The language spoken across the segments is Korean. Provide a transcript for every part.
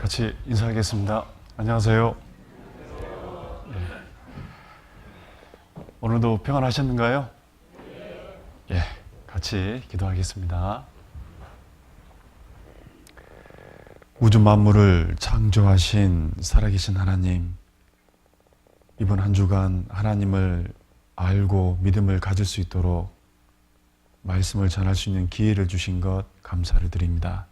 같이 인사하겠습니다. 안녕하세요. 오늘도 평안하셨는가요? 같이 기도하겠습니다. 우주 만물을 창조하신 살아계신 하나님, 이번 한 주간 하나님을 알고 믿음을 가질 수 있도록 말씀을 전할 수 있는 기회를 주신 것 감사를 드립니다.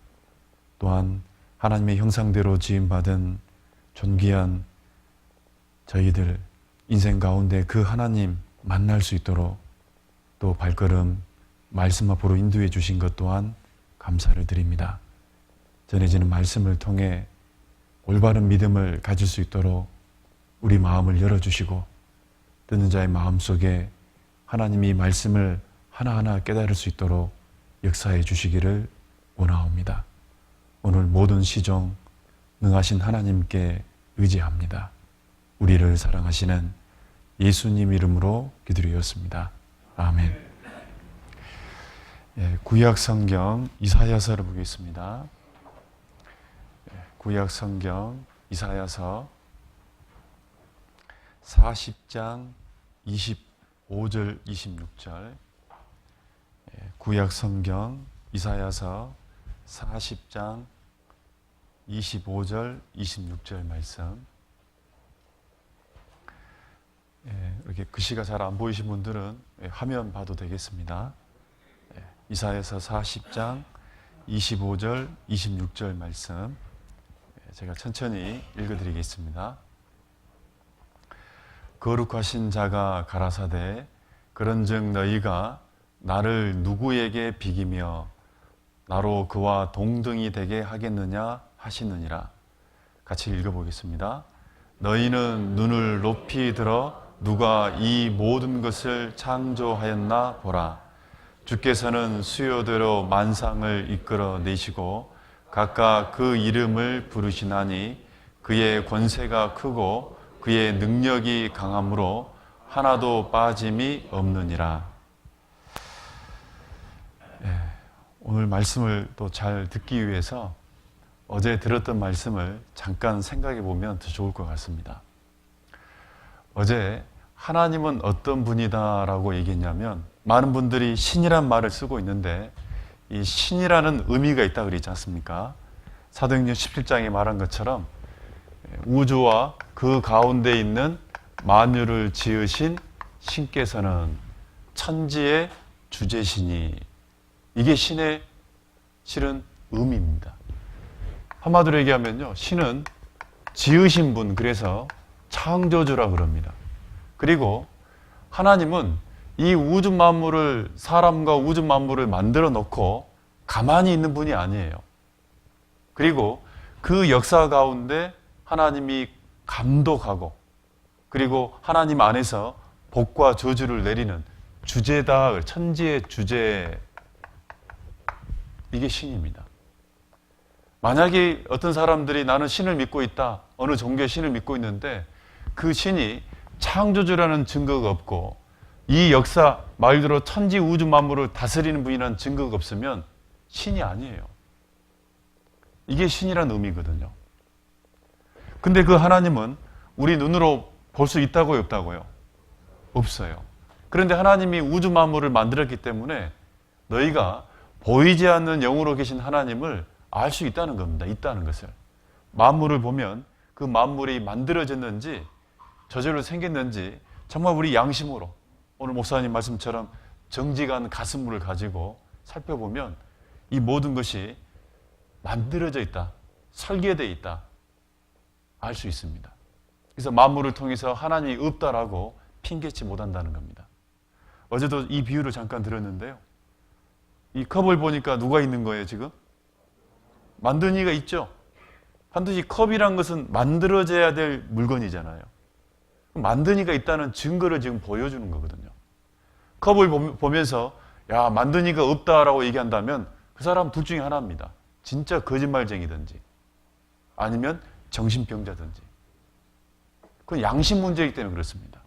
또한 하나님의 형상대로 지음받은 존귀한 저희들 인생 가운데 그 하나님 만날 수 있도록 또 발걸음 말씀 앞으로 인도해 주신 것 또한 감사를 드립니다. 전해지는 말씀을 통해 올바른 믿음을 가질 수 있도록 우리 마음을 열어주시고 듣는 자의 마음속에 하나님이 말씀을 하나하나 깨달을 수 있도록 역사해 주시기를 원하옵니다. 오늘 모든 시종 능하신 하나님께 의지합니다. 우리를 사랑하시는 예수님 이름으로 기도드렸습니다. 아멘. 구약 성경 이사야서를 보겠습니다. 구약 성경 이사야서 40장 25절 26절. 구약 성경 이사야서 40장 25절 26절 말씀. 이렇게 글씨가 잘 안 보이신 분들은 화면 봐도 되겠습니다. 이사야서 40장 25절 26절 말씀 제가 천천히 읽어드리겠습니다. 거룩하신 자가 가라사대 그런즉 너희가 나를 누구에게 비기며 나로 그와 동등이 되게 하겠느냐 하시느니라. 같이 읽어보겠습니다. 너희는 눈을 높이 들어 누가 이 모든 것을 창조하였나 보라. 주께서는 수요대로 만상을 이끌어 내시고 각각 그 이름을 부르시나니 그의 권세가 크고 그의 능력이 강함으로 하나도 빠짐이 없느니라. 오늘 말씀을 또 잘 듣기 위해서 어제 들었던 말씀을 잠깐 생각해 보면 더 좋을 것 같습니다. 어제 하나님은 어떤 분이다라고 얘기했냐면 많은 분들이 신이란 말을 쓰고 있는데 이 신이라는 의미가 있다고 그랬지 않습니까? 사도행전 17장에 말한 것처럼 우주와 그 가운데 있는 만유를 지으신 신께서는 천지의 주재신이, 이게 신의 실은 의미입니다. 한마디로 얘기하면요, 신은 지으신 분, 그래서 창조주라 그럽니다. 그리고 하나님은 이 우주 만물을, 사람과 우주 만물을 만들어 놓고 가만히 있는 분이 아니에요. 그리고 그 역사 가운데 하나님이 감독하고 그리고 하나님 안에서 복과 저주를 내리는 주제다, 천지의 주제, 이게 신입니다. 만약에 어떤 사람들이 나는 신을 믿고 있다, 어느 종교의 신을 믿고 있는데 그 신이 창조주라는 증거가 없고 이 역사, 말 그대로 천지 우주 만물을 다스리는 분이라는 증거가 없으면 신이 아니에요. 이게 신이라는 의미거든요. 근데 그 하나님은 우리 눈으로 볼 수 있다고요, 없다고요? 없어요. 그런데 하나님이 우주 만물을 만들었기 때문에 너희가 보이지 않는 영으로 계신 하나님을 알 수 있다는 겁니다. 있다는 것을. 만물을 보면 그 만물이 만들어졌는지 저절로 생겼는지 정말 우리 양심으로 오늘 목사님 말씀처럼 정직한 가슴을 가지고 살펴보면 이 모든 것이 만들어져 있다, 설계되어 있다 알 수 있습니다. 그래서 만물을 통해서 하나님이 없다라고 핑계치 못한다는 겁니다. 어제도 이 비유를 잠깐 들었는데요. 이 컵을 보니까 누가 있는 거예요, 지금? 만든 이가 있죠. 반드시 컵이란 것은 만들어져야 될 물건이잖아요. 만든 이가 있다는 증거를 지금 보여주는 거거든요. 컵을 보면서 야, 만든 이가 없다라고 얘기한다면 그 사람 둘 중에 하나입니다. 진짜 거짓말쟁이든지 아니면 정신병자든지. 그건 양심 문제이기 때문에 그렇습니다.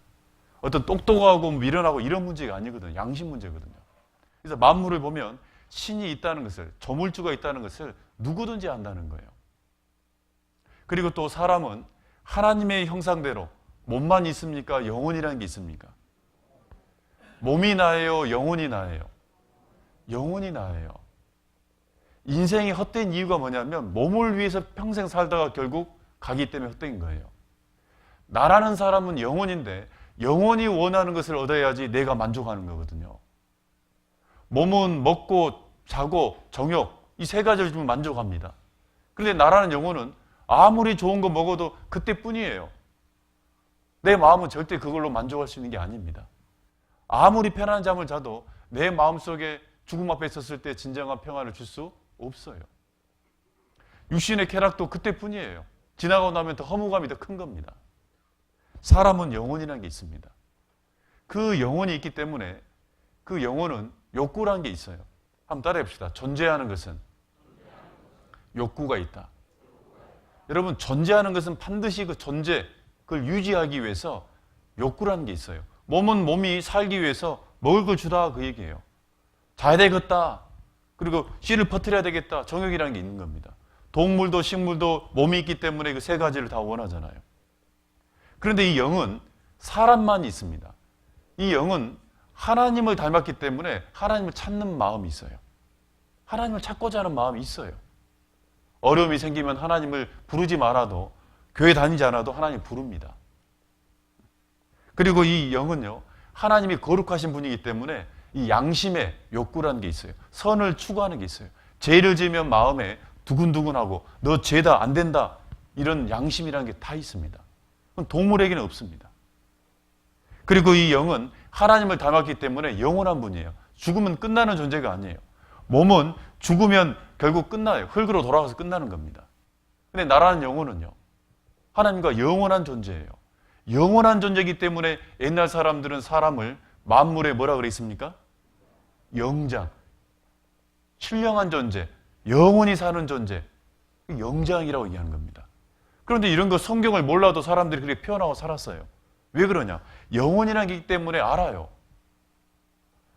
어떤 똑똑하고 미련하고 이런 문제가 아니거든요. 양심 문제거든요. 그래서 만물을 보면 신이 있다는 것을, 조물주가 있다는 것을 누구든지 안다는 거예요. 그리고 또 사람은 하나님의 형상대로 몸만 있습니까? 영혼이라는 게 있습니까? 몸이 나예요? 영혼이 나예요? 영혼이 나예요. 인생이 헛된 이유가 뭐냐면 몸을 위해서 평생 살다가 결국 가기 때문에 헛된 거예요. 나라는 사람은 영혼인데 영혼이 원하는 것을 얻어야지 내가 만족하는 거거든요. 몸은 먹고 자고 정욕 이 세 가지를 주면 만족합니다. 그런데 나라는 영혼은 아무리 좋은 거 먹어도 그때뿐이에요. 내 마음은 절대 그걸로 만족할 수 있는 게 아닙니다. 아무리 편안한 잠을 자도 내 마음속에 죽음 앞에 섰을 때 진정한 평안을 줄 수 없어요. 육신의 쾌락도 그때뿐이에요. 지나고 나면 더 허무감이 더 큰 겁니다. 사람은 영혼이라는 게 있습니다. 그 영혼이 있기 때문에 그 영혼은 욕구라는 게 있어요. 한번 따라해 봅시다. 존재하는 것은 욕구가 있다. 여러분, 존재하는 것은 반드시 그 존재, 그걸 유지하기 위해서 욕구라는 게 있어요. 몸은 몸이 살기 위해서 먹을 걸 주다 그 얘기예요. 자야 되겠다. 그리고 씨를 퍼뜨려야 되겠다. 정욕이라는 게 있는 겁니다. 동물도 식물도 몸이 있기 때문에 그 세 가지를 다 원하잖아요. 그런데 이 영은 사람만 있습니다. 이 영은 하나님을 닮았기 때문에 하나님을 찾는 마음이 있어요. 하나님을 찾고자 하는 마음이 있어요. 어려움이 생기면 하나님을 부르지 말아도, 교회 다니지 않아도 하나님 부릅니다. 그리고 이 영은요, 하나님이 거룩하신 분이기 때문에 이 양심의 욕구라는 게 있어요. 선을 추구하는 게 있어요. 죄를 지으면 마음에 두근두근하고 너 죄다 안 된다 이런 양심이라는 게 다 있습니다. 그건 동물에게는 없습니다. 그리고 이 영은 하나님을 닮았기 때문에 영원한 분이에요. 죽으면 끝나는 존재가 아니에요. 몸은 죽으면 결국 끝나요. 흙으로 돌아가서 끝나는 겁니다. 근데 나라는 영혼은요, 하나님과 영원한 존재예요. 영원한 존재이기 때문에 옛날 사람들은 사람을 만물에 뭐라 그랬습니까? 영장, 신령한 존재, 영원히 사는 존재, 영장이라고 얘기하는 겁니다. 그런데 이런 거 성경을 몰라도 사람들이 그렇게 표현하고 살았어요. 왜 그러냐? 영혼이라는 게 있기 때문에 알아요.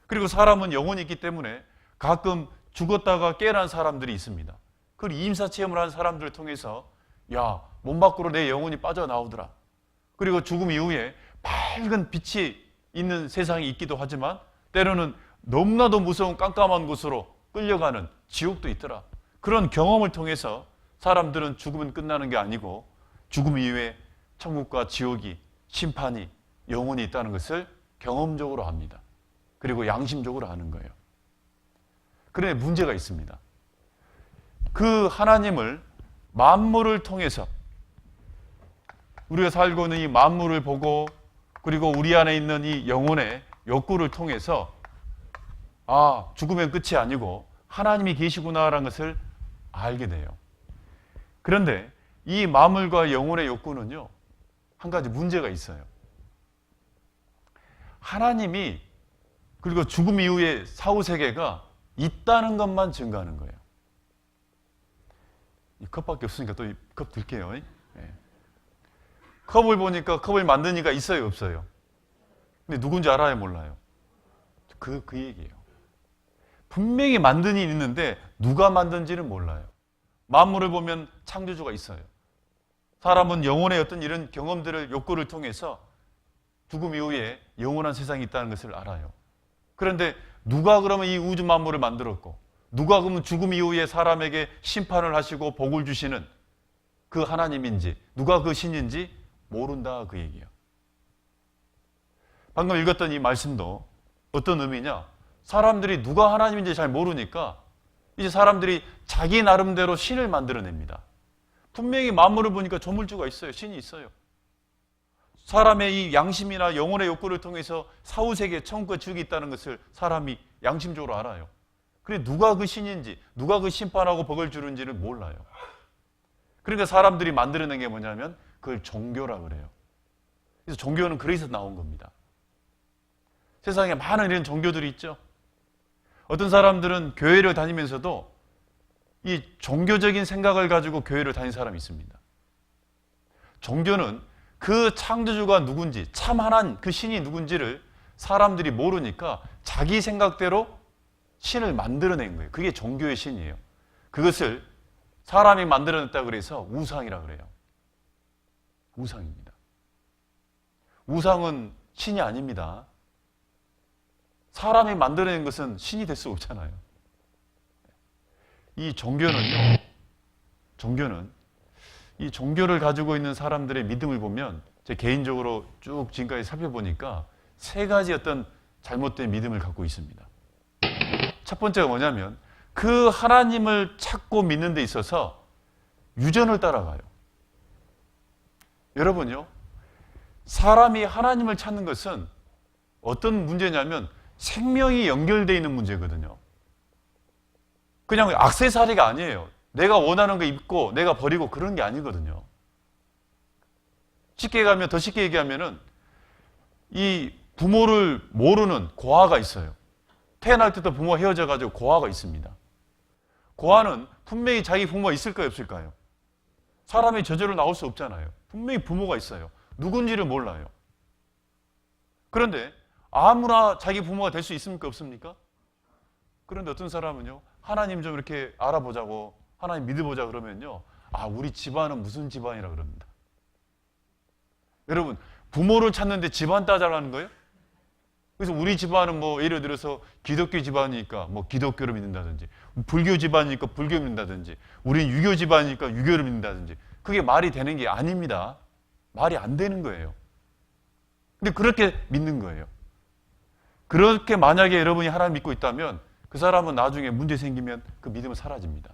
그리고 사람은 영혼이 있기 때문에 가끔 죽었다가 깨어난 사람들이 있습니다. 그걸 임사체험을 한 사람들을 통해서 야, 몸 밖으로 내 영혼이 빠져나오더라. 그리고 죽음 이후에 밝은 빛이 있는 세상이 있기도 하지만 때로는 너무나도 무서운 깜깜한 곳으로 끌려가는 지옥도 있더라. 그런 경험을 통해서 사람들은 죽으면 끝나는 게 아니고 죽음 이후에 천국과 지옥이, 심판이, 영혼이 있다는 것을 경험적으로 압니다. 그리고 양심적으로 아는 거예요. 그런데 문제가 있습니다. 그 하나님을 만물을 통해서 우리가 살고 있는 이 만물을 보고 그리고 우리 안에 있는 이 영혼의 욕구를 통해서 아, 죽으면 끝이 아니고 하나님이 계시구나라는 것을 알게 돼요. 그런데 이 만물과 영혼의 욕구는요, 한 가지 문제가 있어요. 하나님이 그리고 죽음 이후의 사후세계가 있다는 것만 증거하는 거예요. 이 컵밖에 없으니까 또 이 컵 들게요. 네. 컵을 보니까 컵을 만든 이가 있어요, 없어요? 근데 누군지 알아요, 몰라요? 그 얘기예요. 분명히 만든 이 있는데 누가 만든지는 몰라요. 만물을 보면 창조주가 있어요. 사람은 영혼의 어떤 이런 경험들을, 욕구를 통해서 죽음 이후에 영원한 세상이 있다는 것을 알아요. 그런데 누가 그러면 이 우주 만물을 만들었고 누가 그러면 죽음 이후에 사람에게 심판을 하시고 복을 주시는 그 하나님인지 누가 그 신인지 모른다 그 얘기예요. 방금 읽었던 이 말씀도 어떤 의미냐? 사람들이 누가 하나님인지 잘 모르니까 이제 사람들이 자기 나름대로 신을 만들어냅니다. 분명히 만물을 보니까 조물주가 있어요. 신이 있어요. 사람의 이 양심이나 영혼의 욕구를 통해서 사후세계, 천국과 지옥이 있다는 것을 사람이 양심적으로 알아요. 그런데 누가 그 신인지, 누가 그 심판하고 복을 주는지를 몰라요. 그러니까 사람들이 만들어낸 게 뭐냐면 그걸 종교라 그래요. 그래서 종교는 그래서 나온 겁니다. 세상에 많은 이런 종교들이 있죠. 어떤 사람들은 교회를 다니면서도 이 종교적인 생각을 가지고 교회를 다니는 사람이 있습니다. 종교는 그 창조주가 누군지, 참한한 그 신이 누군지를 사람들이 모르니까 자기 생각대로 신을 만들어낸 거예요. 그게 종교의 신이에요. 그것을 사람이 만들어냈다고 그래서 우상이라고 그래요. 우상입니다. 우상은 신이 아닙니다. 사람이 만들어낸 것은 신이 될 수 없잖아요. 이 종교는 이 종교를 가지고 있는 사람들의 믿음을 보면 제 개인적으로 쭉 지금까지 살펴보니까 세 가지 어떤 잘못된 믿음을 갖고 있습니다. 첫 번째가 뭐냐면 그 하나님을 찾고 믿는 데 있어서 유전을 따라가요. 여러분요, 사람이 하나님을 찾는 것은 어떤 문제냐면 생명이 연결되어 있는 문제거든요. 그냥 액세서리가 아니에요. 내가 원하는 거 입고 내가 버리고 그런 게 아니거든요. 더 쉽게 얘기하면은 이 부모를 모르는 고아가 있어요. 태어날 때부터 부모가 헤어져가지고 고아가 있습니다. 고아는 분명히 자기 부모가 있을까요, 없을까요? 사람이 저절로 나올 수 없잖아요. 분명히 부모가 있어요. 누군지를 몰라요. 그런데 아무나 자기 부모가 될 수 있습니까, 없습니까? 그런데 어떤 사람은요, 하나님 좀 이렇게 알아보자고, 하나님 믿어보자 그러면요, 우리 집안은 무슨 집안이라 그럽니다. 여러분, 부모를 찾는데 집안 따져가는 거예요? 그래서 우리 집안은 예를 들어서 기독교 집안이니까 기독교를 믿는다든지, 불교 집안이니까 불교를 믿는다든지, 우린 유교 집안이니까 유교를 믿는다든지, 그게 말이 되는 게 아닙니다. 말이 안 되는 거예요. 근데 그렇게 믿는 거예요. 그렇게 만약에 여러분이 하나님 믿고 있다면 그 사람은 나중에 문제 생기면 그 믿음은 사라집니다.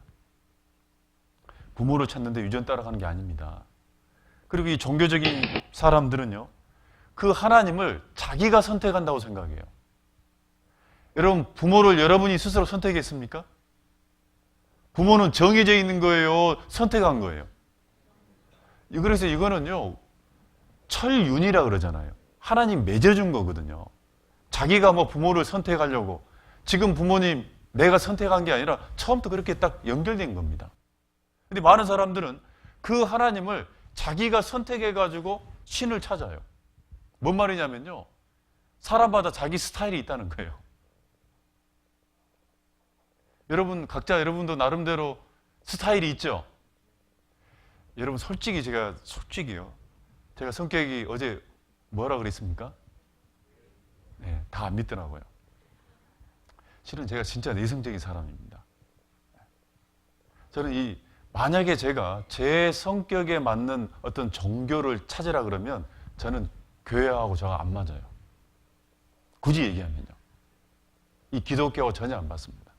부모를 찾는데 유전 따라가는 게 아닙니다. 그리고 이 종교적인 사람들은요, 그 하나님을 자기가 선택한다고 생각해요. 여러분, 부모를 여러분이 스스로 선택했습니까? 부모는 정해져 있는 거예요? 선택한 거예요? 그래서 이거는요, 철윤이라 그러잖아요. 하나님 맺어준 거거든요. 자기가 부모를 선택하려고, 지금 부모님 내가 선택한 게 아니라 처음부터 그렇게 딱 연결된 겁니다. 근데 많은 사람들은 그 하나님을 자기가 선택해가지고 신을 찾아요. 뭔 말이냐면요, 사람마다 자기 스타일이 있다는 거예요. 여러분, 각자 여러분도 나름대로 스타일이 있죠? 여러분, 솔직히요. 제가 성격이 어제 뭐라 그랬습니까? 네, 다 안 믿더라고요. 실은 제가 진짜 내성적인 사람입니다. 저는 만약에 제가 제 성격에 맞는 어떤 종교를 찾으라 그러면 저는 교회하고 저가 안 맞아요. 굳이 얘기하면요. 이 기독교하고 전혀 안 맞습니다.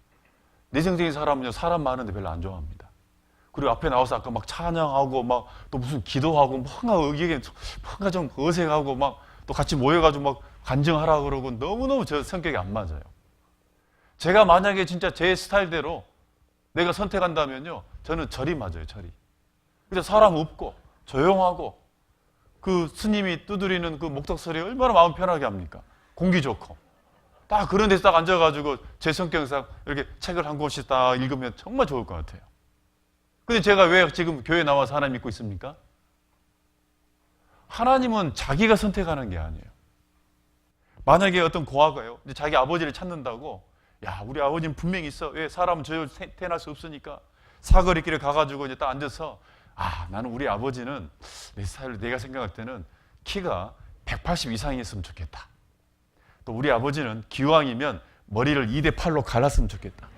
내성적인 사람은요, 사람 많은데 별로 안 좋아합니다. 그리고 앞에 나와서 아까 찬양하고 또 무슨 기도하고 뭔가 좀 어색하고 또 같이 모여가지고 간증하라 그러고 너무너무 저 성격이 안 맞아요. 제가 만약에 진짜 제 스타일대로 내가 선택한다면요, 저는 절이 맞아요, 절이. 그래서 사람 없고 조용하고 그 스님이 두드리는 그 목탁 소리 얼마나 마음 편하게 합니까? 공기 좋고. 딱 그런 데서 딱 앉아가지고 제 성격상 이렇게 책을 한 권씩 딱 읽으면 정말 좋을 것 같아요. 근데 제가 왜 지금 교회 나와서 하나님 믿고 있습니까? 하나님은 자기가 선택하는 게 아니에요. 만약에 어떤 고아가요, 이제 자기 아버지를 찾는다고, 우리 아버지는 분명히 있어. 왜? 사람은 저절로 태어날 수 없으니까. 사거리길에 가가지고 이제 딱 앉아서, 나는 우리 아버지는 내 스타일로 내가 생각할 때는 키가 180 이상이었으면 좋겠다. 또 우리 아버지는 기왕이면 머리를 2대 8로 갈랐으면 좋겠다.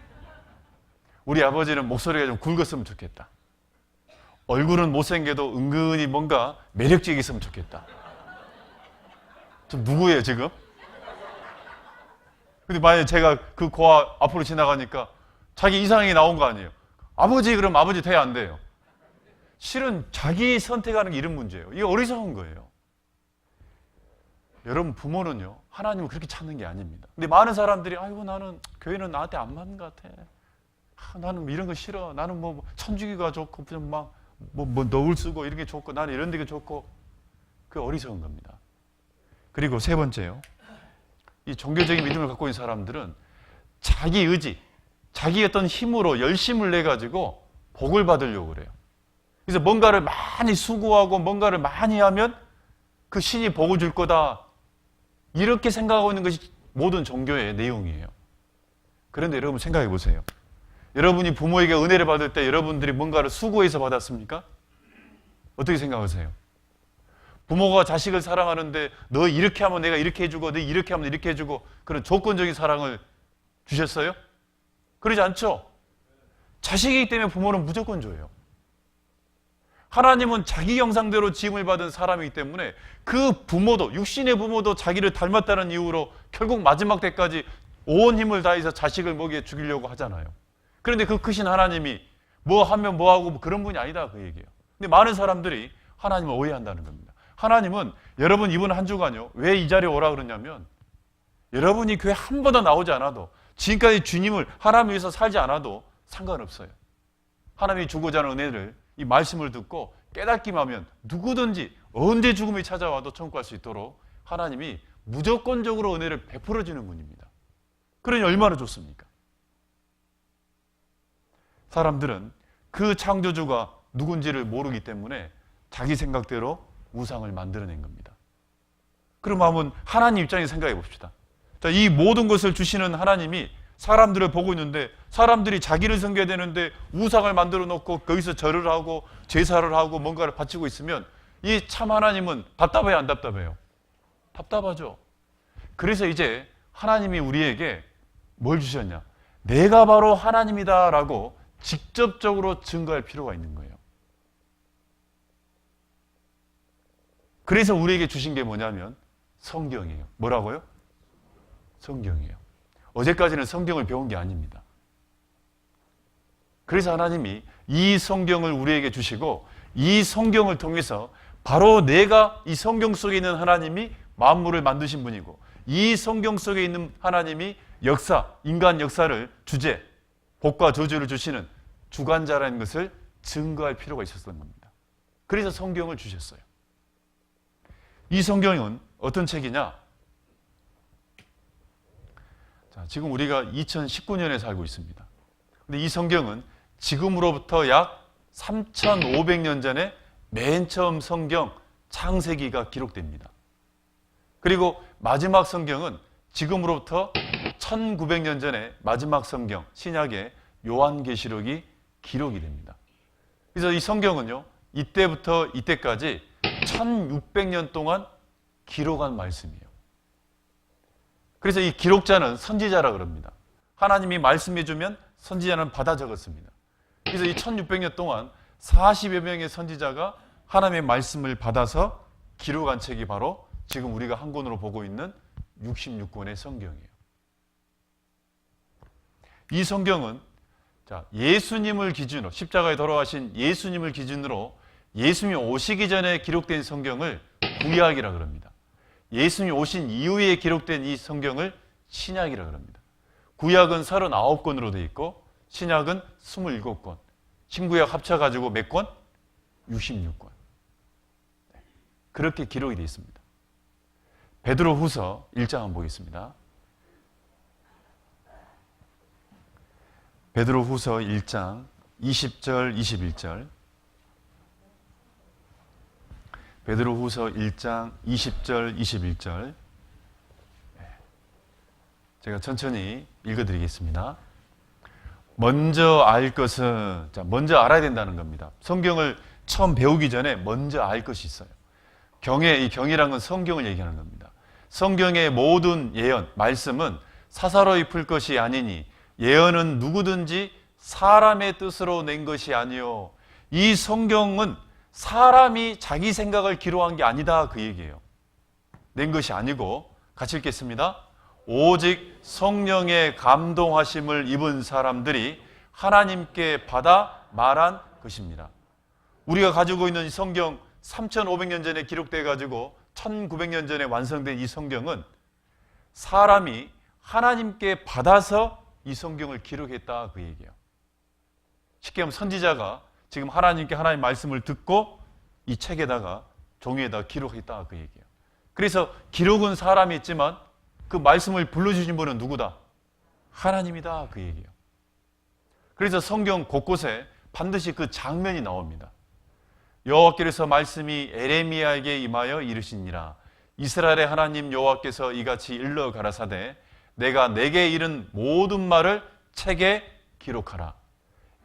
우리 아버지는 목소리가 좀 굵었으면 좋겠다. 얼굴은 못생겨도 은근히 뭔가 매력적이었으면 좋겠다. 좀 누구예요, 지금? 근데 만약에 제가 그 고아 앞으로 지나가니까 자기 이상이 나온 거 아니에요? 아버지, 그럼 아버지 돼야 안 돼요? 실은 자기 선택하는 게 이런 문제예요. 이게 어리석은 거예요. 여러분, 부모는요, 하나님을 그렇게 찾는 게 아닙니다. 근데 많은 사람들이, 나는 교회는 나한테 안 맞는 것 같아. 나는 이런 거 싫어. 나는 천주교가 좋고, 너울 쓰고 이런 게 좋고, 나는 이런 게 좋고. 그게 어리석은 겁니다. 그리고 세 번째요. 이 종교적인 믿음을 갖고 있는 사람들은 자기 의지, 자기 어떤 힘으로 열심을 내가지고 복을 받으려고 그래요. 그래서 뭔가를 많이 수고하고 뭔가를 많이 하면 그 신이 복을 줄 거다. 이렇게 생각하고 있는 것이 모든 종교의 내용이에요. 그런데 여러분 생각해 보세요. 여러분이 부모에게 은혜를 받을 때 여러분들이 뭔가를 수고해서 받았습니까? 어떻게 생각하세요? 부모가 자식을 사랑하는데 너 이렇게 하면 내가 이렇게 해주고 너 이렇게 하면 이렇게 해주고 그런 조건적인 사랑을 주셨어요? 그러지 않죠? 자식이기 때문에 부모는 무조건 줘요. 하나님은 자기 형상대로 지음을 받은 사람이기 때문에 그 부모도, 육신의 부모도 자기를 닮았다는 이유로 결국 마지막 때까지 온 힘을 다해서 자식을 먹여 죽이려고 하잖아요. 그런데 그 크신 하나님이 뭐 하면 뭐 하고 그런 분이 아니다 그 얘기예요. 근데 많은 사람들이 하나님을 오해한다는 겁니다. 하나님은 여러분 이번 한 주간요 왜 이 자리에 오라 그러냐면 여러분이 교회 한 번도 나오지 않아도 지금까지 주님을 하나님 위해서 살지 않아도 상관없어요. 하나님이 주고자 하는 은혜를 이 말씀을 듣고 깨닫기만 하면 누구든지 언제 죽음이 찾아와도 천국 갈 수 있도록 하나님이 무조건적으로 은혜를 베풀어 주는 분입니다. 그러니 얼마나 좋습니까? 사람들은 그 창조주가 누군지를 모르기 때문에 자기 생각대로 우상을 만들어낸 겁니다. 그럼 한번 하나님 입장에서 생각해 봅시다. 자, 이 모든 것을 주시는 하나님이 사람들을 보고 있는데 사람들이 자기를 섬겨야 되는데 우상을 만들어 놓고 거기서 절을 하고 제사를 하고 뭔가를 바치고 있으면 이 참 하나님은 답답해요, 안 답답해요? 답답하죠. 그래서 이제 하나님이 우리에게 뭘 주셨냐? 내가 바로 하나님이다라고 직접적으로 증거할 필요가 있는 거예요. 그래서 우리에게 주신 게 뭐냐면 성경이에요. 뭐라고요? 성경이에요. 어제까지는 성경을 배운 게 아닙니다. 그래서 하나님이 이 성경을 우리에게 주시고 이 성경을 통해서 바로 내가 이 성경 속에 있는 하나님이 만물을 만드신 분이고 이 성경 속에 있는 하나님이 역사, 인간 역사를 주제, 복과 저주를 주시는 주관자라는 것을 증거할 필요가 있었던 겁니다. 그래서 성경을 주셨어요. 이 성경은 어떤 책이냐? 자, 지금 우리가 2019년에 살고 있습니다. 근데 이 성경은 지금으로부터 약 3,500년 전에 맨 처음 성경 창세기가 기록됩니다. 그리고 마지막 성경은 지금으로부터 1900년 전에 마지막 성경 신약의 요한계시록이 기록이 됩니다. 그래서 이 성경은요 이때부터 이때까지 1600년 동안 기록한 말씀이에요. 그래서 이 기록자는 선지자라 그럽니다. 하나님이 말씀해주면 선지자는 받아 적었습니다. 그래서 이 1600년 동안 40여 명의 선지자가 하나님의 말씀을 받아서 기록한 책이 바로 지금 우리가 한 권으로 보고 있는 66권의 성경이에요. 이 성경은 예수님을 기준으로 십자가에 돌아가신 예수님을 기준으로 예수님이 오시기 전에 기록된 성경을 구약이라 그럽니다. 예수님이 오신 이후에 기록된 이 성경을 신약이라 그럽니다. 구약은 39권으로 되어 있고 신약은 27권. 신구약 합쳐가지고 몇 권? 66권. 그렇게 기록이 되어 있습니다. 베드로후서 1장 한번 보겠습니다. 베드로후서 1장 20절 21절. 베드로후서 1장 20절 21절. 제가 천천히 읽어드리겠습니다. 먼저 알 것은, 먼저 알아야 된다는 겁니다. 성경을 처음 배우기 전에 먼저 알 것이 있어요. 이 경이란 건 성경을 얘기하는 겁니다. 성경의 모든 예언, 말씀은 사사로이 풀 것이 아니니 예언은 누구든지 사람의 뜻으로 낸 것이 아니요. 이 성경은 사람이 자기 생각을 기록한 게 아니다 그 얘기예요. 낸 것이 아니고 같이 읽겠습니다. 오직 성령의 감동하심을 입은 사람들이 하나님께 받아 말한 것입니다. 우리가 가지고 있는 이 성경 3,500년 전에 기록돼 가지고 1,900년 전에 완성된 이 성경은 사람이 하나님께 받아서 이 성경을 기록했다 그 얘기예요. 쉽게 하면 선지자가 지금 하나님께 하나님의 말씀을 듣고 이 책에다가 종이에다 기록했다 그 얘기예요. 그래서 기록은 사람이 있지만 그 말씀을 불러주신 분은 누구다? 하나님이다 그 얘기예요. 그래서 성경 곳곳에 반드시 그 장면이 나옵니다. 여호와께서 말씀이 에레미야에게 임하여 이르시니라. 이스라엘의 하나님 여호와께서 이같이 일러 가라사대 내가 내게 이른 모든 말을 책에 기록하라.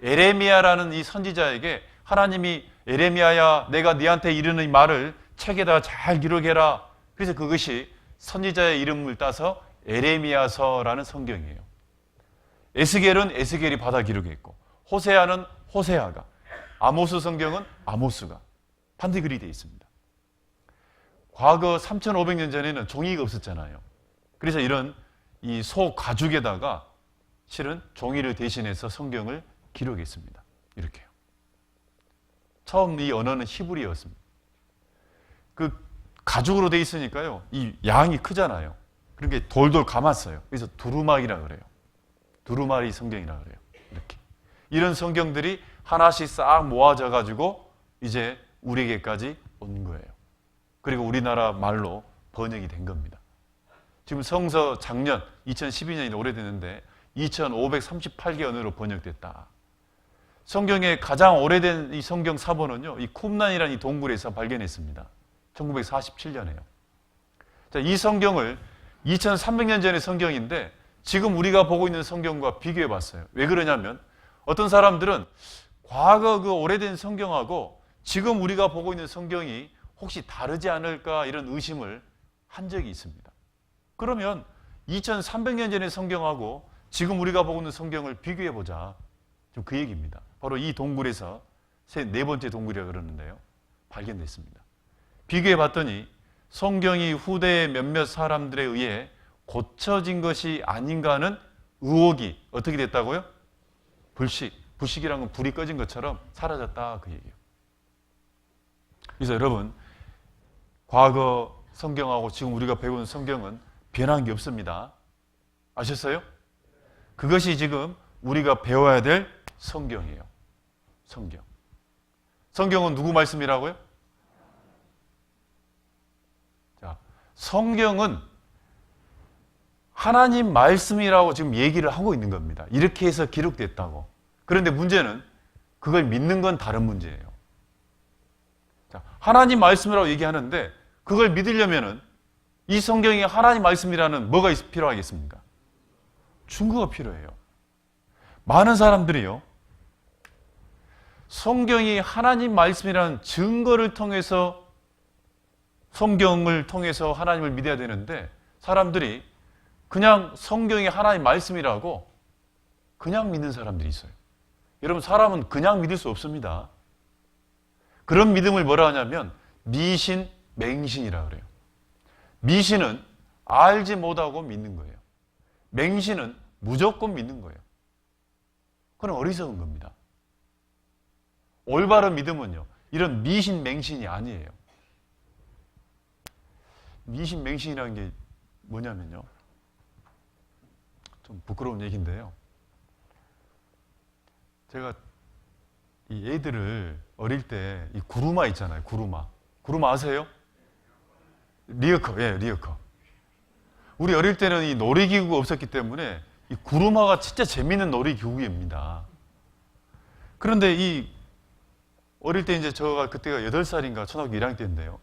에레미야라는 이 선지자에게 하나님이 에레미야야 내가 네한테 이르는 이 말을 책에다 잘 기록해라. 그래서 그것이 선지자의 이름을 따서 에레미야서라는 성경이에요. 에스겔은 에스겔이 받아 기록했고, 호세아는 호세아가, 아모스 성경은 아모스가 반드시 그리 되어 있습니다. 과거 3,500년 전에는 종이가 없었잖아요. 그래서 이런 이 소 가죽에다가 실은 종이를 대신해서 성경을 기록했습니다. 이렇게요. 처음 이 언어는 히브리어였습니다. 그 가죽으로 되어 있으니까요, 이 양이 크잖아요. 그러니까 돌돌 감았어요. 그래서 두루마기라 그래요. 두루마리 성경이라 그래요. 이렇게 이런 성경들이 하나씩 싹 모아져 가지고 이제 우리에게까지 온 거예요. 그리고 우리나라 말로 번역이 된 겁니다. 지금 성서 작년 2012년이 오래됐는데 2538개 언어로 번역됐다. 성경의 가장 오래된 이 성경 사본은요, 이 쿰란이라는 이 동굴에서 발견했습니다. 1947년에요. 자, 이 성경을 2300년 전의 성경인데 지금 우리가 보고 있는 성경과 비교해 봤어요. 왜 그러냐면 어떤 사람들은 과거 그 오래된 성경하고 지금 우리가 보고 있는 성경이 혹시 다르지 않을까 이런 의심을 한 적이 있습니다. 그러면 2300년 전의 성경하고 지금 우리가 보고 있는 성경을 비교해 보자. 좀 그 얘기입니다. 바로 이 동굴에서 네 번째 동굴이라고 그러는데요. 발견됐습니다. 비교해 봤더니 성경이 후대의 몇몇 사람들에 의해 고쳐진 것이 아닌가 하는 의혹이 어떻게 됐다고요? 불식이란 건 불이 꺼진 것처럼 사라졌다 그 얘기예요. 그래서 여러분, 과거 성경하고 지금 우리가 배우는 성경은 변한 게 없습니다. 아셨어요? 그것이 지금 우리가 배워야 될 성경이에요. 성경. 성경은 누구 말씀이라고요? 자, 성경은 하나님 말씀이라고 지금 얘기를 하고 있는 겁니다. 이렇게 해서 기록됐다고. 그런데 문제는 그걸 믿는 건 다른 문제예요. 자, 하나님 말씀이라고 얘기하는데 그걸 믿으려면은 이 성경이 하나님 말씀이라는 뭐가 필요하겠습니까? 증거가 필요해요. 많은 사람들이요, 성경이 하나님 말씀이라는 증거를 통해서 성경을 통해서 하나님을 믿어야 되는데 사람들이 그냥 성경이 하나님 말씀이라고 그냥 믿는 사람들이 있어요. 여러분, 사람은 그냥 믿을 수 없습니다. 그런 믿음을 뭐라 하냐면 미신, 맹신이라 그래요. 미신은 알지 못하고 믿는 거예요. 맹신은 무조건 믿는 거예요. 그건 어리석은 겁니다. 올바른 믿음은요, 이런 미신, 맹신이 아니에요. 미신, 맹신이라는 게 뭐냐면요, 좀 부끄러운 얘기인데요. 제가 이 애들을 어릴 때 이 구루마 있잖아요. 구루마. 구루마 아세요? 리어커. 예, 리어커. 우리 어릴 때는 이 놀이기구가 없었기 때문에 이 구루마가 진짜 재밌는 놀이기구입니다. 그런데 이 어릴 때 이제 저가 그때가 8살인가 초등학교 1학년 때인데요.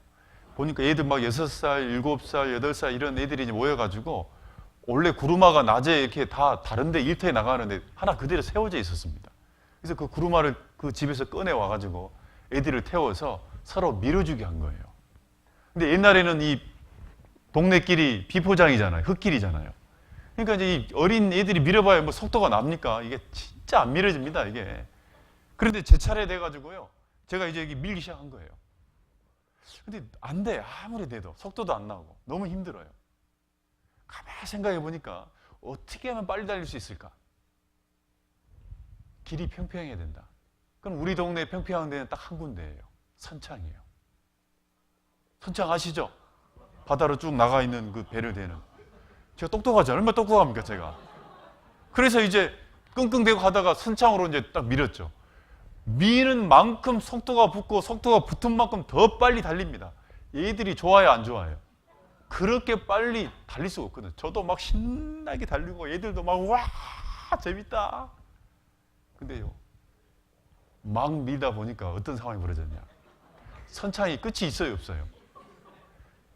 보니까 애들 막 6살, 7살, 8살 이런 애들이 이제 모여가지고 원래 구루마가 낮에 이렇게 다 다른데 일터에 나가는데 하나 그대로 세워져 있었습니다. 그래서 그 구루마를 그 집에서 꺼내 와가지고 애들을 태워서 서로 밀어주게 한 거예요. 근데 옛날에는 이 동네길이 비포장이잖아요. 흙길이잖아요. 그러니까 이제 이 어린 애들이 밀어봐야 뭐 속도가 납니까? 이게 진짜 안 밀어집니다, 이게. 그런데 제 차례 돼가지고요, 제가 이제 여기 밀기 시작한 거예요. 근데 안 돼. 아무리 돼도 속도도 안 나고 너무 힘들어요. 가만히 생각해 보니까 어떻게 하면 빨리 달릴 수 있을까? 길이 평평해야 된다. 그럼 우리 동네 평평한 데는 딱 한 군데예요. 선창이에요. 선창 아시죠? 바다로 쭉 나가 있는 그 배를 대는. 제가 똑똑하죠? 얼마나 똑똑합니까, 제가? 그래서 이제 끙끙대고 하다가 선창으로 이제 딱 밀었죠. 미는 만큼 속도가 붙고 속도가 붙은 만큼 더 빨리 달립니다. 얘들이 좋아요, 안 좋아요? 그렇게 빨리 달릴 수가 없거든요. 저도 막 신나게 달리고 얘들도 막 와 재밌다. 근데요, 막 밀다 보니까 어떤 상황이 벌어졌냐? 선창이 끝이 있어요, 없어요?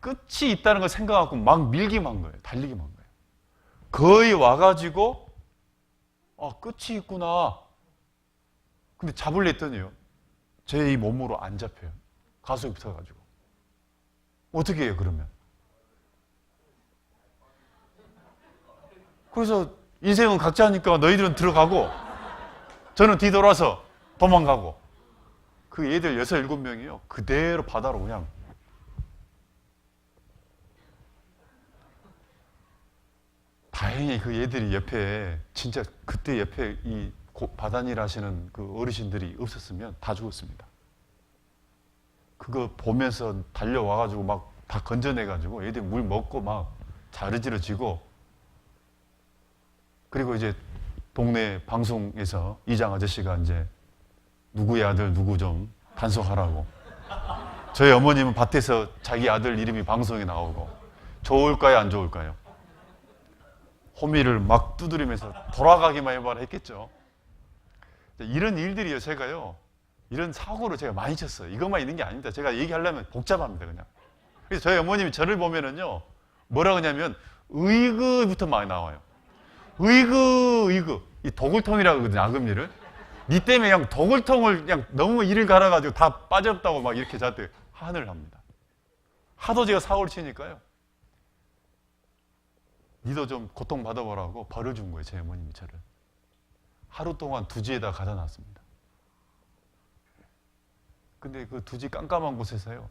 끝이 있다는 걸 생각하고 막 밀기만 한 거예요. 달리기만 한 거예요. 거의 와가지고 끝이 있구나. 근데 잡으려 했더니요, 제 이 몸으로 안 잡혀요. 가속이 붙어가지고. 어떻게 해요, 그러면? 그래서 인생은 각자니까 너희들은 들어가고 저는 뒤돌아서 도망가고 그 애들 6, 7명이요. 그대로 바다로 그냥 다행히 그 애들이 옆에 진짜 그때 옆에 이 바다일 하시는 그 어르신들이 없었으면 다 죽었습니다. 그거 보면서 달려와가지고 막 다 건져내가지고 애들 물 먹고 막 자르지러지고 그리고 이제 동네 방송에서 이장 아저씨가 이제 누구의 아들 누구 좀 단속하라고 저희 어머님은 밭에서 자기 아들 이름이 방송에 나오고 좋을까요 안 좋을까요? 호미를 막 두드리면서 돌아가기만 해봐라 했겠죠. 이런 일들이요 제가요 이런 사고를 제가 많이 쳤어요. 이것만 있는 게 아닙니다. 제가 얘기하려면 복잡합니다 그냥. 그래서 저희 어머님이 저를 보면은요 뭐라 그러냐면 의그부터 많이 나와요. 의그 이 도굴통이라고 그러거든요. 아금니를 니 때문에 그냥 도굴통을 그냥 너무 이를 갈아가지고 다 빠졌다고 막 이렇게 저한테 한을 합니다. 하도 제가 사고를 치니까요 니도 좀 고통받아보라고 벌을 준 거예요. 제 어머님이 저를 하루 동안 두지에다 가다 놨습니다. 근데 그 두지 깜깜한 곳에서요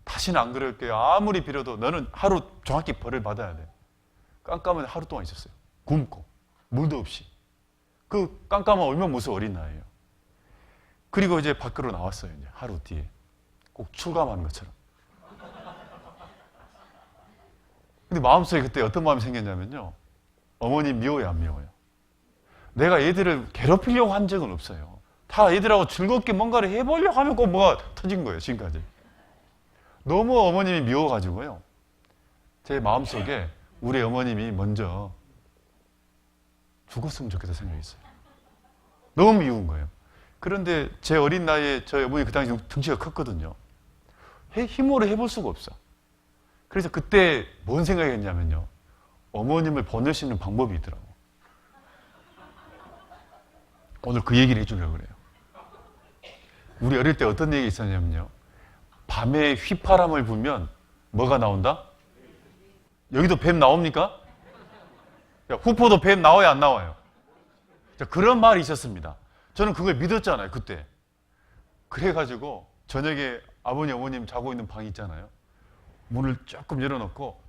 다시는 안 그럴게요. 아무리 빌어도 너는 하루 정확히 벌을 받아야 돼. 깜깜한 하루 동안 있었어요. 굶고 물도 없이. 그 깜깜한 얼마나 무서운 어린 나이에요. 그리고 이제 밖으로 나왔어요. 이제 하루 뒤에 꼭 출감하는 것처럼. 근데 마음속에 그때 어떤 마음이 생겼냐면요 어머니 미워요 안 미워요? 내가 애들을 괴롭히려고 한 적은 없어요. 다 애들하고 즐겁게 뭔가를 해보려고 하면 꼭 뭐가 터진 거예요 지금까지. 너무 어머님이 미워가지고요 제 마음속에 우리 어머님이 먼저 죽었으면 좋겠다 생각했어요. 너무 미운 거예요. 그런데 제 어린 나이에 저희 어머니 그 당시 등치가 컸거든요. 힘으로 해볼 수가 없어. 그래서 그때 뭔 생각이 했냐면요 어머님을 보낼 수 있는 방법이 있더라고. 오늘 그 얘기를 해주려고 그래요. 우리 어릴 때 어떤 얘기 있었냐면요 밤에 휘파람을 불면 뭐가 나온다? 여기도 뱀 나옵니까? 후포도 뱀 나와요 안 나와요? 그런 말이 있었습니다. 저는 그걸 믿었잖아요 그때. 그래가지고 저녁에 아버님 어머님 자고 있는 방 있잖아요. 문을 조금 열어놓고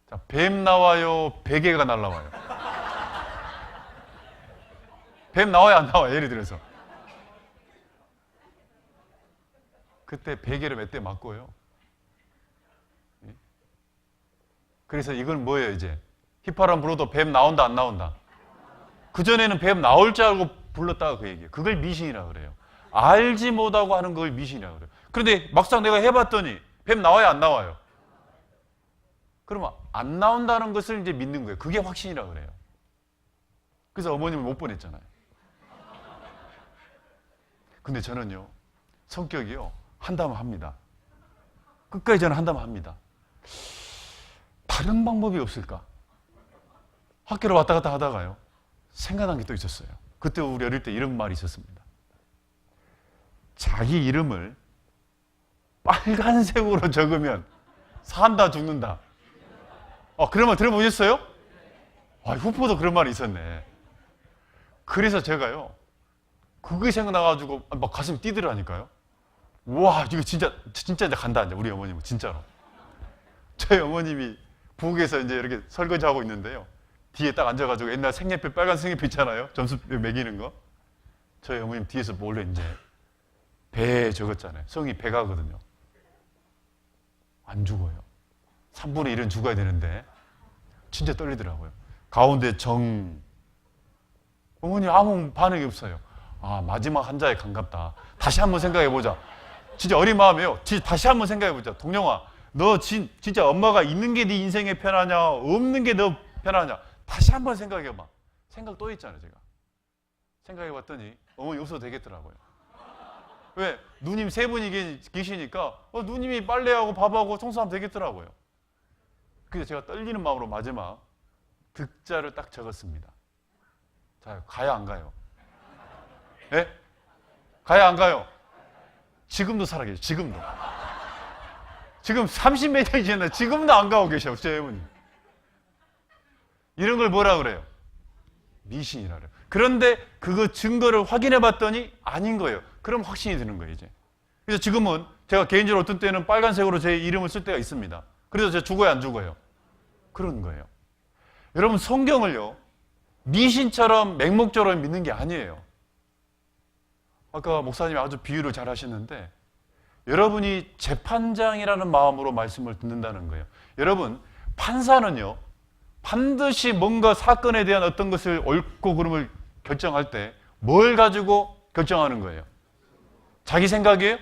자, 뱀 나와요 베개가 날라와요? 뱀 나와요 안 나와요? 예를 들어서 그때 베개를 몇 대 맞고요. 그래서 이건 뭐예요 이제? 휘파람 불어도 뱀 나온다 안 나온다? 그전에는 뱀 나올 줄 알고 불렀다가 그 얘기예요. 그걸 미신이라고 그래요. 알지 못하고 하는 걸 미신이라고 그래요. 그런데 막상 내가 해봤더니 뱀 나와요 안 나와요? 그러면 안 나온다는 것을 이제 믿는 거예요. 그게 확신이라고 그래요. 그래서 어머님을 못 보냈잖아요. 근데 저는요 성격이요 한다면 합니다. 끝까지 저는 한다면 합니다. 다른 방법이 없을까? 학교를 왔다 갔다 하다가요 생각난 게 또 있었어요. 그때 우리 어릴 때 이런 말이 있었습니다. 자기 이름을 빨간색으로 적으면 산다 죽는다. 그런 말 들어보셨어요? 후포도 그런 말이 있었네. 그래서 제가요 그게 생각나가지고 막 가슴이 뛰더라니까요. 와 이거 진짜 이제 간다 이제 우리 어머님은 진짜로. 저희 어머님이 부엌에서 이제 이렇게 설거지하고 있는데요. 뒤에 딱 앉아가지고 옛날 색연필 빨간 색연필 있잖아요. 점수 매기는 거. 저희 어머님 뒤에서 몰래 이제 배에 적었잖아요. 성이 배가거든요. 안 죽어요. 3분의 1은 죽어야 되는데 진짜 떨리더라고요. 가운데 정. 어머니 아무 반응이 없어요. 마지막 한자에 반갑다. 다시 한번 생각해보자. 진짜 어린 마음이에요. 다시 한번 생각해보자. 동영아, 너 진짜 엄마가 있는 게 네 인생에 편하냐, 없는 게 너 편하냐. 다시 한번 생각해봐. 생각 또 했잖아요, 제가. 생각해봤더니 어머니 없어도 되겠더라고요. 왜? 누님 3분이 계시니까 누님이 빨래하고 밥하고 청소하면 되겠더라고요. 그래서 제가 떨리는 마음으로 마지막 득자를 딱 적었습니다. 자, 가요 안 가요? 예? 가요 안 가요? 지금도 살아계세요. 지금도. 지금 30몇 년이 지났나 지금도 안 가고 계셔, 저희 어머니. 이런 걸 뭐라 그래요? 미신이라 그래요. 그런데 그거 증거를 확인해 봤더니 아닌 거예요. 그럼 확신이 드는 거예요, 이제. 그래서 지금은 제가 개인적으로 어떤 때는 빨간색으로 제 이름을 쓸 때가 있습니다. 그래서 제가 죽어요, 안 죽어요? 그런 거예요. 여러분, 성경을요, 미신처럼 맹목적으로 믿는 게 아니에요. 아까 목사님이 아주 비유를 잘 하셨는데, 여러분이 재판장이라는 마음으로 말씀을 듣는다는 거예요. 여러분, 판사는요, 반드시 뭔가 사건에 대한 어떤 것을 옳고 그름을 결정할 때 뭘 가지고 결정하는 거예요? 자기 생각이에요?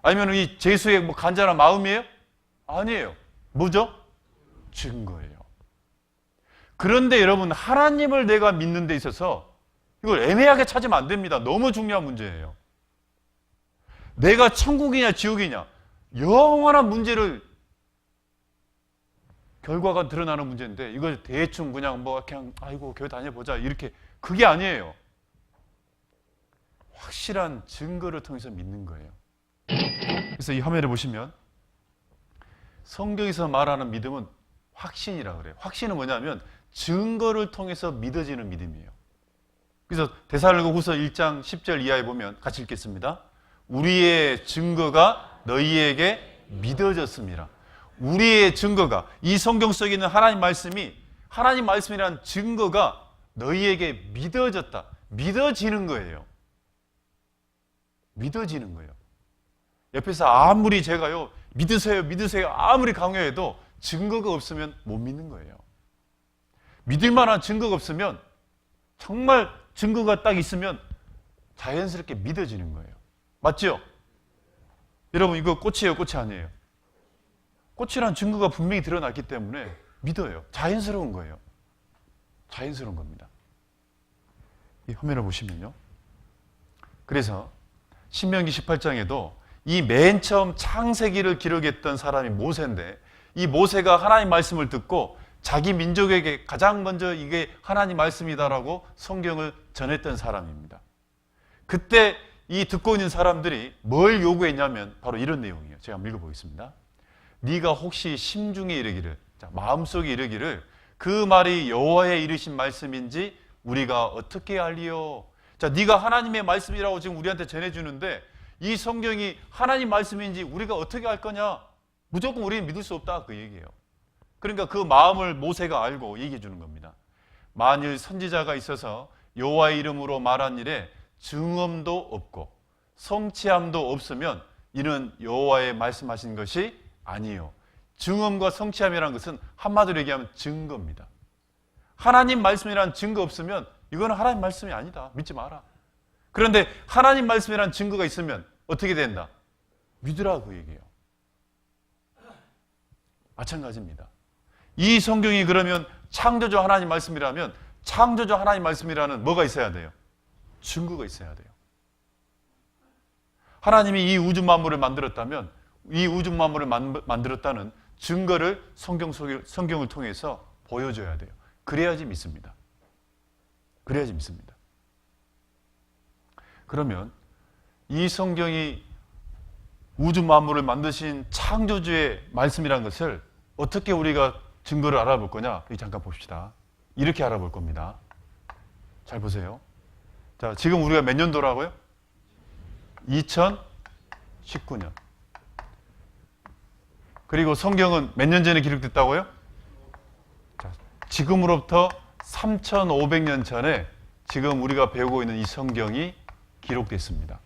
아니면 이 죄수의 뭐 간절한 마음이에요? 아니에요. 뭐죠? 증거예요. 그런데 여러분, 하나님을 내가 믿는 데 있어서 이걸 애매하게 찾으면 안 됩니다. 너무 중요한 문제예요. 내가 천국이냐 지옥이냐, 영원한 문제를, 결과가 드러나는 문제인데 이걸 대충 그냥 아이고 교회 다녀보자 이렇게, 그게 아니에요. 확실한 증거를 통해서 믿는 거예요. 그래서 이 화면에 보시면 성경에서 말하는 믿음은 확신이라고 그래요. 확신은 뭐냐면 증거를 통해서 믿어지는 믿음이에요. 그래서 데살로니가후서 1장 10절 이하에 보면 같이 읽겠습니다. 우리의 증거가 너희에게 믿어졌습니다. 우리의 증거가, 이 성경 속에 있는 하나님 말씀이, 하나님 말씀이라는 증거가 너희에게 믿어졌다. 믿어지는 거예요. 믿어지는 거예요. 옆에서 아무리 제가요, 믿으세요 아무리 강요해도 증거가 없으면 못 믿는 거예요. 믿을 만한 증거가 없으면, 정말 증거가 딱 있으면 자연스럽게 믿어지는 거예요. 맞죠? 여러분, 이거 꽃이에요, 꽃이 아니에요? 꽃이란 증거가 분명히 드러났기 때문에 믿어요. 자연스러운 거예요. 자연스러운 겁니다. 이 화면을 보시면요, 그래서 신명기 18장에도 이 맨 처음 창세기를 기록했던 사람이 모세인데, 이 모세가 하나님 말씀을 듣고 자기 민족에게 가장 먼저 이게 하나님 말씀이다라고 성경을 전했던 사람입니다. 그때 이 듣고 있는 사람들이 뭘 요구했냐면 바로 이런 내용이에요. 제가 한번 읽어보겠습니다. 네가 혹시 심중에 이르기를, 마음속에 이르기를, 그 말이 여호와의 이르신 말씀인지 우리가 어떻게 알리요? 자, 네가 하나님의 말씀이라고 지금 우리한테 전해주는데 이 성경이 하나님 말씀인지 우리가 어떻게 알 거냐? 무조건 우리는 믿을 수 없다, 그 얘기예요. 그러니까 그 마음을 모세가 알고 얘기해 주는 겁니다. 만일 선지자가 있어서 여호와의 이름으로 말한 일에 증언도 없고 성취함도 없으면 이는 여호와의 말씀하신 것이 아니에요. 증언과 성취함이라는 것은 한마디로 얘기하면 증거입니다. 하나님 말씀이라는 증거 없으면 이거는 하나님 말씀이 아니다, 믿지 마라. 그런데 하나님 말씀이라는 증거가 있으면 어떻게 된다? 믿으라, 그 얘기예요. 마찬가지입니다. 이 성경이 그러면 창조주 하나님 말씀이라면 창조주 하나님 말씀이라는 뭐가 있어야 돼요? 증거가 있어야 돼요. 하나님이 이 우주 만물을 만들었다면 이 우주 만물을 만들었다는 증거를 성경을 통해서 보여줘야 돼요. 그래야지 믿습니다. 그래야지 믿습니다. 그러면 이 성경이 우주 만물을 만드신 창조주의 말씀이라는 것을 어떻게 우리가 증거를 알아볼 거냐? 잠깐 봅시다. 이렇게 알아볼 겁니다. 잘 보세요. 자, 지금 우리가 몇 년도라고요? 2019년. 그리고 성경은 몇 년 전에 기록됐다고요? 자, 지금으로부터 3,500년 전에 지금 우리가 배우고 있는 이 성경이 기록됐습니다.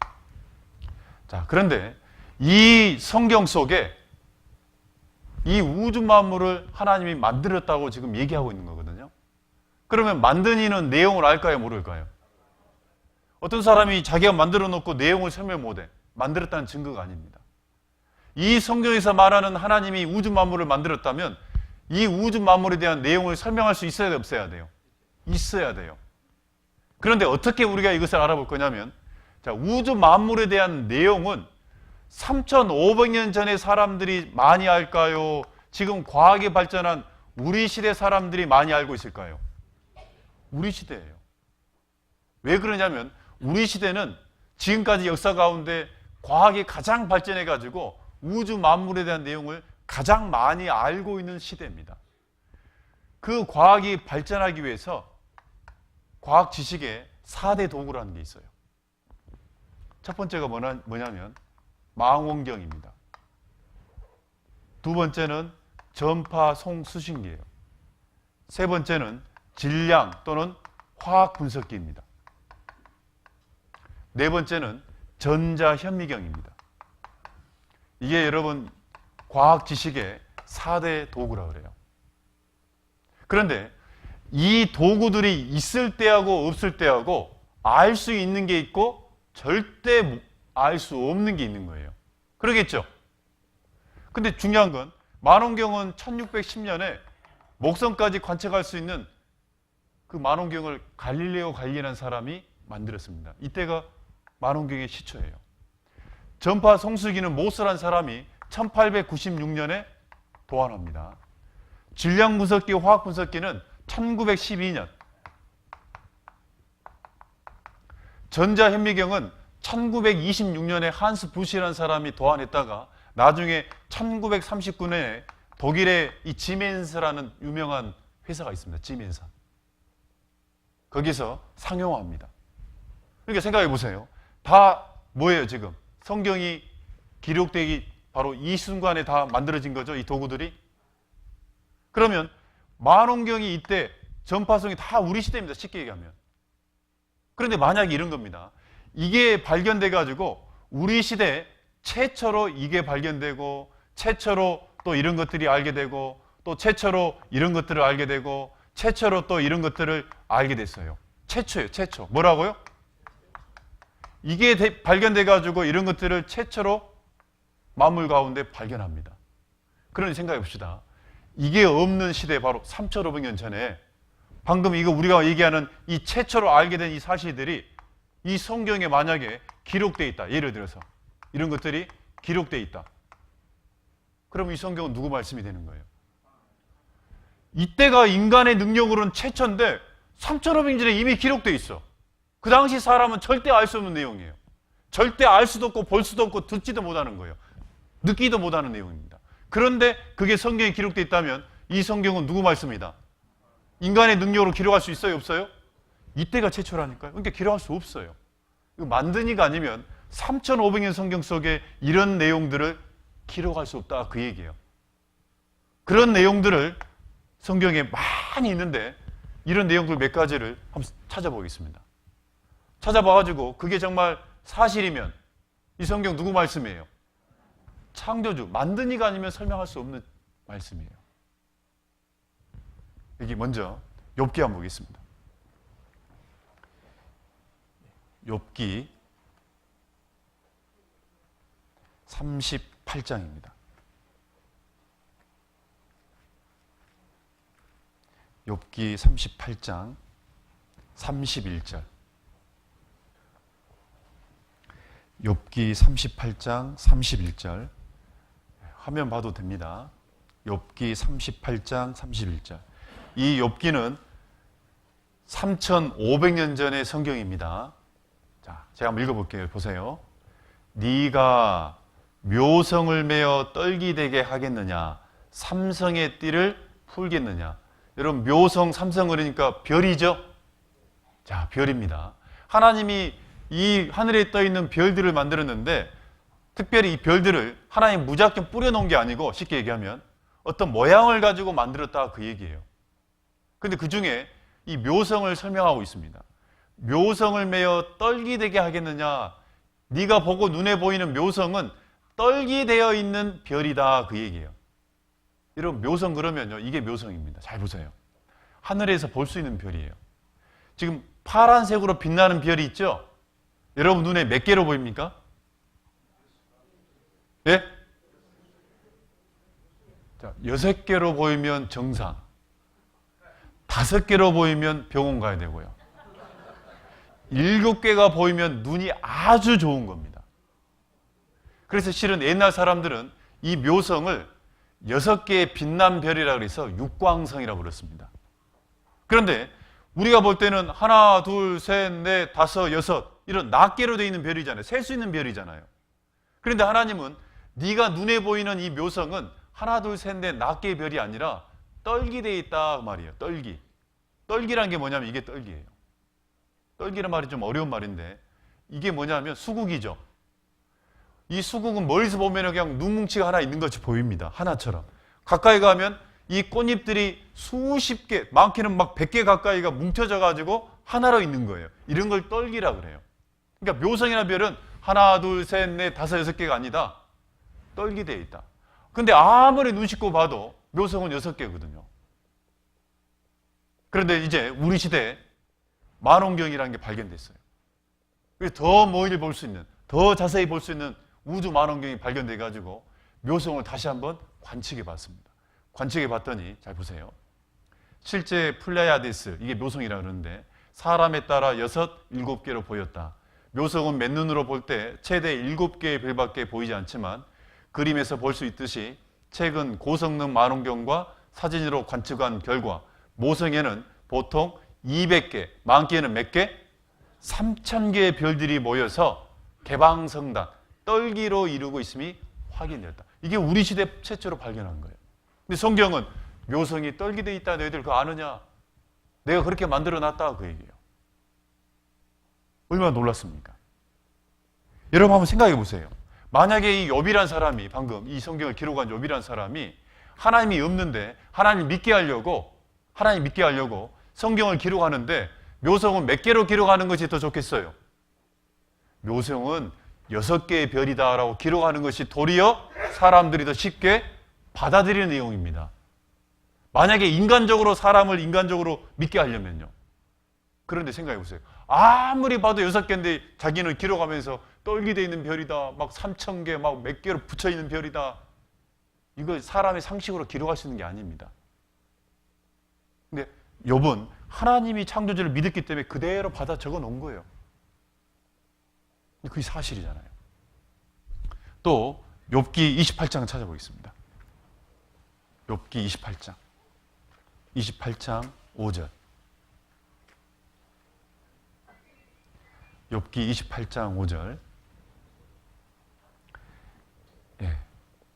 자, 그런데 이 성경 속에 이 우주 만물을 하나님이 만들었다고 지금 얘기하고 있는 거거든요. 그러면 만든 이는 내용을 알까요, 모를까요? 어떤 사람이 자기가 만들어 놓고 내용을 설명 못해. 만들었다는 증거가 아닙니다. 이 성경에서 말하는 하나님이 우주 만물을 만들었다면 이 우주 만물에 대한 내용을 설명할 수 있어야 돼요, 없어야 돼요? 있어야 돼요. 그런데 어떻게 우리가 이것을 알아볼 거냐면, 자, 우주 만물에 대한 내용은 3,500년 전에 사람들이 많이 알까요? 지금 과학이 발전한 우리 시대 사람들이 많이 알고 있을까요? 우리 시대예요. 왜 그러냐면 우리 시대는 지금까지 역사 가운데 과학이 가장 발전해 가지고 우주 만물에 대한 내용을 가장 많이 알고 있는 시대입니다. 그 과학이 발전하기 위해서 과학 지식의 4대 도구라는 게 있어요. 첫 번째가 뭐냐면 망원경입니다. 두 번째는 전파 송수신기예요. 세 번째는 질량 또는 화학 분석기입니다. 네 번째는 전자현미경입니다. 이게 여러분 과학 지식의 4대 도구라고 그래요. 그런데 이 도구들이 있을 때하고 없을 때하고 알 수 있는 게 있고 절대 알 수 없는 게 있는 거예요. 그러겠죠? 근데 중요한 건 망원경은 1610년에 목성까지 관측할 수 있는 그 망원경을 갈릴레오 갈릴리라는 사람이 만들었습니다. 이때가 망원경의 시초예요. 전파 송수기는 모스라는 사람이 1896년에 도안합니다. 질량 분석기, 화학 분석기는 1912년, 전자현미경은 1926년에 한스 부시라는 사람이 도안했다가 나중에 1939년에 독일의 이 지멘스라는 유명한 회사가 있습니다. 지멘사. 거기서 상용화합니다. 그러니까 생각해 보세요. 다 뭐예요 지금? 성경이 기록되기 바로 이 순간에 다 만들어진 거죠. 이 도구들이. 그러면 망원경이 이때 전파성이 다 우리 시대입니다. 쉽게 얘기하면. 그런데 만약에 이런 겁니다. 이게 발견돼 가지고 우리 시대에 최초로 이게 발견되고 최초로 또 이런 것들이 알게 되고 또 최초로 이런 것들을 알게 되고 최초로 또 이런 것들을 알게 됐어요. 최초예요. 최초. 뭐라고요? 이게 발견돼 가지고 이런 것들을 최초로 만물 가운데 발견합니다. 그러니 생각해 봅시다. 이게 없는 시대 바로 3,500년 전에 방금 이거 우리가 얘기하는 이 최초로 알게 된 이 사실들이 이 성경에 만약에 기록되어 있다. 예를 들어서 이런 것들이 기록되어 있다. 그럼 이 성경은 누구 말씀이 되는 거예요? 이때가 인간의 능력으로는 최초인데 3,500년 전에 이미 기록되어 있어. 그 당시 사람은 절대 알 수 없는 내용이에요. 절대 알 수도 없고 볼 수도 없고 듣지도 못하는 거예요. 느끼도 못하는 내용입니다. 그런데 그게 성경에 기록되어 있다면 이 성경은 누구 말씀이다? 인간의 능력으로 기록할 수 있어요? 없어요? 이때가 최초라니까요. 그러니까 기록할 수 없어요. 이거 만든 이가 아니면 3,500년 성경 속에 이런 내용들을 기록할 수 없다 그 얘기예요. 그런 내용들을 성경에 많이 있는데 이런 내용들 몇 가지를 한번 찾아보겠습니다. 찾아봐가지고 그게 정말 사실이면 이 성경 누구 말씀이에요? 창조주, 만든 이가 아니면 설명할 수 없는 말씀이에요. 여기 먼저 욥기 한번 보겠습니다. 욥기 38장입니다. 욥기 38장 31절. 욥기 38장 31절. 화면 봐도 됩니다. 욥기 38장 31절. 이 욥기는 3,500년 전의 성경입니다. 자, 제가 한번 읽어볼게요. 보세요. 네가 묘성을 메어 떨기되게 하겠느냐? 삼성의 띠를 풀겠느냐? 여러분 묘성, 삼성 그러니까 별이죠? 자, 별입니다. 하나님이 이 하늘에 떠 있는 별들을 만들었는데 특별히 이 별들을 하나님 무작정 뿌려놓은 게 아니고 쉽게 얘기하면 어떤 모양을 가지고 만들었다 그 얘기예요. 근데 그 중에 이 묘성을 설명하고 있습니다. 묘성을 메어 떨기되게 하겠느냐? 네가 보고 눈에 보이는 묘성은 떨기되어 있는 별이다 그 얘기예요. 여러분 묘성 그러면요 이게 묘성입니다. 잘 보세요. 하늘에서 볼 수 있는 별이에요. 지금 파란색으로 빛나는 별이 있죠? 여러분 눈에 몇 개로 보입니까? 예? 자, 6개로 보이면 정상, 5개로 보이면 병원 가야 되고요. 7개가 보이면 눈이 아주 좋은 겁니다. 그래서 실은 옛날 사람들은 이 묘성을 6개의 빛난 별이라고 해서 육광성이라고 그랬습니다. 그런데 우리가 볼 때는 하나, 둘, 셋, 넷, 다섯, 여섯 이런 낱개로 되어 있는 별이잖아요. 셀 수 있는 별이잖아요. 그런데 하나님은 네가 눈에 보이는 이 묘성은 하나 둘 셋 넷 낱개의 별이 아니라 떨기되어 있다 그 말이에요. 떨기. 떨기란 게 뭐냐면 이게 떨기예요. 떨기란 말이 좀 어려운 말인데 이게 뭐냐면 수국이죠. 이 수국은 멀리서 보면 그냥 눈뭉치가 하나 있는 것이 보입니다. 하나처럼. 가까이 가면 이 꽃잎들이 수십 개, 많게는 막 100개 가까이가 뭉쳐져 가지고 하나로 있는 거예요. 이런 걸 떨기라 그래요. 그러니까 묘성이나 별은 하나, 둘, 셋, 넷, 다섯, 여섯 개가 아니다. 떨기되어 있다. 근데 아무리 눈 씻고 봐도 묘성은 6개거든요. 그런데 이제 우리 시대에 만원경이라는 게 발견됐어요. 그래서 더 멀리 볼 수 있는, 더 자세히 볼 수 있는 우주 만원경이 발견돼 가지고 묘성을 다시 한번 관측해 봤습니다. 관측해 봤더니 잘 보세요. 실제 플레이아디스, 이게 묘성이라 그러는데 사람에 따라 6, 7개로 보였다. 묘성은 맨눈으로 볼 때 최대 7개의 별밖에 보이지 않지만 그림에서 볼 수 있듯이 최근 고성능 만원경과 사진으로 관측한 결과 모성에는 보통 200개, 많게는 몇 개? 3,000개의 별들이 모여서 개방성단, 떨기로 이루고 있음이 확인되었다. 이게 우리 시대 최초로 발견한 거예요. 근데 성경은 묘성이 떨기되어 있다. 너희들 그거 아느냐? 내가 그렇게 만들어놨다. 그 얘기예요. 얼마나 놀랐습니까? 여러분 한번 생각해 보세요. 만약에 이 욥이란 사람이, 방금 이 성경을 기록한 욥이란 사람이 하나님이 없는데 하나님 믿게 하려고 성경을 기록하는데 묘성은 몇 개로 기록하는 것이 더 좋겠어요? 묘성은 6개의 별이다라고 기록하는 것이 도리어 사람들이 더 쉽게 받아들이는 내용입니다. 만약에 인간적으로 사람을 인간적으로 믿게 하려면요. 그런데 생각해 보세요. 아무리 봐도 6개인데 자기는 기록하면서 떨기되어 있는 별이다. 막 3,000개, 막 몇 개로 붙여 있는 별이다. 이거 사람의 상식으로 기록할 수 있는 게 아닙니다. 근데 욥은 하나님이 창조주를 믿었기 때문에 그대로 받아 적어 놓은 거예요. 그게 사실이잖아요. 또 욥기 28장을 찾아보겠습니다. 욥기 28장 5절. 욥기 28장 5절. 예,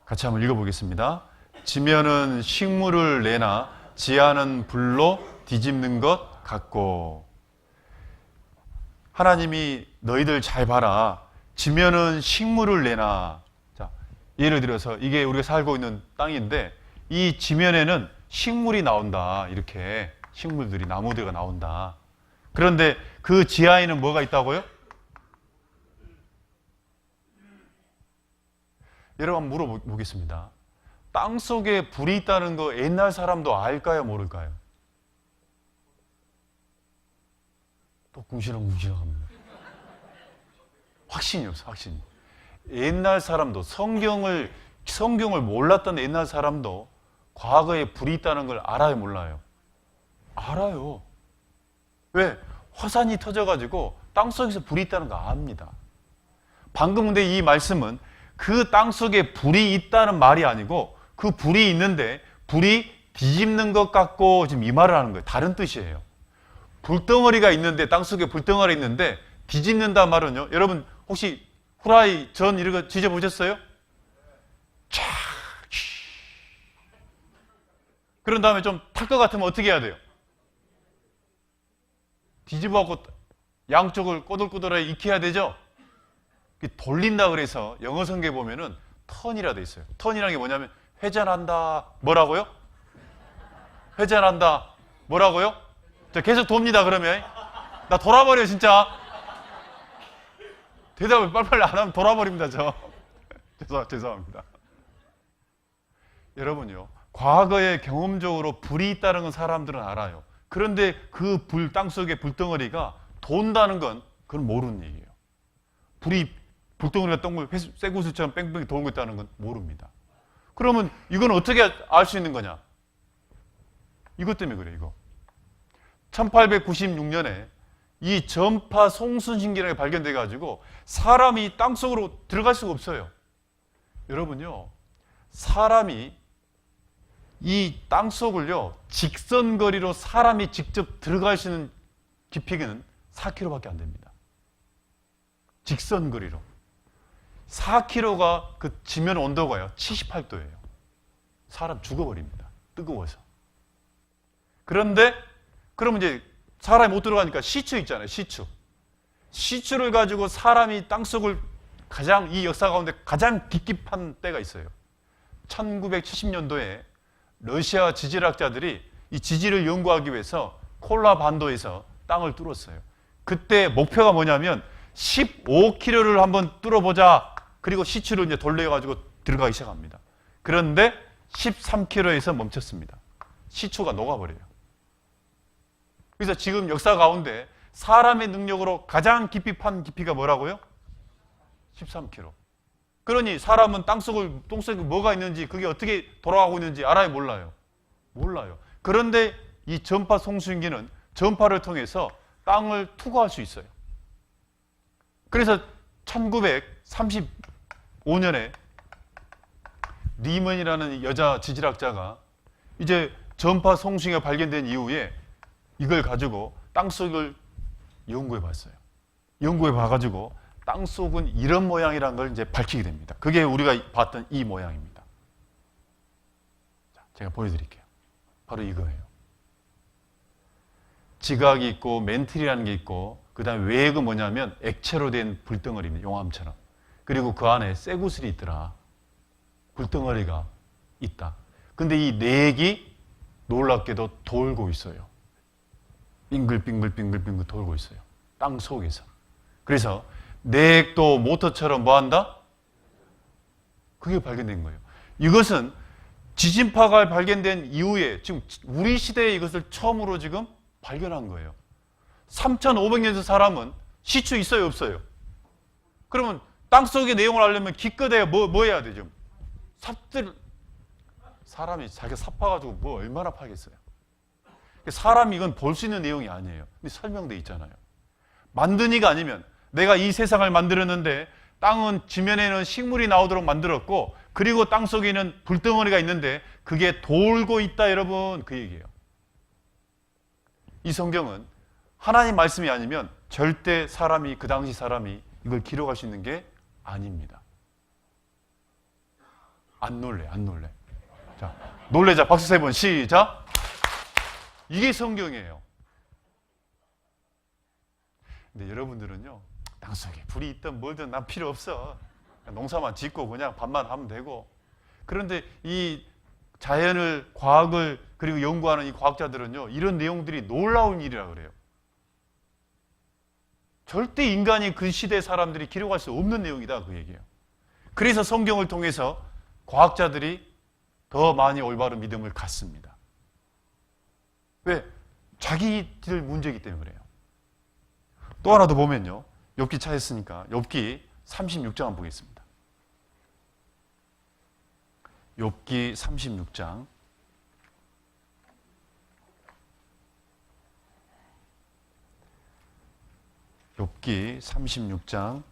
같이 한번 읽어보겠습니다. 지면은 식물을 내나 지하는 불로 뒤집는 것 같고. 하나님이 너희들 잘 봐라. 지면은 식물을 내나. 자, 예를 들어서 이게 우리가 살고 있는 땅인데 이 지면에는 식물이 나온다. 이렇게 식물들이, 나무들이 나온다. 그런데 그 지하에는 뭐가 있다고요? 여러분 한번 물어보겠습니다. 땅 속에 불이 있다는 거 옛날 사람도 알까요? 모를까요? 또 궁시렁궁시렁합니다. 확신이 없어, 확신이. 옛날 사람도 성경을 몰랐던 옛날 사람도 과거에 불이 있다는 걸 알아요, 몰라요? 알아요. 왜? 화산이 터져가지고 땅속에서 불이 있다는 거 압니다. 방금 근데 이 말씀은 그 땅속에 불이 있다는 말이 아니고 그 불이 있는데 불이 뒤집는 것 같고 지금 이 말을 하는 거예요. 다른 뜻이에요. 불덩어리가 있는데, 땅속에 불덩어리 있는데 뒤집는다 말은요. 여러분 혹시 후라이 전 이런 거 뒤져보셨어요? 촥 그런 다음에 좀 탈 것 같으면 어떻게 해야 돼요? 뒤집어갖고 양쪽을 꼬들꼬들하게 익혀야 되죠? 돌린다 그래서 영어 성경에 보면은 턴이라 돼 있어요. 턴이라는 게 뭐냐면 회전한다. 뭐라고요? 회전한다. 뭐라고요? 자, 계속 돕니다, 그러면. 나 돌아버려요, 진짜. 대답을 빨리빨리 안 하면 돌아버립니다, 저. 죄송합니다. 여러분요, 과거에 경험적으로 불이 있다는 건 사람들은 알아요. 그런데 그 땅속의 불덩어리가 돈다는 건 그건 모르는 얘기예요. 불덩어리가 쇠구슬처럼 뺑뺑이 돌고 있다는 건 모릅니다. 그러면 이건 어떻게 알 수 있는 거냐? 이것 때문에 그래요, 이거. 1896년에 이 전파 송순신기라는 게 발견돼 가지고 사람이 땅속으로 들어갈 수가 없어요. 여러분요, 사람이 이 땅속을요 직선거리로 사람이 직접 들어갈 수 있는 깊이는 4km밖에 안 됩니다. 직선거리로. 4kg가 그 지면 온도가요 78도예요. 사람 죽어버립니다. 뜨거워서. 그런데 그러면 이제 사람이 못 들어가니까 시추 있잖아요. 시추를 가지고 사람이 땅속을 이 역사 가운데 가장 깊이 판 때가 있어요. 1970년도에 러시아 지질학자들이 이 지질을 연구하기 위해서 콜라 반도에서 땅을 뚫었어요. 그때 목표가 뭐냐면 15km를 한번 뚫어보자. 그리고 시추를 이제 돌려가지고 들어가기 시작합니다. 그런데 13km에서 멈췄습니다. 시추가 녹아버려요. 그래서 지금 역사 가운데 사람의 능력으로 가장 깊이 판 깊이가 뭐라고요? 13km. 그러니 사람은 똥속에 뭐가 있는지 그게 어떻게 돌아가고 있는지 알아요? 몰라요? 몰라요. 그런데 이 전파 송수인기는 전파를 통해서 땅을 투과할 수 있어요. 그래서 1935년에 리먼이라는 여자 지질학자가 이제 전파 송수인기가 발견된 이후에 이걸 가지고 땅속을 연구해 봤어요. 연구해 봐가지고 땅속은 이런 모양이라는 걸 이제 밝히게 됩니다. 그게 우리가 봤던 이 모양입니다. 자, 제가 보여드릴게요. 바로 이거예요. 지각이 있고 멘틀이라는 게 있고 그 다음에 외액은 뭐냐면 액체로 된 불덩어리입니다. 용암처럼. 그리고 그 안에 쇠구슬이 있더라. 불덩어리가 있다. 근데 이 내액이 놀랍게도 돌고 있어요. 빙글빙글 돌고 있어요. 땅 속에서. 그래서 내액도 모터처럼 뭐 한다? 그게 발견된 거예요. 이것은 지진파가 발견된 이후에 지금 우리 시대에 이것을 처음으로 지금 발견한 거예요. 3,500년 사람은 시추 있어요, 없어요? 그러면 땅 속의 내용을 알려면 기껏해야 뭐 해야 되죠? 사람이 자기가 삽 파가지고 뭐 얼마나 파겠어요? 사람이 이건 볼 수 있는 내용이 아니에요. 근데 설명돼 있잖아요. 만든 이가 아니면 내가 이 세상을 만들었는데 땅은 지면에는 식물이 나오도록 만들었고 그리고 땅 속에는 불덩어리가 있는데 그게 돌고 있다 여러분 그 얘기예요. 이 성경은 하나님 말씀이 아니면 절대 사람이 그 당시 사람이 이걸 기록할 수 있는 게 아닙니다. 안 놀래. 자, 놀래자 박수 3번 시작. 이게 성경이에요. 근데 여러분들은요 땅속에 불이 있든 뭐든 난 필요 없어. 농사만 짓고 그냥 밥만 하면 되고. 그런데 이 자연을 과학을 그리고 연구하는 이 과학자들은요 이런 내용들이 놀라운 일이라 그래요. 절대 인간이 그 시대 사람들이 기록할 수 없는 내용이다 그 얘기예요. 그래서 성경을 통해서 과학자들이 더 많이 올바른 믿음을 갖습니다. 왜? 자기들 문제이기 때문에 그래요. 또 하나 더 보면요. 욥기 찾았으니까 욥기 36장 한번 보겠습니다. 욥기 36장 욥기 36장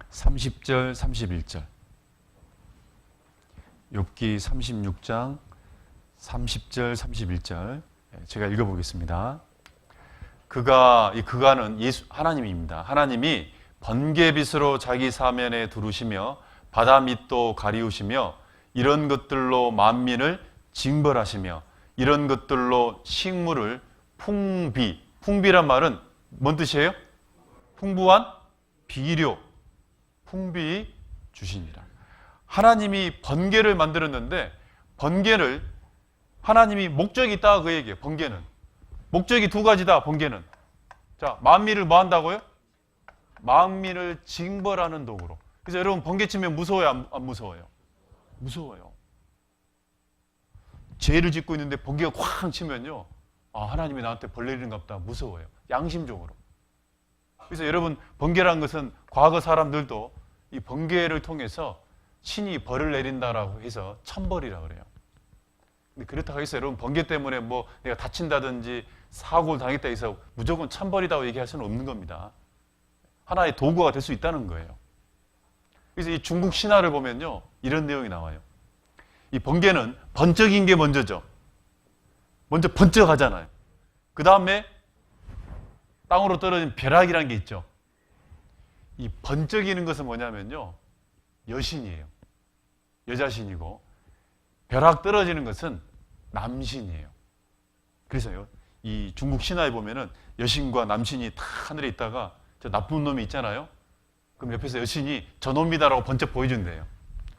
30절 31절 욥기 36장 30절 31절 제가 읽어보겠습니다. 그가는 하나님입니다. 하나님이 번개빛으로 자기 사면에 두르시며 바다 밑도 가리우시며 이런 것들로 만민을 징벌하시며 이런 것들로 식물을 풍비란 말은 뭔 뜻이에요? 풍부한 비료, 풍비 주시니라. 하나님이 번개를 만들었는데 번개를 하나님이 목적이 있다 그 얘기예요. 번개는 목적이 두 가지다. 번개는 자 만민을 뭐 한다고요? 만민을 징벌하는 도구로. 그래서 여러분 번개 치면 무서워요? 안 무서워요? 무서워요. 죄를 짓고 있는데 번개가 쾅 치면요 하나님이 나한테 벌 내리는가 보다 무서워요. 양심적으로. 그래서 여러분 번개라는 것은 과거 사람들도 이 번개를 통해서 신이 벌을 내린다라고 해서 천벌이라고 그래요. 근데 그렇다고 해서 여러분 번개 때문에 뭐 내가 다친다든지 사고를 당했다 해서 무조건 천벌이라고 얘기할 수는 없는 겁니다. 하나의 도구가 될 수 있다는 거예요. 그래서 이 중국 신화를 보면요 이런 내용이 나와요. 이 번개는 번쩍인 게 먼저죠. 먼저 번쩍하잖아요. 그 다음에 땅으로 떨어진 벼락이라는 게 있죠. 이 번쩍이는 것은 뭐냐면요, 여신이에요. 여자신이고, 벼락 떨어지는 것은 남신이에요. 그래서요, 이 중국 신화에 보면은 여신과 남신이 다 하늘에 있다가 저 나쁜 놈이 있잖아요. 그럼 옆에서 여신이 저놈이다라고 번쩍 보여준대요.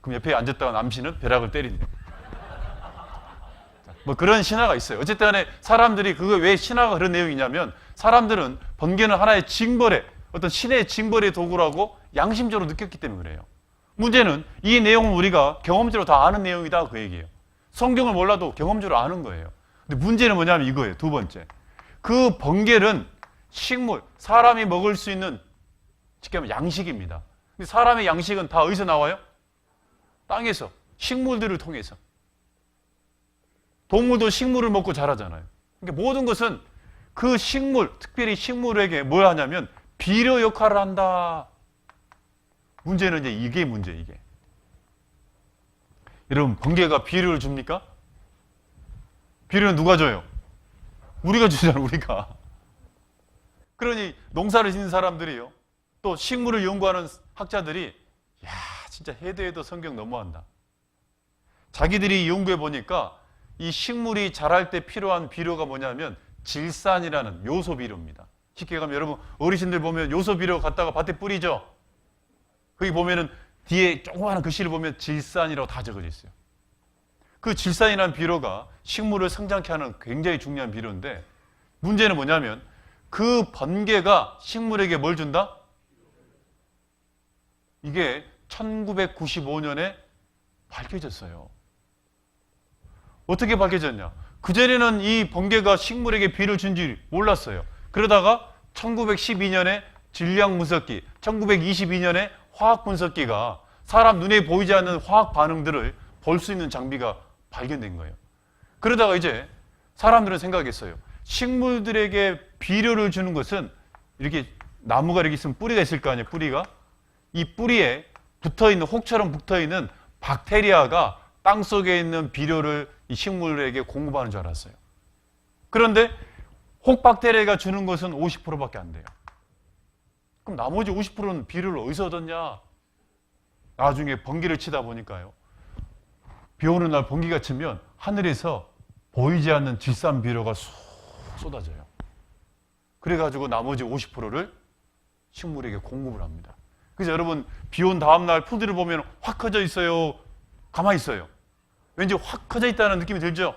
그럼 옆에 앉았다가 남신은 벼락을 때린대요. 뭐 그런 신화가 있어요. 어쨌든 간에 사람들이 그거 왜 신화가 그런 내용이냐면, 사람들은 번개는 하나의 징벌의, 어떤 신의 징벌의 도구라고 양심적으로 느꼈기 때문에 그래요. 문제는 이 내용은 우리가 경험적으로 다 아는 내용이다, 그 얘기예요. 성경을 몰라도 경험적으로 아는 거예요. 근데 문제는 뭐냐면 이거예요. 두 번째, 그 번개는 식물, 사람이 먹을 수 있는, 쉽게 하면 양식입니다. 근데 사람의 양식은 다 어디서 나와요? 땅에서, 식물들을 통해서. 동물도 식물을 먹고 자라잖아요. 그러니까 모든 것은 그 식물, 특별히 식물에게 뭘 하냐면 비료 역할을 한다. 문제는 이제 이게 문제, 이게. 여러분, 번개가 비료를 줍니까? 비료는 누가 줘요? 우리가 주잖아요, 우리가. 그러니 농사를 짓는 사람들이요, 또 식물을 연구하는 학자들이, 야, 진짜 해도 해도 성경 너무한다. 자기들이 연구해 보니까 이 식물이 자랄 때 필요한 비료가 뭐냐면 질산이라는 요소 비료입니다. 쉽게 가면 여러분 어르신들 보면 요소 비료 갖다가 밭에 뿌리죠. 거기 보면은 뒤에 조그마한 글씨를 보면 질산이라고 다 적어져 있어요. 그 질산이라는 비료가 식물을 성장케 하는 굉장히 중요한 비료인데, 문제는 뭐냐면 그 번개가 식물에게 뭘 준다? 이게 1995년에 밝혀졌어요. 어떻게 밝혀졌냐? 그전에는 이 번개가 식물에게 비를 준지 몰랐어요. 그러다가 1912년에 질량 분석기, 1922년에 화학 분석기가 사람 눈에 보이지 않는 화학 반응들을 볼 수 있는 장비가 발견된 거예요. 그러다가 이제 사람들은 생각했어요. 식물들에게 비료를 주는 것은, 이렇게 나무가 이렇게 있으면 뿌리가 있을 거 아니에요, 뿌리가. 이 뿌리에 붙어있는, 혹처럼 붙어있는 박테리아가 땅 속에 있는 비료를 이 식물에게 공급하는 줄 알았어요. 그런데 혹 박테리아가 주는 것은 50%밖에 안 돼요. 그럼 나머지 50%는 비료를 어디서 얻었냐? 나중에 번개를 치다 보니까요, 비 오는 날 번개가 치면 하늘에서 보이지 않는 질산 비료가 쑥 쏟아져요. 그래가지고 나머지 50%를 식물에게 공급을 합니다. 그래서 여러분, 비 온 다음 날 풀들을 보면 확 커져 있어요? 가만히 있어요? 왠지 확 커져 있다는 느낌이 들죠?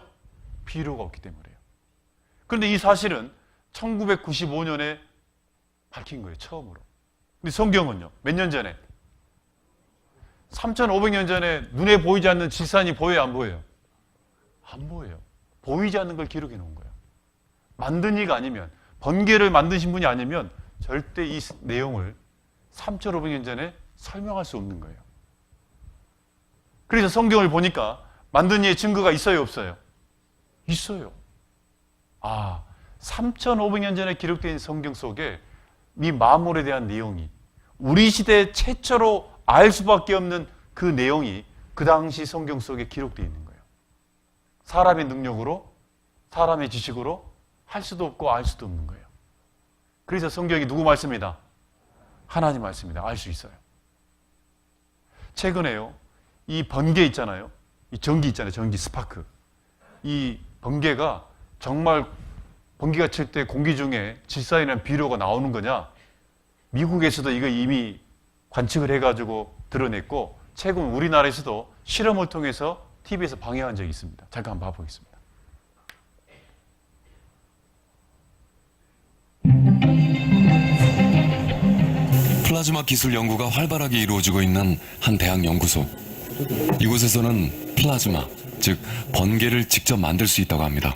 비료가 없기 때문에 그래요. 그런데 이 사실은 1995년에 밝힌 거예요, 처음으로. 근데 성경은요, 몇 년 전에? 3,500년 전에 눈에 보이지 않는 질산이 보여요, 안 보여요? 안 보여요. 보이지 않는 걸 기록해 놓은 거예요. 만든 이가 아니면, 번개를 만드신 분이 아니면 절대 이 내용을 3,500년 전에 설명할 수 없는 거예요. 그래서 성경을 보니까 만든 이의 증거가 있어요, 없어요? 있어요. 아, 3,500년 전에 기록된 성경 속에 이 만물에 대한 내용이, 우리 시대 최초로 알 수밖에 없는 그 내용이 그 당시 성경 속에 기록되어 있는 거예요. 사람의 능력으로, 사람의 지식으로 할 수도 없고 알 수도 없는 거예요. 그래서 성경이 누구 말씀이다? 하나님 말씀이다. 알 수 있어요. 최근에요, 이 번개 있잖아요. 이 전기 있잖아요. 전기 스파크. 이 번개가 정말, 번개가 칠 때 공기 중에 질산이라는 비료가 나오는 거냐? 미국에서도 이거 이미 관측을 해가지고 드러냈고, 최근 우리나라에서도 실험을 통해서 TV에서 방영한 적이 있습니다. 잠깐 한번 봐보겠습니다. 플라즈마 기술 연구가 활발하게 이루어지고 있는 한 대학 연구소. 이곳에서는 플라즈마, 즉 번개를 직접 만들 수 있다고 합니다.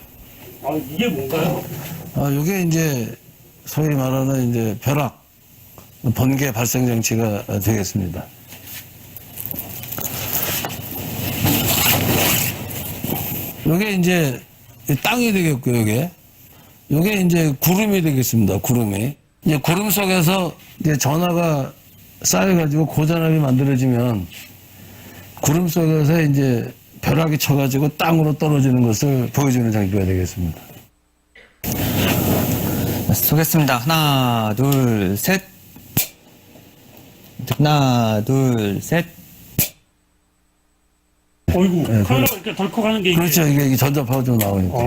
이게 뭔가요? 이게 이제 소위 말하는 이제 벼락, 번개 발생 장치가 되겠습니다. 이게 이제 땅이 되겠고요, 이게 이제 구름이 되겠습니다, 구름이. 이제 구름 속에서 이제 전하가 쌓여가지고 고전압이 만들어지면 구름 속에서 이제 벼락이 쳐가지고 땅으로 떨어지는 것을 보여주는 장비가 되겠습니다. 쏘겠습니다. 하나, 둘, 셋. 하나, 둘, 셋. 어이구, 카메라가 이렇게 덜컥하는 게. 그렇죠. 이게 전자파가 좀 나오니까.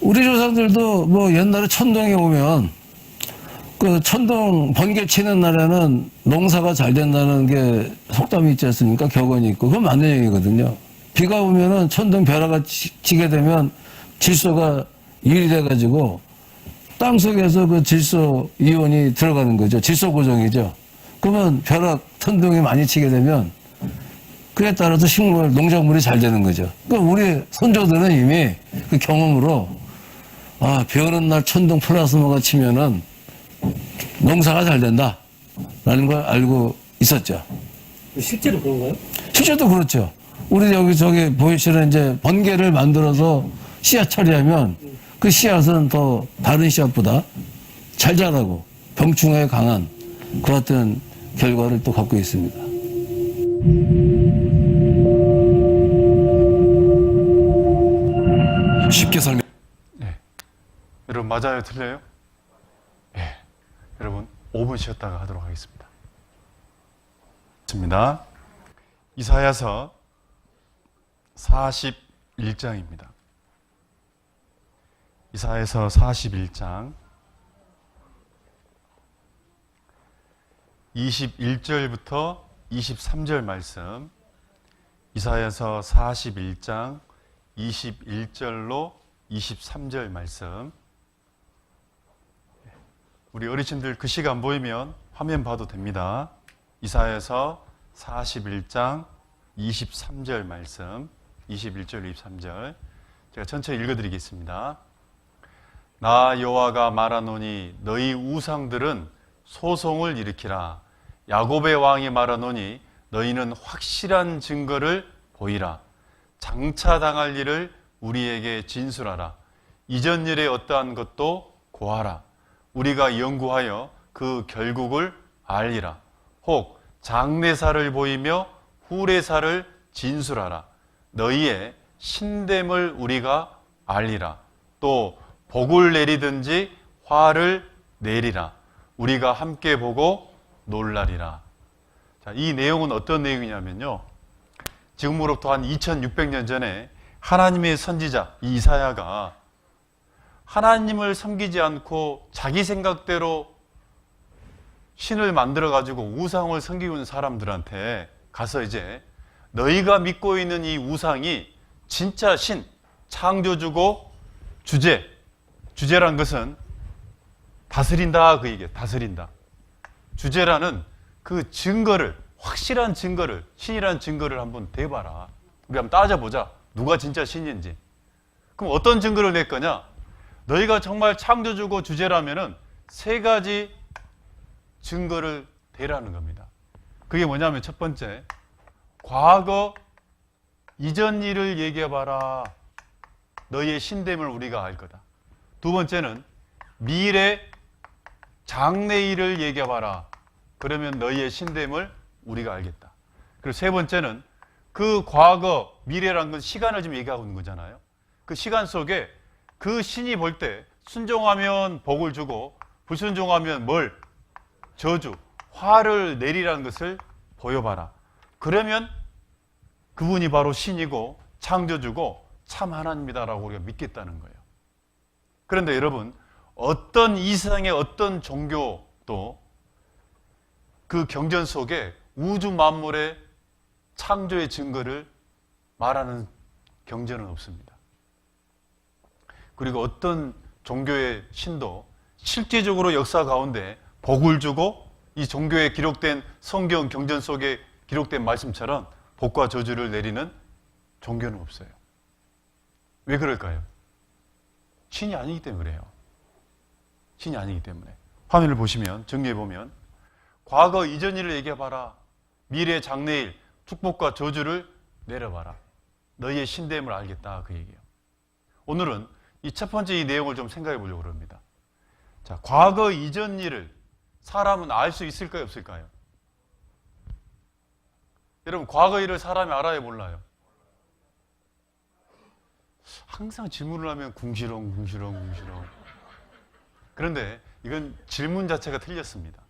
우리 조상들도 뭐 옛날에 천동에 오면 그 천둥 번개 치는 날에는 농사가 잘 된다는 게 속담이 있지 않습니까? 격언이 있고. 그건 맞는 얘기거든요. 비가 오면은 천둥 벼락가 치게 되면 질소가 유리돼가지고 땅 속에서 그 질소 이온이 들어가는 거죠. 질소 고정이죠. 그러면 벼락, 천둥이 많이 치게 되면 그에 따라서 식물, 농작물이 잘 되는 거죠. 그러니까 우리 선조들은 이미 그 경험으로 비 오는 날 천둥 플라스마가 치면은 농사가 잘 된다. 라는 걸 알고 있었죠. 실제로 그런가요? 실제도 그렇죠. 우리 저기 보이시는 이제 번개를 만들어서 씨앗 처리하면 그 씨앗은 더 다른 씨앗보다 잘 자라고 병충해에 강한 그 같은 결과를 또 갖고 있습니다. 쉽게 설명. 여러분 맞아요, 틀려요? 예. 여러분 5분 쉬었다가 하도록 하겠습니다. 좋습니다. 이사야서 41장입니다. 이사야서 41장 21절부터 23절 말씀. 이사야서 41장 21절로 23절 말씀. 우리 어르신들 그 시간 보이면 화면 봐도 됩니다. 이사야서 41장 23절 말씀, 21절, 23절. 제가 천천히 읽어드리겠습니다. 나 여호와가 말하노니 너희 우상들은 소송을 일으키라. 야곱의 왕이 말하노니 너희는 확실한 증거를 보이라. 장차 당할 일을 우리에게 진술하라. 이전 일에 어떠한 것도 고하라. 우리가 연구하여 그 결국을 알리라. 혹 장래사를 보이며 후래사를 진술하라. 너희의 신됨을 우리가 알리라. 또 복을 내리든지 화를 내리라. 우리가 함께 보고 놀라리라. 자, 이 내용은 어떤 내용이냐면요. 지금으로부터 한 2600년 전에 하나님의 선지자 이사야가 하나님을 섬기지 않고 자기 생각대로 신을 만들어가지고 우상을 섬기고 있는 사람들한테 가서 이제 너희가 믿고 있는 이 우상이 진짜 신, 창조주고 주제란 것은 다스린다 그 얘기예요. 다스린다. 주제라는 그 증거를, 확실한 증거를, 신이라는 증거를 한번 대봐라. 우리 한번 따져보자. 누가 진짜 신인지. 그럼 어떤 증거를 낼 거냐? 너희가 정말 창조주고 주제라면은 세 가지 증거를 대라는 겁니다. 그게 뭐냐면 첫 번째, 과거 이전 일을 얘기해봐라. 너희의 신됨을 우리가 알 거다. 두 번째는 미래 장래 일을 얘기해봐라. 그러면 너희의 신됨을 우리가 알겠다. 그리고 세 번째는 그 과거, 미래라는 건 시간을 지금 얘기하고 있는 거잖아요. 그 시간 속에 그 신이 볼 때 순종하면 복을 주고 불순종하면 뭘? 저주, 화를 내리라는 것을 보여봐라. 그러면 그분이 바로 신이고 창조주고 참 하나님이다라고 우리가 믿겠다는 거예요. 그런데 여러분, 어떤 이상의 어떤 종교도 그 경전 속에 우주 만물의 창조의 증거를 말하는 경전은 없습니다. 그리고 어떤 종교의 신도 실제적으로 역사 가운데 복을 주고 이 종교에 기록된 성경 경전 속에 기록된 말씀처럼 복과 저주를 내리는 종교는 없어요. 왜 그럴까요? 신이 아니기 때문에 그래요. 신이 아니기 때문에. 화면을 보시면, 정리해보면 과거 이전 일을 얘기해봐라. 미래 장래일, 축복과 저주를 내려봐라. 너희의 신됨을 알겠다 그 얘기예요. 오늘은 이 첫 번째 이 내용을 좀 생각해 보려고 합니다. 자, 과거 이전 일을 사람은 알 수 있을까요, 없을까요? 여러분, 과거 일을 사람이 알아요, 몰라요? 항상 질문을 하면 궁시렁. 그런데 이건 질문 자체가 틀렸습니다.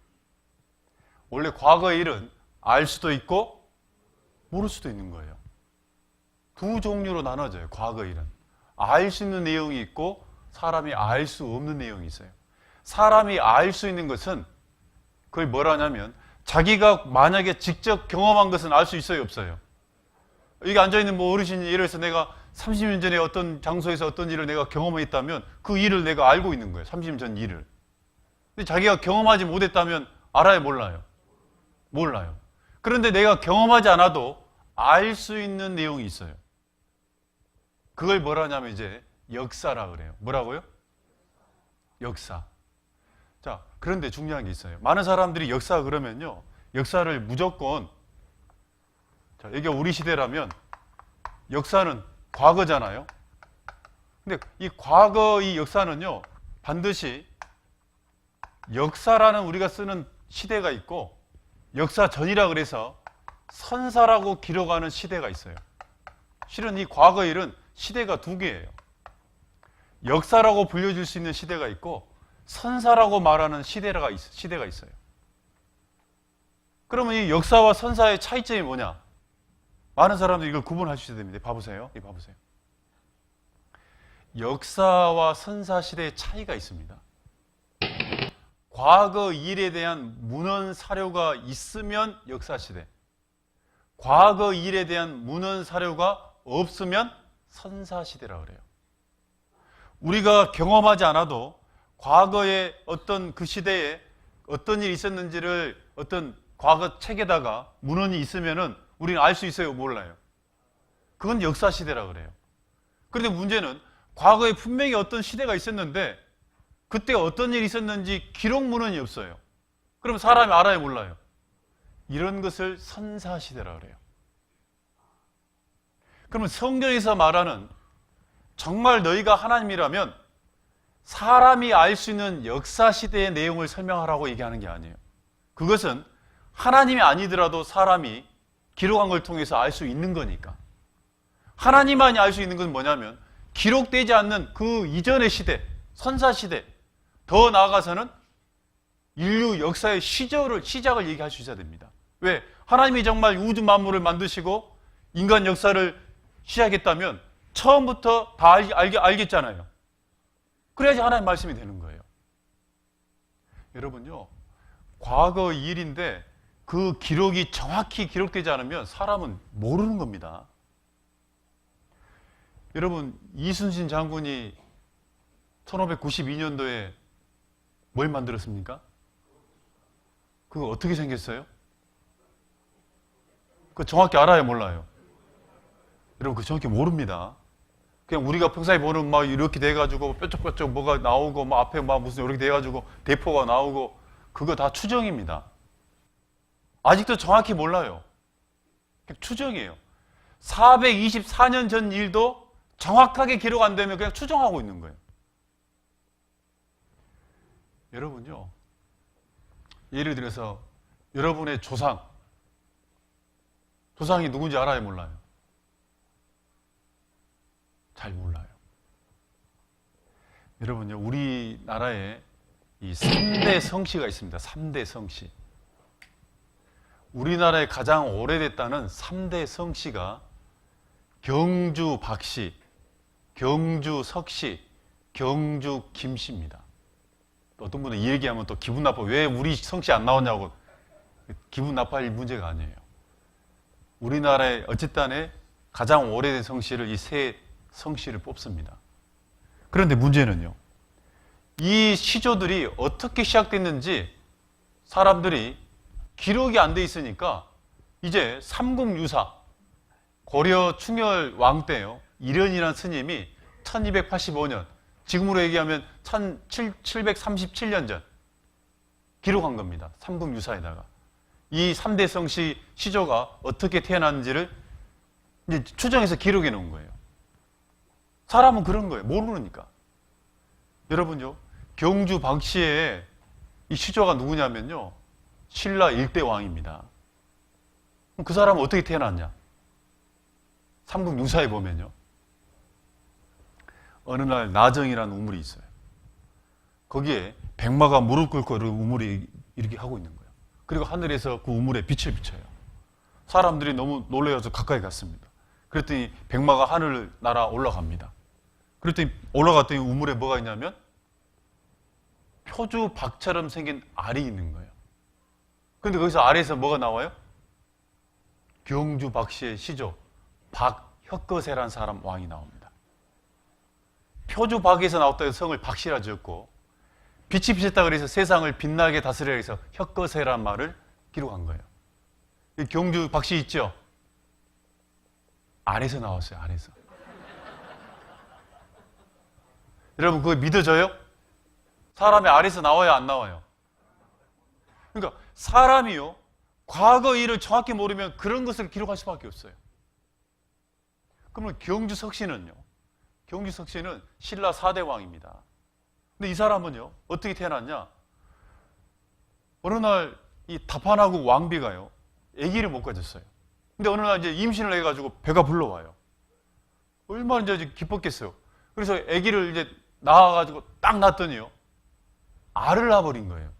원래 과거의 일은 알 수도 있고 모를 수도 있는 거예요. 두 종류로 나눠져요. 과거의 일은 알 수 있는 내용이 있고 사람이 알 수 없는 내용이 있어요. 사람이 알 수 있는 것은 그걸 뭐라냐면 자기가 만약에 직접 경험한 것은 알 수 있어요, 없어요? 여기 앉아있는 뭐 어르신이 예를 들어서 내가 30년 전에 어떤 장소에서 어떤 일을 내가 경험했다면 그 일을 내가 알고 있는 거예요. 30년 전 일을. 근데 자기가 경험하지 못했다면 알아요, 몰라요? 몰라요. 그런데 내가 경험하지 않아도 알 수 있는 내용이 있어요. 그걸 뭐라냐면 이제 역사라 그래요. 뭐라고요? 역사. 자, 그런데 중요한 게 있어요. 많은 사람들이 역사 그러면요, 역사를 무조건, 자, 이게 우리 시대라면 역사는 과거잖아요. 근데 이 과거 이 역사는요, 반드시 역사라는 우리가 쓰는 시대가 있고 역사 전이라 그래서 선사라고 기록하는 시대가 있어요. 실은 이 과거 일은 시대가 두 개예요. 역사라고 불려질 수 있는 시대가 있고 선사라고 말하는 시대가 있어요. 그러면 이 역사와 선사의 차이점이 뭐냐? 많은 사람들이 이걸 구분하셔야 됩니다. 봐보세요. 봐보세요. 역사와 선사 시대의 차이가 있습니다. 과거 일에 대한 문헌 사료가 있으면 역사 시대, 과거 일에 대한 문헌 사료가 없으면 선사 시대라 그래요. 우리가 경험하지 않아도 과거에 어떤 그 시대에 어떤 일이 있었는지를 어떤 과거 책에다가 문헌이 있으면은 우리는 알 수 있어요, 몰라요? 그건 역사 시대라 그래요. 그런데 문제는 과거에 분명히 어떤 시대가 있었는데 그때 어떤 일이 있었는지 기록 문헌이 없어요. 그럼 사람이 알아요, 몰라요? 이런 것을 선사 시대라 그래요. 그러면 성경에서 말하는 정말 너희가 하나님이라면 사람이 알 수 있는 역사 시대의 내용을 설명하라고 얘기하는 게 아니에요. 그것은 하나님이 아니더라도 사람이 기록한 걸 통해서 알 수 있는 거니까. 하나님만이 알 수 있는 건 뭐냐면 기록되지 않는 그 이전의 시대, 선사 시대, 더 나아가서는 인류 역사의 시작을 얘기할 수 있어야 됩니다. 왜? 하나님이 정말 우주 만물을 만드시고 인간 역사를 시작했다면 처음부터 다 알겠잖아요. 그래야지 하나님 말씀이 되는 거예요. 여러분요, 과거 일인데 그 기록이 정확히 기록되지 않으면 사람은 모르는 겁니다. 여러분, 이순신 장군이 1592년도에 뭘 만들었습니까? 그거 어떻게 생겼어요? 그거 정확히 알아요, 몰라요? 여러분, 그거 정확히 모릅니다. 그냥 우리가 평소에 보는 막 이렇게 돼가지고 뾰족뾰족 뭐가 나오고 막 앞에 막 무슨 이렇게 돼가지고 대포가 나오고 그거 다 추정입니다. 아직도 정확히 몰라요. 추정이에요. 424년 전 일도 정확하게 기록 안 되면 그냥 추정하고 있는 거예요. 여러분요, 예를 들어서 여러분의 조상이 누군지 알아요, 몰라요? 잘 몰라요. 여러분요, 우리나라에 이 3대 성씨가 있습니다. 3대 성씨. 우리나라에 가장 오래됐다는 3대 성씨가 경주 박씨, 경주 석씨, 경주 김씨입니다. 어떤 분은 이 얘기하면 또 기분 나빠. 왜 우리 성씨 안 나오냐고. 기분 나빠할 문제가 아니에요. 우리나라의 어쨌든 가장 오래된 성씨를 이 세 성씨를 뽑습니다. 그런데 문제는요, 이 시조들이 어떻게 시작됐는지 사람들이 기록이 안 돼 있으니까 이제 삼국유사, 고려 충혈 왕 때요, 이련이라는 스님이 1285년, 지금으로 얘기하면 1737년 전 기록한 겁니다. 삼국유사에다가. 이 3대 성씨 시조가 어떻게 태어났는지를 이제 추정해서 기록해 놓은 거예요. 사람은 그런 거예요. 모르니까. 여러분요, 경주 박씨의 이 시조가 누구냐면요, 신라 1대 왕입니다. 그럼 그 사람은 어떻게 태어났냐? 삼국유사에 보면요, 어느 날 나정이라는 우물이 있어요. 거기에 백마가 무릎 꿇고 우물이 이렇게 하고 있는 거예요. 그리고 하늘에서 그 우물에 빛을 비춰요. 사람들이 너무 놀라서 가까이 갔습니다. 그랬더니 백마가 하늘을 날아 올라갑니다. 그랬더니 올라갔더니 우물에 뭐가 있냐면 표주 박처럼 생긴 알이 있는 거예요. 근데 거기서 알에서 뭐가 나와요? 경주 박씨의 시조 박혁거세라는 사람 왕이 나옵니다. 표주 박에서 나왔다 해서 성을 박씨라 지었고, 빛이 비쳤다 그래서 세상을 빛나게 다스리라 해서 혁거세라는 말을 기록한 거예요. 이 경주 박씨 있죠? 알에서 나왔어요. 알에서. 여러분 그거 믿어져요? 사람이 알에서 나와야 안 나와요? 그러니까 사람이요, 과거 일을 정확히 모르면 그런 것을 기록할 수밖에 없어요. 그러면 경주석씨는요, 경주석씨는 신라 4대 왕입니다. 근데 이 사람은요, 어떻게 태어났냐? 어느 날 이 다판하고 왕비가요, 아기를 못 가졌어요. 근데 어느 날 이제 임신을 해가지고 배가 불러와요. 얼마나 이제 기뻤겠어요. 그래서 아기를 이제 낳아가지고 딱 낳았더니요, 알을 낳아버린 거예요.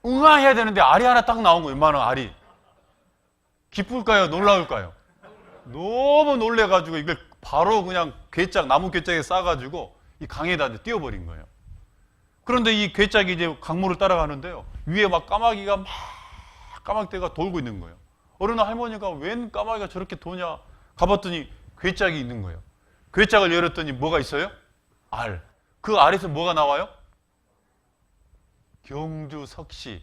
응아해야 되는데 알이 하나 딱 나온 거예요. 얼마나 알이. 기쁠까요? 놀라울까요? 너무 놀래가지고 이걸 바로 그냥 괴짝, 나무 괴짝에 싸가지고 이 강에다 이제 띄워버린 거예요. 그런데 이 괴짝이 이제 강물을 따라가는데요, 위에 막 까마귀가 까마귀떼가 돌고 있는 거예요. 어느 날 할머니가 웬 까마귀가 저렇게 도냐 가봤더니 괴짝이 있는 거예요. 괴짝을 열었더니 뭐가 있어요? 알. 그 알에서 뭐가 나와요? 경주 석씨,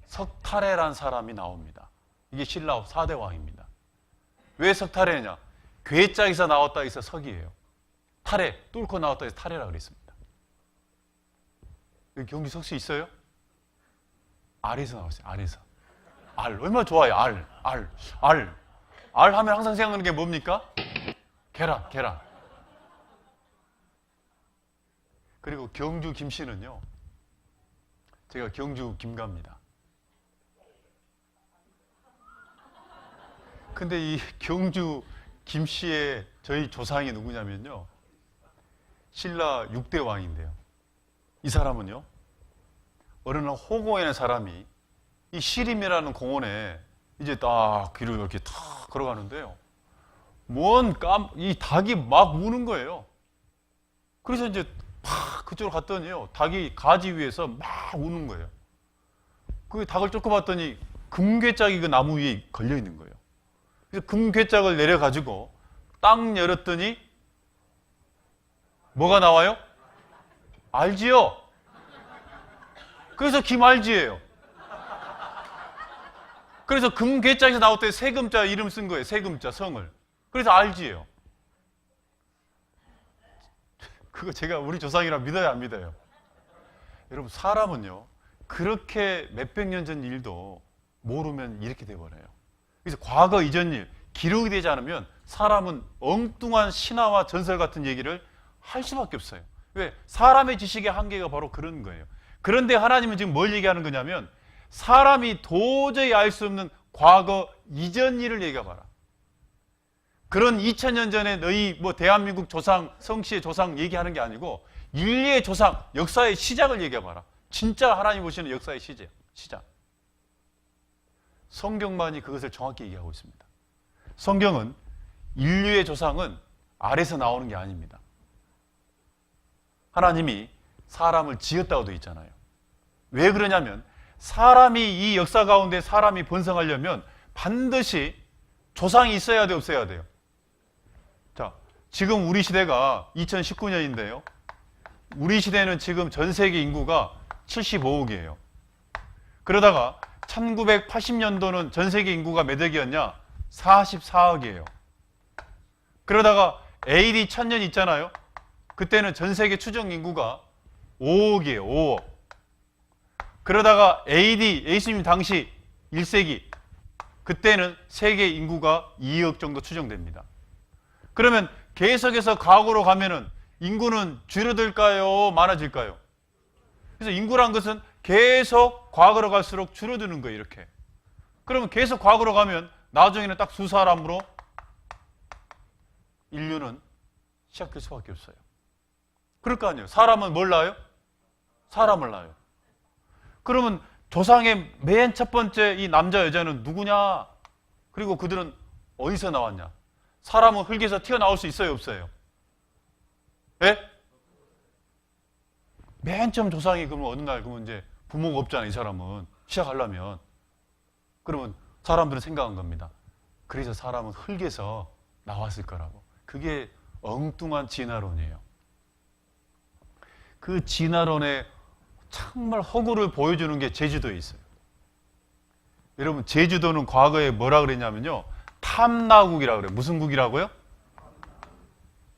석탈해라는 사람이 나옵니다. 이게 신라 4대 왕입니다. 왜 석탈해냐? 괴짝에서 나왔다 해서 석이에요. 탈해, 뚫고 나왔다 해서 탈해라 그랬습니다. 여기 경주 석씨 있어요? 알에서 나왔어요. 알에서. 알. 얼마나 좋아요. 알. 알 하면 항상 생각하는 게 뭡니까? 계란. 그리고 경주 김씨는요, 제가 경주 김가입니다. 근데 이 경주 김씨의 저희 조상이 누구냐면요, 신라 6대 왕인데요. 이 사람은요, 어느 날 호공에 있는 사람이 이 시림이라는 공원에 이제 딱 길을 이렇게 탁 걸어가는데요, 이 닭이 막 우는 거예요. 그래서 이제 팍 그쪽으로 갔더니요, 닭이 가지 위에서 막 우는 거예요. 그 닭을 쫓고 봤더니 금괴짝이 그 나무 위에 걸려 있는 거예요. 그래서 금괴짝을 내려가지고 딱 열었더니 뭐가 나와요? 알지요? 그래서 김알지예요. 그래서 금괴짝에서 나올 때 세금자 이름 쓴 거예요. 세금자 성을. 그래서 알지예요. 그거 제가 우리 조상이라 믿어요, 안 믿어요? 여러분, 사람은요, 그렇게 몇백 년 전 일도 모르면 이렇게 돼버려요. 그래서 과거 이전 일, 기록이 되지 않으면 사람은 엉뚱한 신화와 전설 같은 얘기를 할 수밖에 없어요. 왜? 사람의 지식의 한계가 바로 그런 거예요. 그런데 하나님은 지금 뭘 얘기하는 거냐면, 사람이 도저히 알 수 없는 과거 이전 일을 얘기해봐라. 그런 2000년 전에 너희 대한민국 조상, 성씨의 조상 얘기하는 게 아니고 인류의 조상, 역사의 시작을 얘기해봐라. 진짜 하나님 보시는 역사의 시작. 성경만이 그것을 정확히 얘기하고 있습니다. 성경은 인류의 조상은 알에서 나오는 게 아닙니다. 하나님이 사람을 지었다고 되어 있잖아요. 왜 그러냐면, 사람이 이 역사 가운데 사람이 번성하려면 반드시 조상이 있어야 돼요, 없어야 돼요? 자, 지금 우리 시대가 2019년인데요. 우리 시대는 지금 전 세계 인구가 75억이에요. 그러다가 1980년도는 전 세계 인구가 몇 억이었냐? 44억이에요. 그러다가 AD 1000년 있잖아요. 그때는 전 세계 추정 인구가 5억이에요. 5억. 그러다가 AD, 예수님 당시 1세기, 그때는 세계 인구가 2억 정도 추정됩니다. 그러면 계속해서 과거로 가면은 인구는 줄어들까요? 많아질까요? 그래서 인구란 것은 계속 과거로 갈수록 줄어드는 거예요, 이렇게. 그러면 계속 과거로 가면 나중에는 딱 두 사람으로 인류는 시작될 수밖에 없어요. 그럴 거 아니에요. 사람은 뭘 낳아요? 사람을 낳아요. 그러면 조상의 맨 첫 번째 이 남자 여자는 누구냐? 그리고 그들은 어디서 나왔냐? 사람은 흙에서 튀어나올 수 있어요, 없어요? 예? 맨 처음 조상이 그러면 어느 날 그러면 이제 부모가 없잖아요, 이 사람은. 시작하려면. 그러면 사람들은 생각한 겁니다. 그래서 사람은 흙에서 나왔을 거라고. 그게 엉뚱한 진화론이에요. 그 진화론의 정말 허구를 보여주는 게 제주도에 있어요. 여러분, 제주도는 과거에 뭐라 그랬냐면요, 탐나국이라고 그래요. 무슨 국이라고요?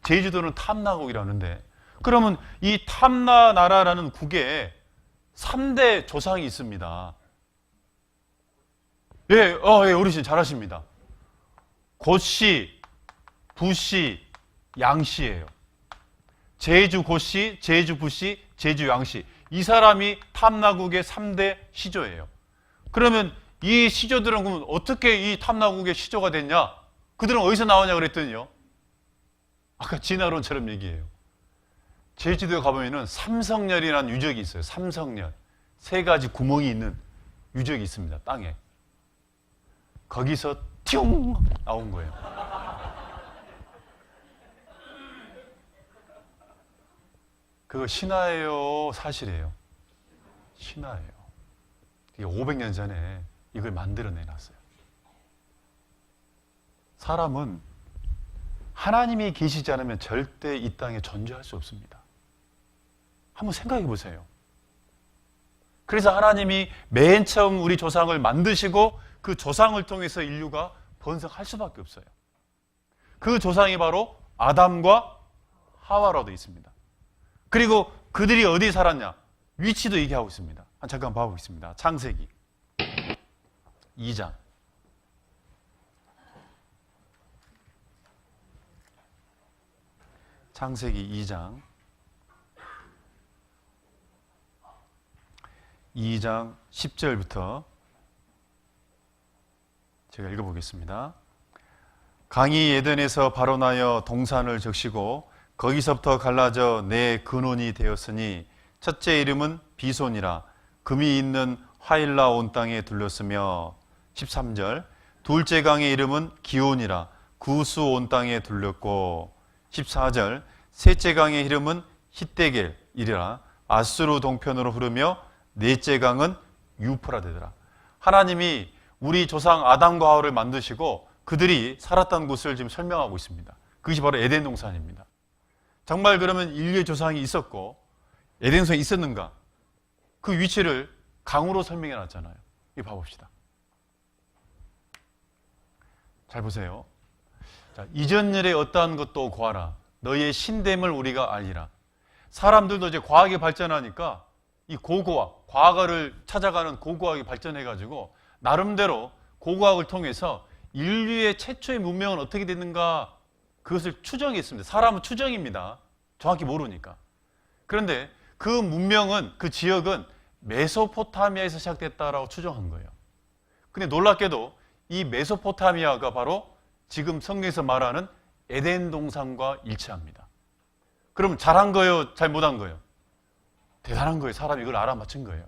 제주도는 탐나국이라는데, 그러면 이 탐나나라라는 국에 3대 조상이 있습니다. 예, 어르신 잘하십니다. 고씨, 부씨, 양씨예요. 제주 고씨, 제주 부씨, 제주 양씨. 이 사람이 탐나국의 3대 시조예요. 그러면 이 시조들은 그러면 어떻게 이 탐나국의 시조가 됐냐? 그들은 어디서 나오냐 그랬더니요, 아까 진화론처럼 얘기해요. 제주도에 가보면은 삼성열이라는 유적이 있어요. 삼성열. 3가지 구멍이 있는 유적이 있습니다, 땅에. 거기서 띵 나온 거예요. 그거 신화예요, 사실이에요? 신화예요. 이게 500년 전에 이걸 만들어내놨어요. 사람은 하나님이 계시지 않으면 절대 이 땅에 존재할 수 없습니다. 한번 생각해 보세요. 그래서 하나님이 맨 처음 우리 조상을 만드시고 그 조상을 통해서 인류가 번성할 수밖에 없어요. 그 조상이 바로 아담과 하와로 되어 있습니다. 그리고 그들이 어디 살았냐? 위치도 얘기하고 있습니다. 잠깐 봐보겠습니다. 창세기 2장. 창세기 2장 10절부터 제가 읽어보겠습니다. 강이 에덴에서 발원하여 동산을 적시고 거기서부터 갈라져 네 근원이 되었으니 첫째 이름은 비손이라 금이 있는 화일라 온 땅에 둘렸으며 13절 둘째 강의 이름은 기온이라 구수 온 땅에 둘렸고 14절 셋째 강의 이름은 히데겔이라 아수르 동편으로 흐르며 넷째 강은 유프라 되더라. 하나님이 우리 조상 아담과 하와를 만드시고 그들이 살았던 곳을 지금 설명하고 있습니다. 그것이 바로 에덴 동산입니다. 정말 그러면 인류의 조상이 있었고 에덴 동산이 있었는가? 그 위치를 강으로 설명해 놨잖아요. 이거 봐봅시다. 잘 보세요. 자, 이전 일에 어떠한 것도 구하라. 너의 신됨을 우리가 알리라. 사람들도 이제 과학이 발전하니까 이 고고학, 과거를 찾아가는 고고학이 발전해가지고 나름대로 고고학을 통해서 인류의 최초의 문명은 어떻게 됐는가 그것을 추정했습니다. 사람은 추정입니다. 정확히 모르니까. 그런데 그 문명은, 그 지역은 메소포타미아에서 시작됐다라고 추정한 거예요. 근데 놀랍게도 이 메소포타미아가 바로 지금 성경에서 말하는 에덴 동산과 일치합니다. 그럼 잘한 거예요? 잘 못한 거예요? 대단한 거예요. 사람이 이걸 알아맞힌 거예요.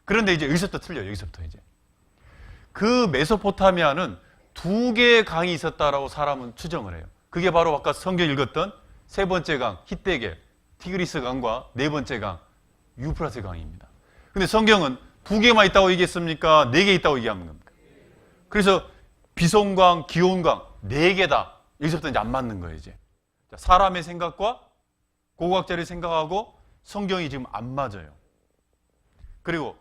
그런데 이제 여기서부터 틀려요. 여기서부터 이제. 그 메소포타미아는 2개의 강이 있었다라고 사람은 추정을 해요. 그게 바로 아까 성경 읽었던 3번째 강, 히데겔, 티그리스 강과 4번째 강, 유프라테 강입니다. 근데 성경은 2개만 있다고 얘기했습니까? 4개 있다고 얘기하는 겁니까? 그래서 비손강, 기온강 4개다. 여기서부터 이제 안 맞는 거예요, 이제. 사람의 생각과 고고학자의 생각하고 성경이 지금 안 맞아요. 그리고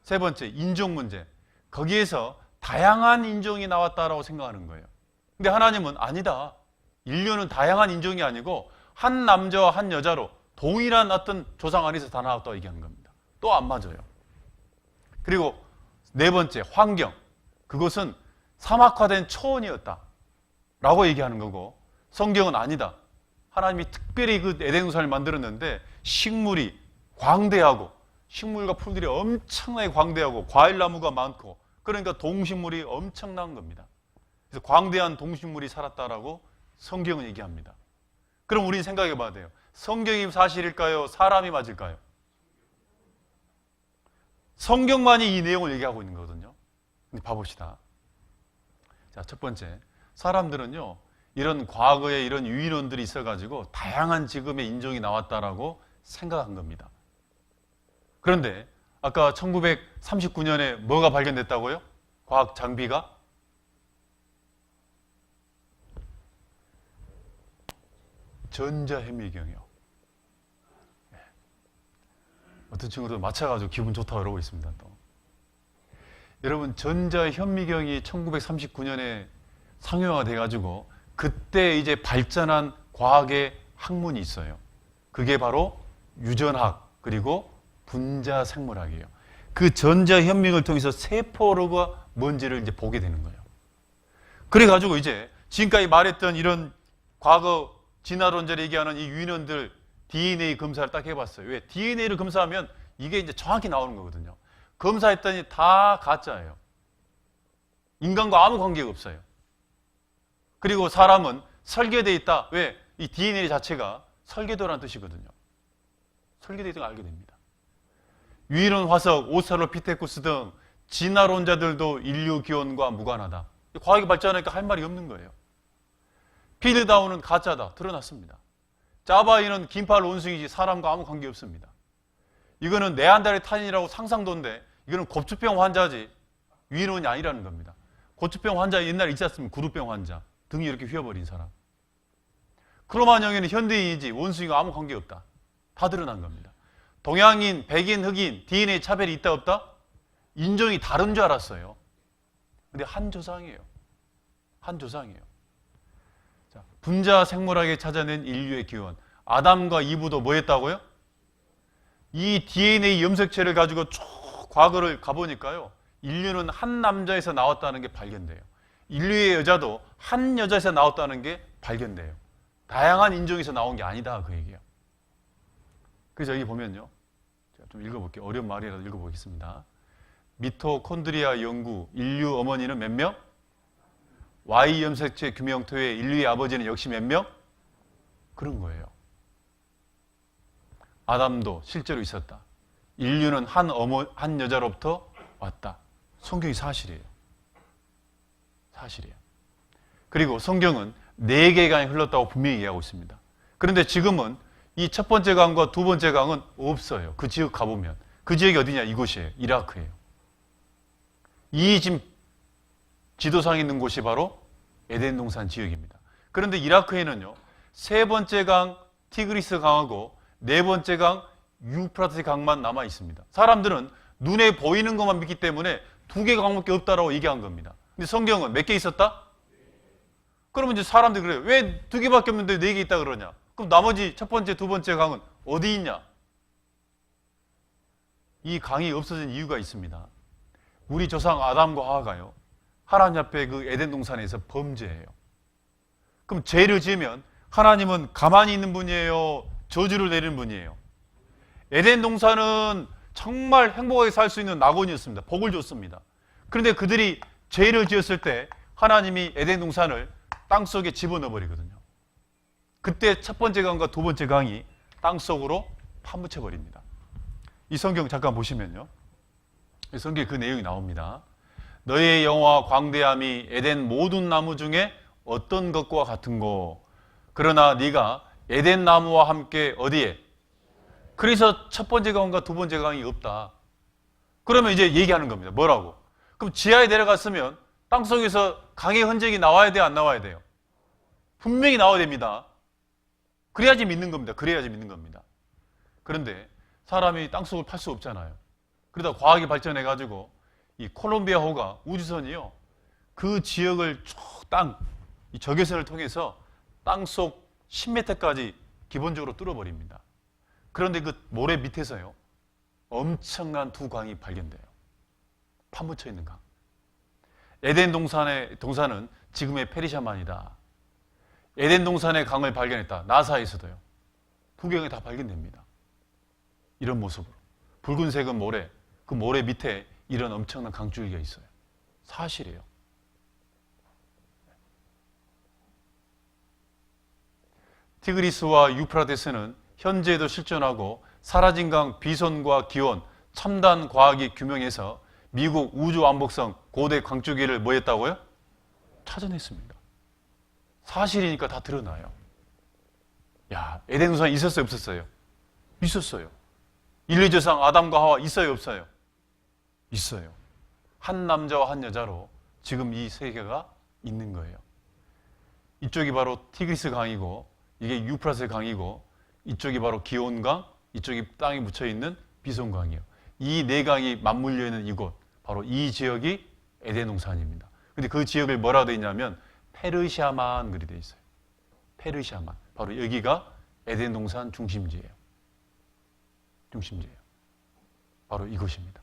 3번째, 인종 문제. 거기에서 다양한 인종이 나왔다라고 생각하는 거예요. 근데 하나님은 아니다. 인류는 다양한 인종이 아니고 한 남자와 한 여자로 동일한 어떤 조상 안에서 다 나왔다고 얘기하는 겁니다. 또 안 맞아요. 그리고 4번째, 환경. 그것은 사막화된 초원이었다 라고 얘기하는 거고, 성경은 아니다. 하나님이 특별히 그 에덴 동산을 만들었는데 식물이 광대하고, 식물과 풀들이 엄청나게 광대하고 과일나무가 많고, 그러니까 동식물이 엄청난 겁니다. 그래서 광대한 동식물이 살았다라고 성경은 얘기합니다. 그럼 우리는 생각해 봐야 돼요. 성경이 사실일까요? 사람이 맞을까요? 성경만이 이 내용을 얘기하고 있는 거거든요. 근데 봐봅시다. 자, 첫 번째, 사람들은요, 이런 과거에 이런 유인원들이 있어가지고 다양한 지금의 인종이 나왔다라고 생각한 겁니다. 그런데 아까 1939년에 뭐가 발견됐다고요? 과학 장비가? 전자현미경이요. 어떤 친구도 맞춰가지고 기분 좋다고 그러고 있습니다. 또. 여러분, 전자현미경이 1939년에 상용화가 돼가지고 그때 이제 발전한 과학의 학문이 있어요. 그게 바로 유전학 그리고 분자생물학이에요. 그 전자현미경을 통해서 세포가 뭔지를 이제 보게 되는 거예요. 그래가지고 이제 지금까지 말했던 이런 과거 진화론자를 얘기하는 이 유인원들 DNA 검사를 딱 해봤어요. 왜? DNA를 검사하면 이게 이제 정확히 나오는 거거든요. 검사했더니 다 가짜예요. 인간과 아무 관계가 없어요. 그리고 사람은 설계되어 있다. 왜? 이 DNA 자체가 설계도라는 뜻이거든요. 설계되어 있다는 걸 알게 됩니다. 유인원 화석, 오스트랄로피테쿠스 등 진화론자들도 인류 기원과 무관하다. 과학이 발전하니까 할 말이 없는 거예요. 필드다운은 가짜다. 드러났습니다. 자바이는 긴팔 원숭이지 사람과 아무 관계 없습니다. 이거는 네안데르탈인이라고 상상도인데 이거는 고추병 환자지 유인원이 아니라는 겁니다. 고추병 환자 옛날에 있지 않습니까? 구루병 환자. 등이 이렇게 휘어버린 사람. 크로마뇽에는 현대인이지 원숭이가 아무 관계 없다. 다 드러난 겁니다. 동양인, 백인, 흑인, DNA 차별이 있다 없다? 인종이 다른 줄 알았어요. 근데 한 조상이에요. 한 조상이에요. 자, 분자 생물학에 찾아낸 인류의 기원. 아담과 이브도 뭐 했다고요? 이 DNA 염색체를 가지고 쭉 과거를 가보니까요. 인류는 한 남자에서 나왔다는 게 발견돼요. 인류의 여자도 한 여자에서 나왔다는 게 발견돼요. 다양한 인종에서 나온 게 아니다 그 얘기예요. 그래서 여기 보면요. 제가 좀 읽어볼게요. 어려운 말이라도 읽어보겠습니다. 미토콘드리아 연구, 인류 어머니는 몇 명? Y 염색체 규명토의 인류의 아버지는 역시 몇 명? 그런 거예요. 아담도 실제로 있었다. 인류는 한 여자로부터 왔다. 성경이 사실이에요. 사실이에요. 그리고 성경은 4개의 강이 흘렀다고 분명히 얘기하고 있습니다. 그런데 지금은 이 첫 번째 강과 두 번째 강은 없어요. 그 지역 가보면. 그 지역이 어디냐? 이곳이에요. 이라크예요. 이 지금 지도상에 있는 곳이 바로 에덴 동산 지역입니다. 그런데 이라크에는요, 세 번째 강 티그리스 강하고 네 번째 강 유프라테스 강만 남아 있습니다. 사람들은 눈에 보이는 것만 믿기 때문에 2개 강밖에 없다라고 얘기한 겁니다. 근데 성경은 몇 개 있었다? 그러면 이제 사람들이 그래요. 왜 2개밖에 없는데 4개 있다 그러냐? 그럼 나머지 첫 번째, 두 번째 강은 어디 있냐? 이 강이 없어진 이유가 있습니다. 우리 조상 아담과 하와가요, 하나님 앞에 그 에덴 동산에서 범죄해요. 그럼 죄를 지으면 하나님은 가만히 있는 분이에요? 저주를 내리는 분이에요? 에덴 동산은 정말 행복하게 살 수 있는 낙원이었습니다. 복을 줬습니다. 그런데 그들이 죄를 지었을 때 하나님이 에덴 동산을 땅속에 집어넣어 버리거든요. 그때 첫 번째 강과 두 번째 강이 땅속으로 파묻혀 버립니다. 이 성경 잠깐 보시면요. 이 성경에 그 내용이 나옵니다. 너의 영화와 광대함이 에덴 모든 나무 중에 어떤 것과 같은고. 그러나 네가 에덴 나무와 함께 어디에? 그래서 첫 번째 강과 두 번째 강이 없다. 그러면 이제 얘기하는 겁니다. 뭐라고? 그럼 지하에 내려갔으면 땅속에서 강의 흔적이 나와야 돼요? 안 나와야 돼요? 분명히 나와야 됩니다. 그래야지 믿는 겁니다. 그래야지 믿는 겁니다. 그런데 사람이 땅속을 팔 수 없잖아요. 그러다 과학이 발전해가지고 이 콜롬비아호가 우주선이요, 그 지역을 쭉 이 적외선을 통해서 땅속 10m까지 기본적으로 뚫어버립니다. 그런데 그 모래 밑에서요, 엄청난 두 강이 발견돼요. 파묻혀 있는 강. 에덴 동산은 지금의 페르시아만이다. 에덴 동산의 강을 발견했다. 나사에서도요. 두 강이 다 발견됩니다. 이런 모습으로. 붉은색은 모래, 그 모래 밑에 이런 엄청난 강줄기가 있어요. 사실이에요. 티그리스와 유프라테스는 현재에도 실존하고 사라진 강 비손과 기온, 첨단 과학이 규명해서 미국 우주왕복선 고대 광주기를 뭐 했다고요? 찾아냈습니다. 사실이니까 다 드러나요. 야, 에덴 동산이 있었어요, 없었어요? 있었어요. 인류 조상 아담과 하와 있어요, 없어요? 있어요. 한 남자와 한 여자로 지금 이 세계가 있는 거예요. 이쪽이 바로 티그리스 강이고 이게 유프라스 강이고 이쪽이 바로 기온강, 이쪽이 땅에 묻혀 있는 비손강이에요. 이 네 강이 맞물려 있는 이곳, 바로 이 지역이 에덴 동산입니다. 근데 그 지역을 뭐라고 되어 있냐면 페르시아만 그리 되어 있어요. 페르시아만. 바로 여기가 에덴 동산 중심지예요. 중심지예요. 바로 이곳입니다.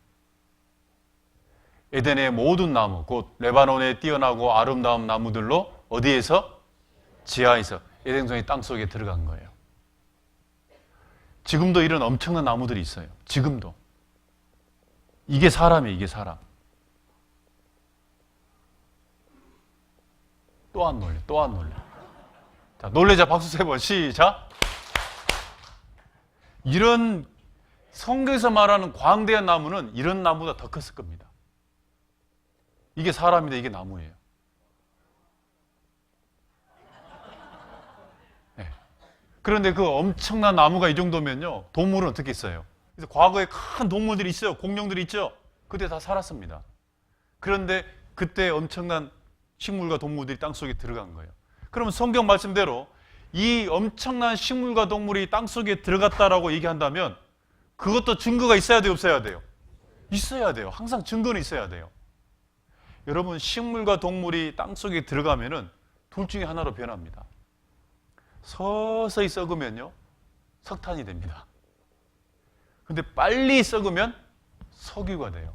에덴의 모든 나무, 곧 레바논의 뛰어나고 아름다운 나무들로 어디에서? 지하에서 에덴 동산이 땅속에 들어간 거예요. 지금도 이런 엄청난 나무들이 있어요. 지금도. 이게 사람이에요, 이게 사람. 또 안 놀래, 또 안 놀래. 자, 놀래자 박수 세 번, 시작. 이런 성경에서 말하는 광대한 나무는 이런 나무보다 더 컸을 겁니다. 이게 사람인데 이게 나무예요. 네. 그런데 그 엄청난 나무가 이 정도면요, 동물은 어떻게 있어요? 그래서 과거에 큰 동물들이 있어요. 공룡들이 있죠. 그때 다 살았습니다. 그런데 그때 엄청난 식물과 동물들이 땅속에 들어간 거예요. 그러면 성경 말씀대로 이 엄청난 식물과 동물이 땅속에 들어갔다라고 얘기한다면 그것도 증거가 있어야 돼요, 없어야 돼요? 있어야 돼요. 항상 증거는 있어야 돼요. 여러분, 식물과 동물이 땅속에 들어가면은 둘 중에 하나로 변합니다. 서서히 썩으면요, 석탄이 됩니다. 근데 빨리 썩으면 석유가 돼요.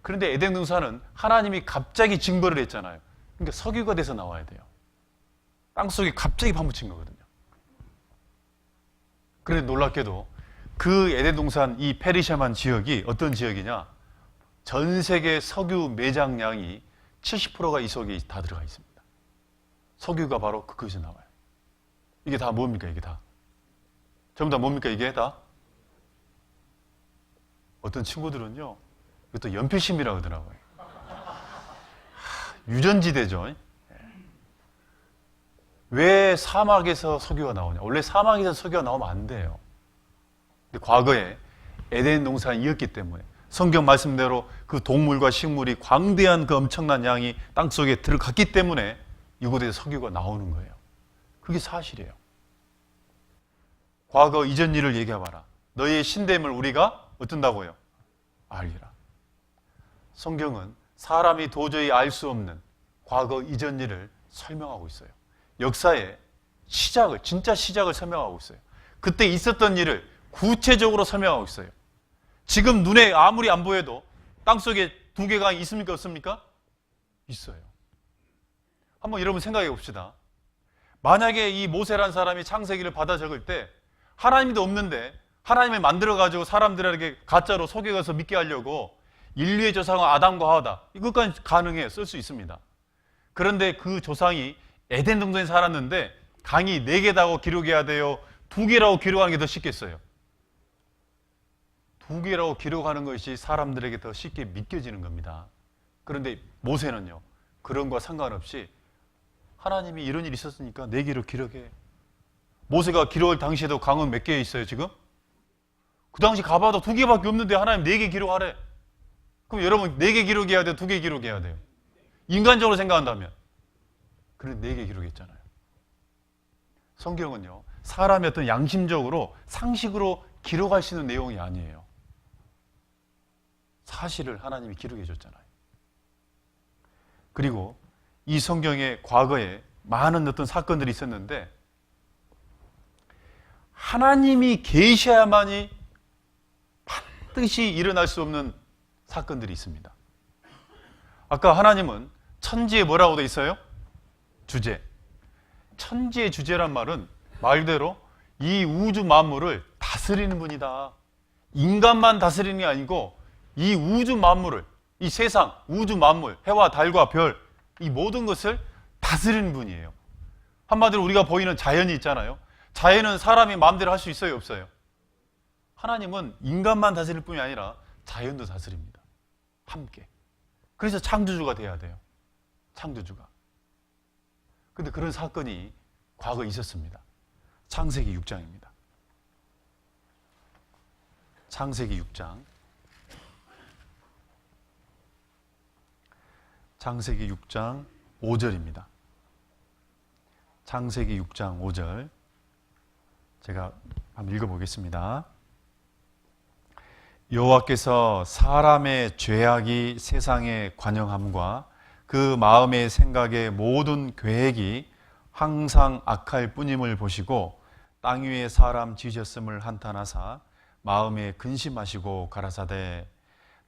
그런데 에덴 동산은 하나님이 갑자기 징벌을 했잖아요. 그러니까 석유가 돼서 나와야 돼요. 땅속에 갑자기 파묻힌 거거든요. 그런데 놀랍게도 그 에덴 동산 이 페르시아만 지역이 어떤 지역이냐? 전 세계 석유 매장량이 70%가 이 속에 다 들어가 있습니다. 석유가 바로 그것이 나와요. 이게 다 뭡니까, 이게 다? 전부 다 뭡니까, 이게 다? 어떤 친구들은요, 이것도 연필심이라고 하더라고요. 유전지대죠. 왜 사막에서 석유가 나오냐? 원래 사막에서 석유가 나오면 안 돼요. 근데 과거에 에덴 동산이었기 때문에 성경 말씀대로 그 동물과 식물이 광대한 그 엄청난 양이 땅속에 들어갔기 때문에 이곳에서 석유가 나오는 거예요. 그게 사실이에요. 과거 이전 일을 얘기해봐라. 너희의 신됨을 우리가 어떤다고요? 알리라. 성경은 사람이 도저히 알 수 없는 과거 이전 일을 설명하고 있어요. 역사의 시작을, 진짜 시작을 설명하고 있어요. 그때 있었던 일을 구체적으로 설명하고 있어요. 지금 눈에 아무리 안 보여도 땅속에 두 개가 강이 있습니까, 없습니까? 있어요. 한번 여러분 생각해 봅시다. 만약에 이 모세라는 사람이 창세기를 받아 적을 때 하나님도 없는데 하나님이 만들어가지고 사람들에게 가짜로 속여가서 믿게 하려고 인류의 조상은 아담과 하와다. 이것까지 가능해요. 쓸 수 있습니다. 그런데 그 조상이 에덴 동산에 살았는데 강이 4개다고 기록해야 돼요? 2개라고 기록하는 게 더 쉽겠어요? 2개라고 기록하는 것이 사람들에게 더 쉽게 믿겨지는 겁니다. 그런데 모세는요, 그런 거와 상관없이 하나님이 이런 일이 있었으니까 4개로 기록해. 모세가 기록할 당시에도 강은 몇 개 있어요, 지금? 그 당시 가봐도 2개밖에 없는데 하나님 4개 기록하래. 그럼 여러분 4개 기록해야 돼요? 2개 기록해야 돼요? 인간적으로 생각한다면. 그런 4개 기록했잖아요. 성경은요, 사람이 어떤 양심적으로 상식으로 기록할 수 있는 내용이 아니에요. 사실을 하나님이 기록해 줬잖아요. 그리고 이 성경의 과거에 많은 어떤 사건들이 있었는데 하나님이 계셔야만이 반드시 일어날 수 없는 사건들이 있습니다. 아까 하나님은 천지에 뭐라고 돼 있어요? 주제. 천지의 주제란 말은 말대로 이 우주 만물을 다스리는 분이다. 인간만 다스리는 게 아니고 이 우주 만물을, 이 세상, 우주 만물, 해와 달과 별, 이 모든 것을 다스리는 분이에요. 한마디로 우리가 보이는 자연이 있잖아요. 자연은 사람이 마음대로 할 수 있어요, 없어요? 하나님은 인간만 다스릴 뿐이 아니라 자연도 다스립니다. 함께. 그래서 창조주가 돼야 돼요. 창조주가. 근데 그런 사건이 과거에 있었습니다. 창세기 6장입니다. 창세기 6장. 창세기 6장 5절입니다. 창세기 6장 5절. 제가 한번 읽어보겠습니다. 여호와께서 사람의 죄악이 세상에 관영함과 그 마음의 생각의 모든 계획이 항상 악할 뿐임을 보시고 땅 위에 사람 지으셨음을 한탄하사 마음에 근심하시고 가라사대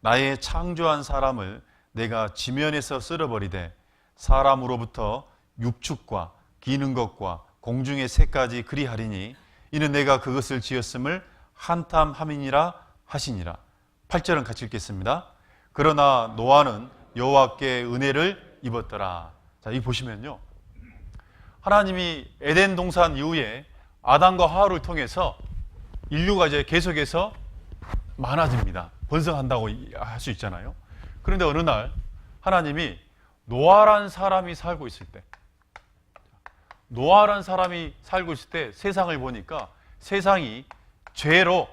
나의 창조한 사람을 내가 지면에서 쓸어버리되 사람으로부터 육축과 기는 것과 공중의 새까지 그리하리니 이는 내가 그것을 지었음을 한탄함이니라 하시니라. 8절은 같이 읽겠습니다. 그러나 노아는 여호와께 은혜를 입었더라. 자, 이 보시면요, 하나님이 에덴 동산 이후에 아담과 하와를 통해서 인류가 이제 계속해서 많아집니다. 번성한다고 할 수 있잖아요. 그런데 어느 날 하나님이 노아란 사람이 살고 있을 때, 노아란 사람이 살고 있을 때 세상을 보니까 세상이 죄로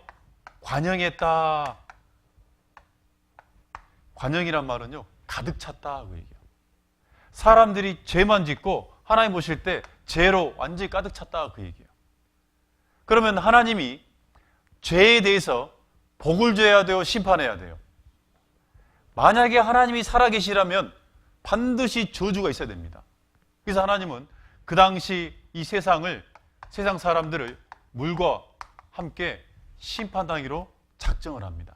관영했다. 관영이란 말은요, 가득 찼다 그 얘기예요. 사람들이 죄만 짓고 하나님 보실 때 죄로 완전히 가득 찼다 그 얘기예요. 그러면 하나님이 죄에 대해서 복을 줘야 돼요, 심판해야 돼요? 만약에 하나님이 살아계시라면 반드시 저주가 있어야 됩니다. 그래서 하나님은 그 당시 이 세상을, 세상 사람들을 물과 함께 심판하기로 작정을 합니다.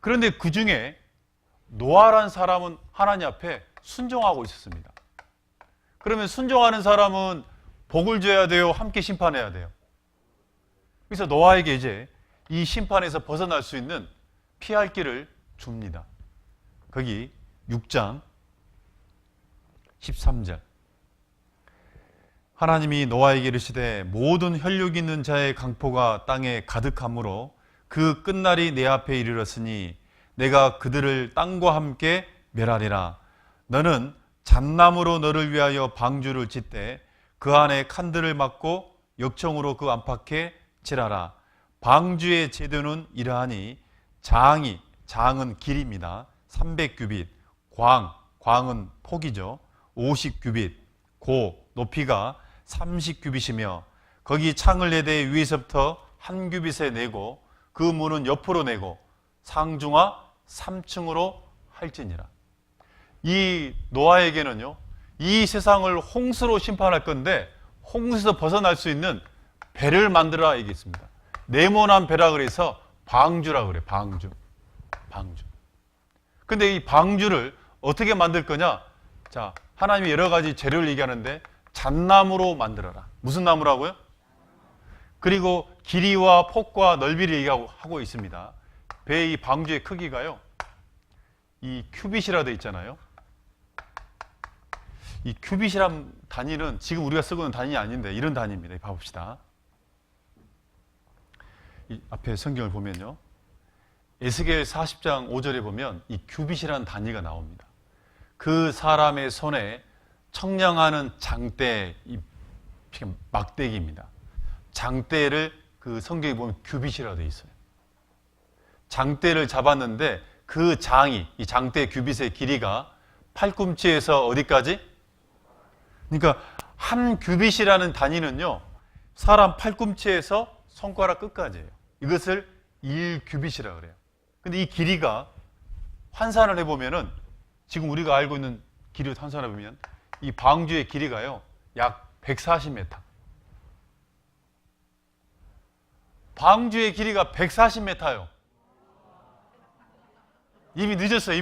그런데 그 중에 노아란 사람은 하나님 앞에 순종하고 있었습니다. 그러면 순종하는 사람은 복을 줘야 돼요, 함께 심판해야 돼요? 그래서 노아에게 이제 이 심판에서 벗어날 수 있는 피할 길을 줍니다. 거기 6장 13절. 하나님이 노아에게 이르시되 모든 혈육 있는 자의 강포가 땅에 가득함으로 그 끝날이 내 앞에 이르렀으니 내가 그들을 땅과 함께 멸하리라. 너는 잣나무로 너를 위하여 방주를 짓되 그 안에 칸들을 막고 역청으로 그 안팎에 칠하라. 방주의 제도는 이러하니 장은 길입니다. 300규빗, 광은 폭이죠. 50규빗, 높이가 30규빗이며 거기 창을 내되 위에서부터 한 규빗에 내고 그 문은 옆으로 내고 상중하 3층으로 할지니라. 이 노아에게는요, 이 세상을 홍수로 심판할 건데 홍수에서 벗어날 수 있는 배를 만들어라 얘기했습니다. 네모난 배라 그래서 방주라 그래. 방주. 근데 이 방주를 어떻게 만들 거냐? 자, 하나님이 여러 가지 재료를 얘기하는데 잣나무로 만들어라. 무슨 나무라고요? 그리고 길이와 폭과 넓이를 얘기하고 있습니다. 배의 이 방주의 크기가요, 이 큐빗이라 되어 있잖아요. 이 큐빗이란 단위는 지금 우리가 쓰고 있는 단위 아닌데 이런 단위입니다. 봐봅시다. 이 앞에 성경을 보면요, 에스겔 40장 5절에 보면 이 큐빗이라는 단위가 나옵니다. 그 사람의 손에 청량하는 장대, 이 막대기입니다. 장대를 그 성경에 보면 큐빗이라고 되어 있어요. 장대를 잡았는데 그 이 장대 큐빗의 길이가 팔꿈치에서 어디까지? 그러니까 한 큐빗이라는 단위는요, 사람 팔꿈치에서 손가락 끝까지예요. 이것을 1큐빗이라고 그래요. 근데 이 길이가 환산을 해보면은 지금 우리가 알고 있는 길이로 환산해보면 이 방주의 길이가요, 약 140m. 방주의 길이가 140m요. 이미 늦었어요.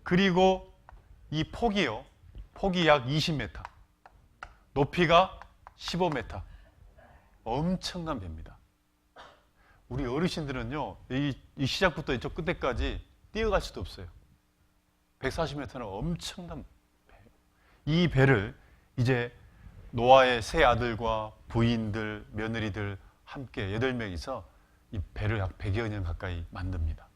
그리고 이 폭이요, 폭이 약 20m. 높이가 15m. 엄청난 배입니다. 우리 어르신들은요, 이 시작부터 이쪽 끝에까지 뛰어갈 수도 없어요. 140m는 엄청난 배예요. 이 배를 이제 노아의 세 아들과 부인들, 며느리들 함께 8명이서 이 배를 약 100여 년 가까이 만듭니다.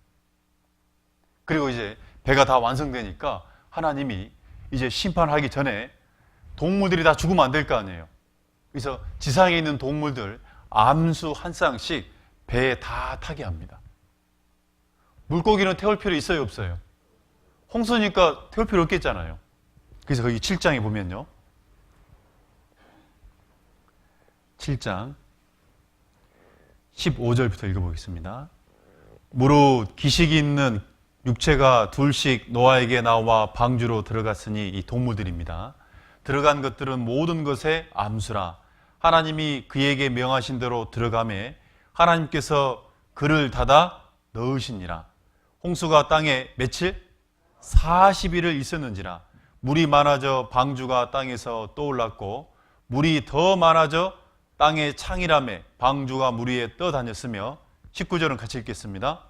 그리고 이제 배가 다 완성되니까 하나님이 이제 심판하기 전에 동물들이 다 죽으면 안 될 거 아니에요. 그래서 지상에 있는 동물들 암수 한 쌍씩 배에 다 타게 합니다. 물고기는 태울 필요 있어요, 없어요? 홍수니까 태울 필요 없겠잖아요. 그래서 거기 7장에 보면요. 7장 15절부터 읽어보겠습니다. 무릇 기식이 있는 육체가 둘씩 노아에게 나와 방주로 들어갔으니 이 동물들입니다. 들어간 것들은 모든 것의 암수라. 하나님이 그에게 명하신 대로 들어가매 하나님께서 그를 닫아 넣으시니라. 홍수가 땅에 며칠? 40일을 있었는지라. 물이 많아져 방주가 땅에서 떠올랐고 물이 더 많아져 땅의 창이라매 방주가 물 위에 떠다녔으며 19절은 같이 읽겠습니다.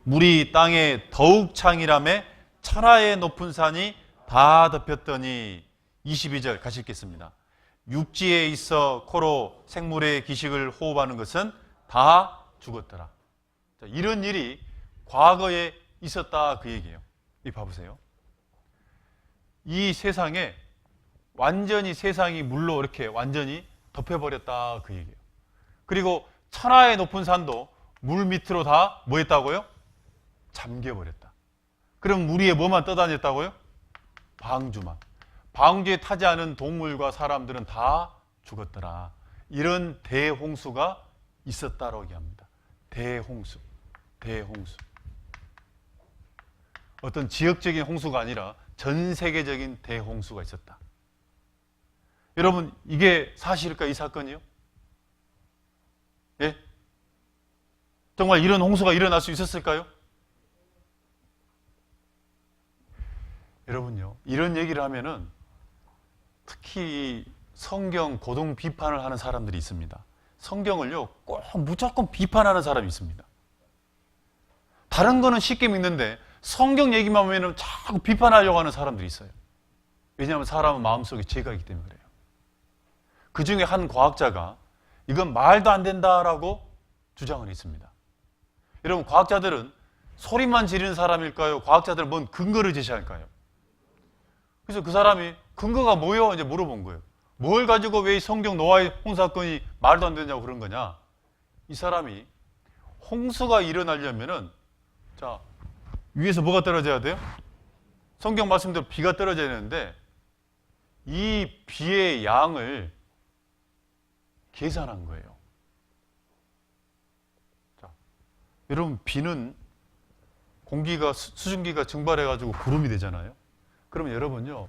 물이 땅에 더욱 창이라매 천하의 높은 산이 다 덮였더니 22절 같이 읽겠습니다. 육지에 있어 코로 생물의 기식을 호흡하는 것은 다 죽었더라. 자, 이런 일이 과거에 있었다 그 얘기예요. 이 봐보세요. 이 세상에 완전히 세상이 물로 이렇게 완전히 덮여버렸다 그 얘기예요. 그리고 천하의 높은 산도 물 밑으로 다 뭐 했다고요? 잠겨버렸다. 그럼 물 위에 뭐만 떠다녔다고요? 방주만. 방주에 타지 않은 동물과 사람들은 다 죽었더라. 이런 대홍수가 있었다라고 얘기합니다. 대홍수. 대홍수. 어떤 지역적인 홍수가 아니라 전 세계적인 대홍수가 있었다. 여러분, 이게 사실일까요? 이 사건이요? 예? 정말 이런 홍수가 일어날 수 있었을까요? 여러분요, 이런 얘기를 하면은 특히 성경 고동 비판을 하는 사람들이 있습니다. 성경을요, 꼭 무조건 비판하는 사람이 있습니다. 다른 거는 쉽게 믿는데 성경 얘기만 하면은 자꾸 비판하려고 하는 사람들이 있어요. 왜냐하면 사람은 마음속에 죄가 있기 때문에 그래요. 그 중에 한 과학자가 이건 말도 안 된다라고 주장을 했습니다. 여러분, 과학자들은 소리만 지르는 사람일까요? 과학자들은 뭔 근거를 제시할까요? 그래서 그 사람이 근거가 뭐예요? 이제 물어본 거예요. 뭘 가지고 왜 성경 노아의 홍수 사건이 말도 안 되냐고 그런 거냐? 이 사람이 홍수가 일어나려면은 자, 위에서 뭐가 떨어져야 돼요? 성경 말씀대로 비가 떨어져야 되는데 이 비의 양을 계산한 거예요. 자, 여러분, 비는 공기가 수증기가 증발해가지고 구름이 되잖아요. 그러면 여러분요,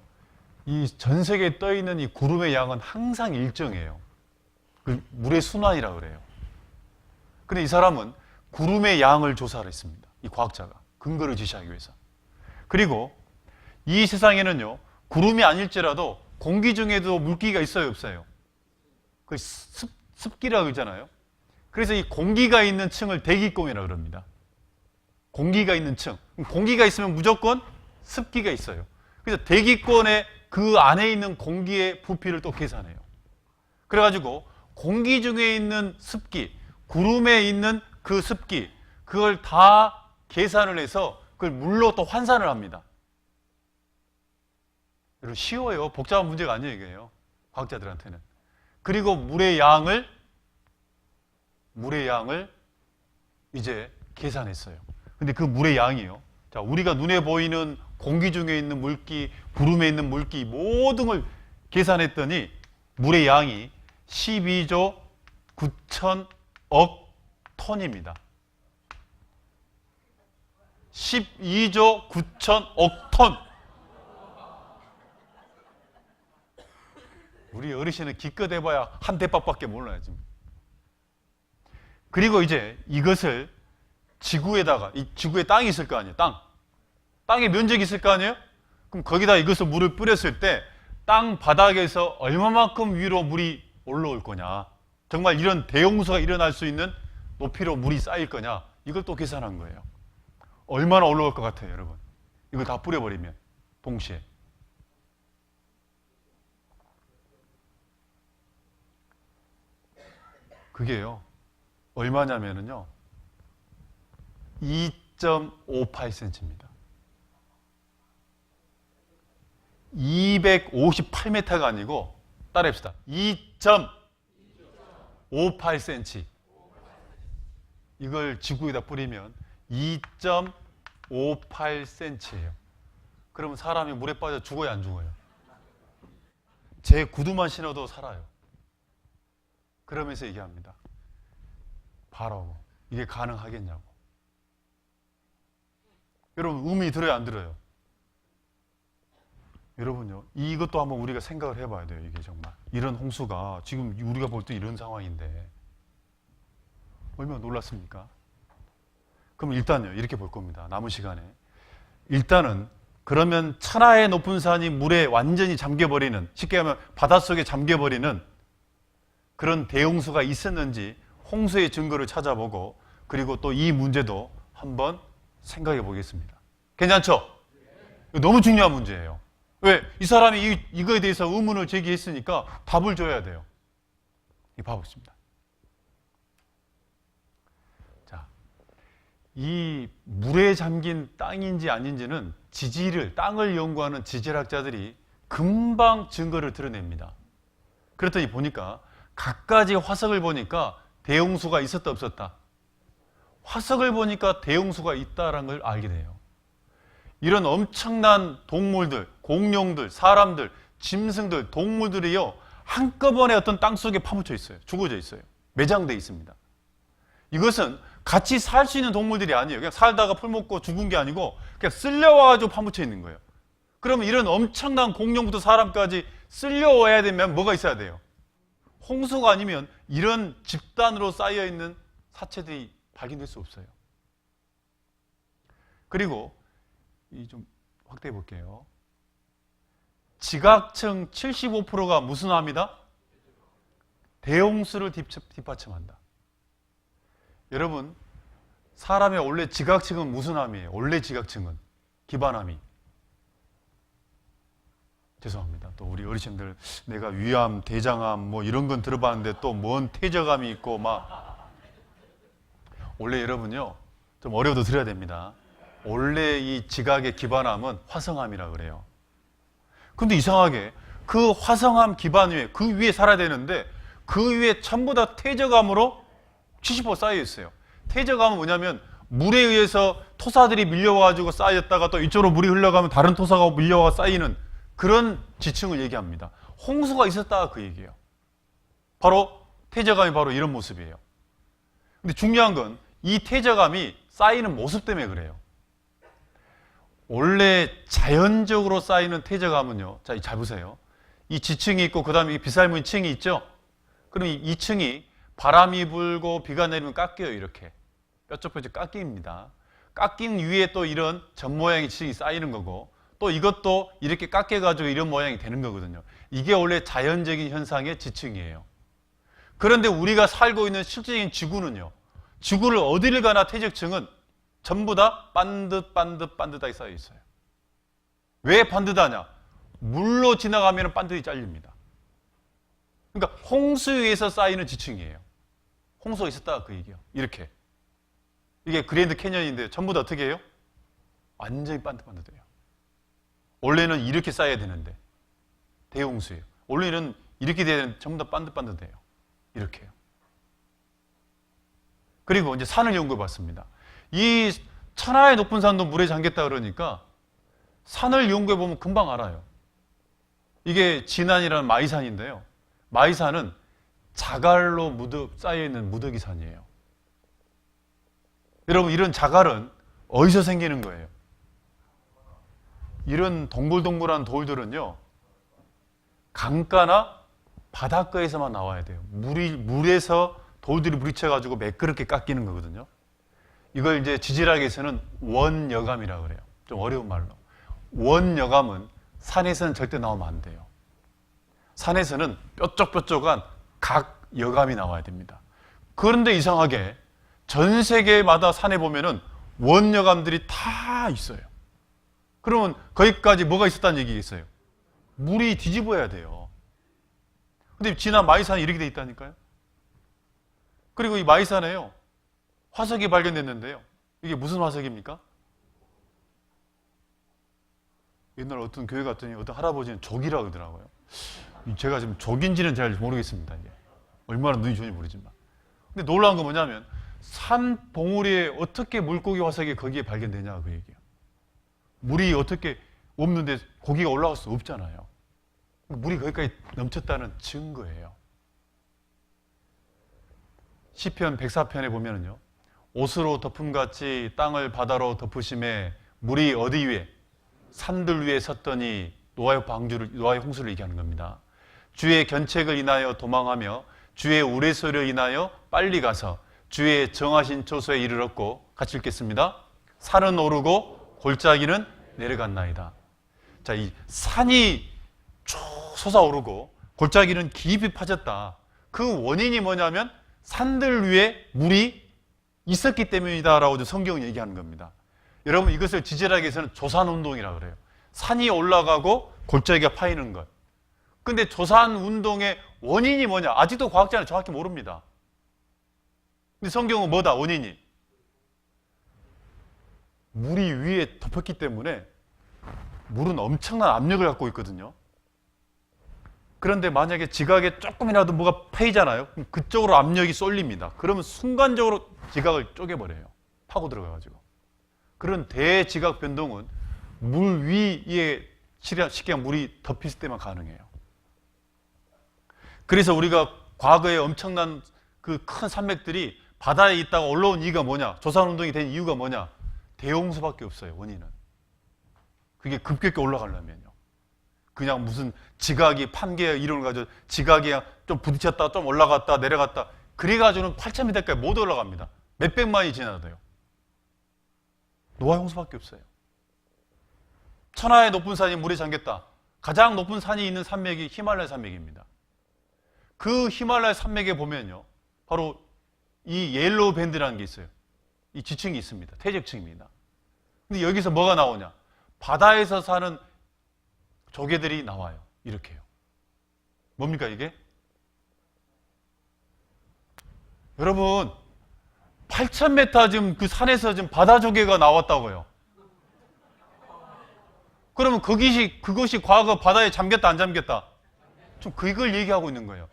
이 전 세계에 떠 있는 이 구름의 양은 항상 일정해요. 그 물의 순환이라고 그래요. 근데 이 사람은 구름의 양을 조사를 했습니다. 이 과학자가 근거를 제시하기 위해서. 그리고 이 세상에는요, 구름이 아닐지라도 공기 중에도 물기가 있어요, 없어요? 그 습기라고 그러잖아요. 그래서 이 공기가 있는 층을 대기권이라고 그럽니다. 공기가 있는 층. 공기가 있으면 무조건 습기가 있어요. 그래서 대기권에 그 안에 있는 공기의 부피를 또 계산해요. 그래가지고 공기 중에 있는 습기, 구름에 있는 그 습기, 그걸 다 계산을 해서 그걸 물로 또 환산을 합니다. 여러분, 쉬워요. 복잡한 문제가 아니에요, 이게요. 과학자들한테는. 그리고 물의 양을 이제 계산했어요. 근데 그 물의 양이요. 자, 우리가 눈에 보이는 공기 중에 있는 물기, 구름에 있는 물기 모든 걸 계산했더니 물의 양이 12조 9천억 톤입니다. 12조 9천억 톤. 우리 어르신은 기껏 해봐야 한 대밥밖에 몰라요, 지금. 그리고 이제 이것을 지구에다가, 이 지구에 땅이 있을 거 아니에요, 땅에 면적이 있을 거 아니에요? 그럼 거기다 이것을 물을 뿌렸을 때 땅 바닥에서 얼마만큼 위로 물이 올라올 거냐, 정말 이런 대홍수가 일어날 수 있는 높이로 물이 쌓일 거냐, 이걸 또 계산한 거예요. 얼마나 올라올 것 같아요, 여러분? 이거 다 뿌려버리면 동시에. 그게요. 얼마냐면은요. 2.58cm입니다. 258m가 아니고 따라합시다. 2.58cm. 이걸 지구에다 뿌리면 2.58cm예요. 그러면 사람이 물에 빠져 죽어요, 안 죽어요? 제 구두만 신어도 살아요. 그러면서 얘기합니다. 봐라고. 이게 가능하겠냐고. 여러분, 의미 들어요, 안 들어요? 여러분요, 이것도 한번 우리가 생각을 해봐야 돼요. 이게 정말 이런 홍수가 지금 우리가 볼 때 이런 상황인데 얼마나 놀랐습니까? 그럼 일단요, 이렇게 볼 겁니다. 남은 시간에 일단은 그러면 천하의 높은 산이 물에 완전히 잠겨버리는, 쉽게 하면 바닷속에 잠겨버리는 그런 대홍수가 있었는지 홍수의 증거를 찾아보고, 그리고 또 이 문제도 한번 생각해 보겠습니다. 괜찮죠? 이거 너무 중요한 문제예요. 왜? 이 사람이 이거에 대해서 의문을 제기했으니까 답을 줘야 돼요. 이 봐보겠습니다. 자, 이 물에 잠긴 땅인지 아닌지는 땅을 연구하는 지질학자들이 금방 증거를 드러냅니다. 그랬더니 보니까 갖가지 화석을 보니까 대홍수가 있었다 없었다. 화석을 보니까 대홍수가 있다는 걸 알게 돼요. 이런 엄청난 동물들, 공룡들, 사람들, 짐승들, 동물들이요, 한꺼번에 어떤 땅 속에 파묻혀 있어요. 죽어져 있어요. 매장되어 있습니다. 이것은 같이 살 수 있는 동물들이 아니에요. 그냥 살다가 풀 먹고 죽은 게 아니고 그냥 쓸려와가지고 파묻혀 있는 거예요. 그러면 이런 엄청난 공룡부터 사람까지 쓸려와야 되면 뭐가 있어야 돼요? 홍수가 아니면 이런 집단으로 쌓여 있는 사체들이 발견될 수 없어요. 그리고 좀 확대해 볼게요. 지각층 75%가 무슨 함이다? 대홍수를 뒷받침한다. 여러분, 사람의 원래 지각층은 무슨 함이에요? 원래 지각층은 기반함이. 죄송합니다. 또 우리 어르신들 내가 위암, 대장암 뭐 이런 건 들어봤는데 또 뭔 퇴적암이 있고 막. 원래 여러분요, 좀 어려워도 들어야 됩니다. 원래 이 지각의 기반함은 화성암이라 그래요. 근데 이상하게 그 화성암 기반 위에, 그 위에 살아야 되는데 그 위에 전부 다 퇴적암으로 70% 쌓여 있어요. 퇴적암은 뭐냐면 물에 의해서 토사들이 밀려와가지고 쌓였다가 또 이쪽으로 물이 흘러가면 다른 토사가 밀려와 쌓이는 그런 지층을 얘기합니다. 홍수가 있었다 그 얘기예요. 바로 퇴적암이 바로 이런 모습이에요. 근데 중요한 건 이 퇴적암이 쌓이는 모습 때문에 그래요. 원래 자연적으로 쌓이는 퇴적암은요, 자, 잘 보세요. 이 지층이 있고 그 다음에 이 비살문 층이 있죠. 그럼 이 층이 바람이 불고 비가 내리면 깎여요. 이렇게 뾰족뾰족 깎입니다. 깎인 위에 또 이런 전 모양의 지층이 쌓이는 거고, 또 이것도 이렇게 깎여가지고 이런 모양이 되는 거거든요. 이게 원래 자연적인 현상의 지층이에요. 그런데 우리가 살고 있는 실질적인 지구는요, 지구를 어디를 가나 퇴적층은 전부 다 반듯하게 쌓여 있어요. 왜 반듯하냐? 물로 지나가면 반듯이 잘립니다. 그러니까 홍수에 의해서 쌓이는 지층이에요. 홍수가 있었다 그 얘기예요. 이렇게. 이게 그랜드 캐년인데 전부 다 어떻게 해요? 완전히 반듯해요. 원래는 이렇게 쌓여야 되는데 대홍수예요. 원래는 이렇게 돼야 되는데 전부 다 반듯해요. 이렇게요. 그리고 이제 산을 연구해 봤습니다. 이 천하의 높은 산도 물에 잠겼다 그러니까 산을 연구해 보면 금방 알아요. 이게 진안이라는 마이산인데요. 마이산은 자갈로 쌓여 있는 무더기 산이에요. 여러분, 이런 자갈은 어디서 생기는 거예요? 이런 동글동글한 돌들은요, 강가나 바닷가에서만 나와야 돼요. 물에서 돌들이 부딪혀가지고 매끄럽게 깎이는 거거든요. 이걸 이제 지질학에서는 원여감이라고 그래요. 좀 어려운 말로. 원여감은 산에서는 절대 나오면 안 돼요. 산에서는 뾰족뾰족한 각여감이 나와야 됩니다. 그런데 이상하게 전 세계마다 산에 보면은 원여감들이 다 있어요. 그러면 거기까지 뭐가 있었다는 얘기겠어요? 물이 뒤집어야 돼요. 근데 지난 마이산이 이렇게 돼 있다니까요. 그리고 이 마이산에요, 화석이 발견됐는데요. 이게 무슨 화석입니까? 옛날 어떤 교회 갔더니 어떤 할아버지는 족이라고 그러더라고요. 제가 지금 족인지는 잘 모르겠습니다. 이게 얼마나 눈이 좋은지 모르지만. 근데 놀라운 건 뭐냐면 산 봉우리에 어떻게 물고기 화석이 거기에 발견되냐 그 얘기예요. 물이 어떻게 없는데 고기가 올라갈 수 없잖아요. 물이 거기까지 넘쳤다는 증거예요. 시편 104편에 보면은요, 옷으로 덮음같이 땅을 바다로 덮으심에 물이 어디 위에? 산들 위에 섰더니 노아의 홍수를 얘기하는 겁니다. 주의 견책을 인하여 도망하며 주의 우레소리를 인하여 빨리 가서 주의 정하신 초소에 이르렀고, 같이 읽겠습니다. 산은 오르고 골짜기는 내려갔나이다. 자, 이 산이 쭉 솟아오르고 골짜기는 깊이 파졌다. 그 원인이 뭐냐면 산들 위에 물이 있었기 때문이다라고 성경은 얘기하는 겁니다. 여러분, 이것을 지질학에 서는 조산운동이라고 그래요. 산이 올라가고 골짜기가 파이는 것. 근데 조산운동의 원인이 뭐냐? 아직도 과학자는 정확히 모릅니다. 근데 성경은 뭐다? 원인이 물이 위에 덮였기 때문에 물은 엄청난 압력을 갖고 있거든요. 그런데 만약에 지각에 조금이라도 뭐가 패이잖아요. 그럼 그쪽으로 압력이 쏠립니다. 그러면 순간적으로 지각을 쪼개버려요. 파고 들어가가지고. 그런 대지각 변동은 물 위에 쉽게 물이 덮였을 때만 가능해요. 그래서 우리가 과거에 엄청난 그 큰 산맥들이 바다에 있다가 올라온 이유가 뭐냐? 조산운동이 된 이유가 뭐냐? 대홍수밖에 없어요. 원인은. 그게 급격히 올라가려면요. 그냥 무슨 지각이 판게 이론을 가지고 지각이 좀 부딪혔다 좀 올라갔다 내려갔다 그래가지고는 8,000m까지 못 올라갑니다. 몇백만이 지나도요. 노아의 홍수밖에 없어요. 천하의 높은 산이 물에 잠겼다. 가장 높은 산이 있는 산맥이 히말라야 산맥입니다. 그 히말라야 산맥에 보면요, 바로 이 옐로우 밴드라는 게 있어요. 이 지층이 있습니다. 퇴적층입니다. 근데 여기서 뭐가 나오냐? 바다에서 사는 조개들이 나와요. 이렇게요. 뭡니까 이게? 여러분, 8,000m 지금 그 산에서 지금 바다 조개가 나왔다고요. 그러면 그것이 과거 바다에 잠겼다 안 잠겼다? 좀 그걸 얘기하고 있는 거예요.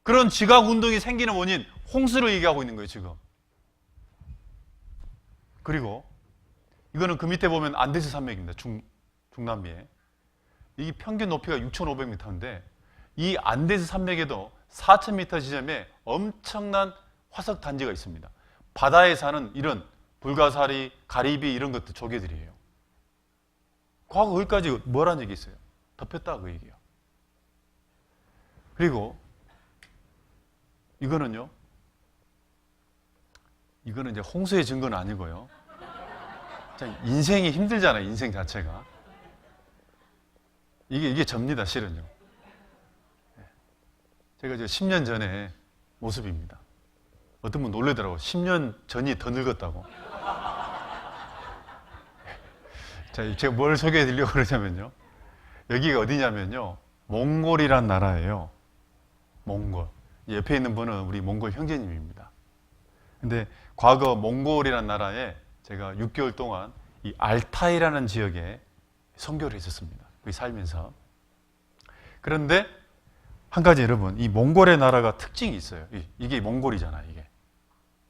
그런 지각 운동이 생기는 원인, 홍수를 얘기하고 있는 거예요, 지금. 그리고 이거는 그 밑에 보면 안데스 산맥입니다. 중남미에. 이 평균 높이가 6,500m인데 이 안데스 산맥에도 4,000m 지점에 엄청난 화석 단지가 있습니다. 바다에 사는 이런 불가사리, 가리비 이런 것도 조개들이에요. 과거 거기까지 뭐라는 얘기 있어요? 덮였다 그 얘기예요. 그리고 이거는 이제 홍수의 증거는 아니고요. 인생이 힘들잖아요. 인생 자체가. 이게 접니다. 실은요. 제가 이제 10년 전에 모습입니다. 어떤 분 놀래더라고요. 10년 전이 더 늙었다고. 자, 제가 뭘 소개해 드리려고 그러냐면요. 여기가 어디냐면요. 몽골이란 나라예요. 몽골. 옆에 있는 분은 우리 몽골 형제님입니다. 근데 과거 몽골이란 나라에 제가 6개월 동안 이 알타이라는 지역에 선교를 했었습니다. 거기 살면서. 그런데 한 가지 여러분, 이 몽골의 나라가 특징이 있어요. 이게 몽골이잖아요.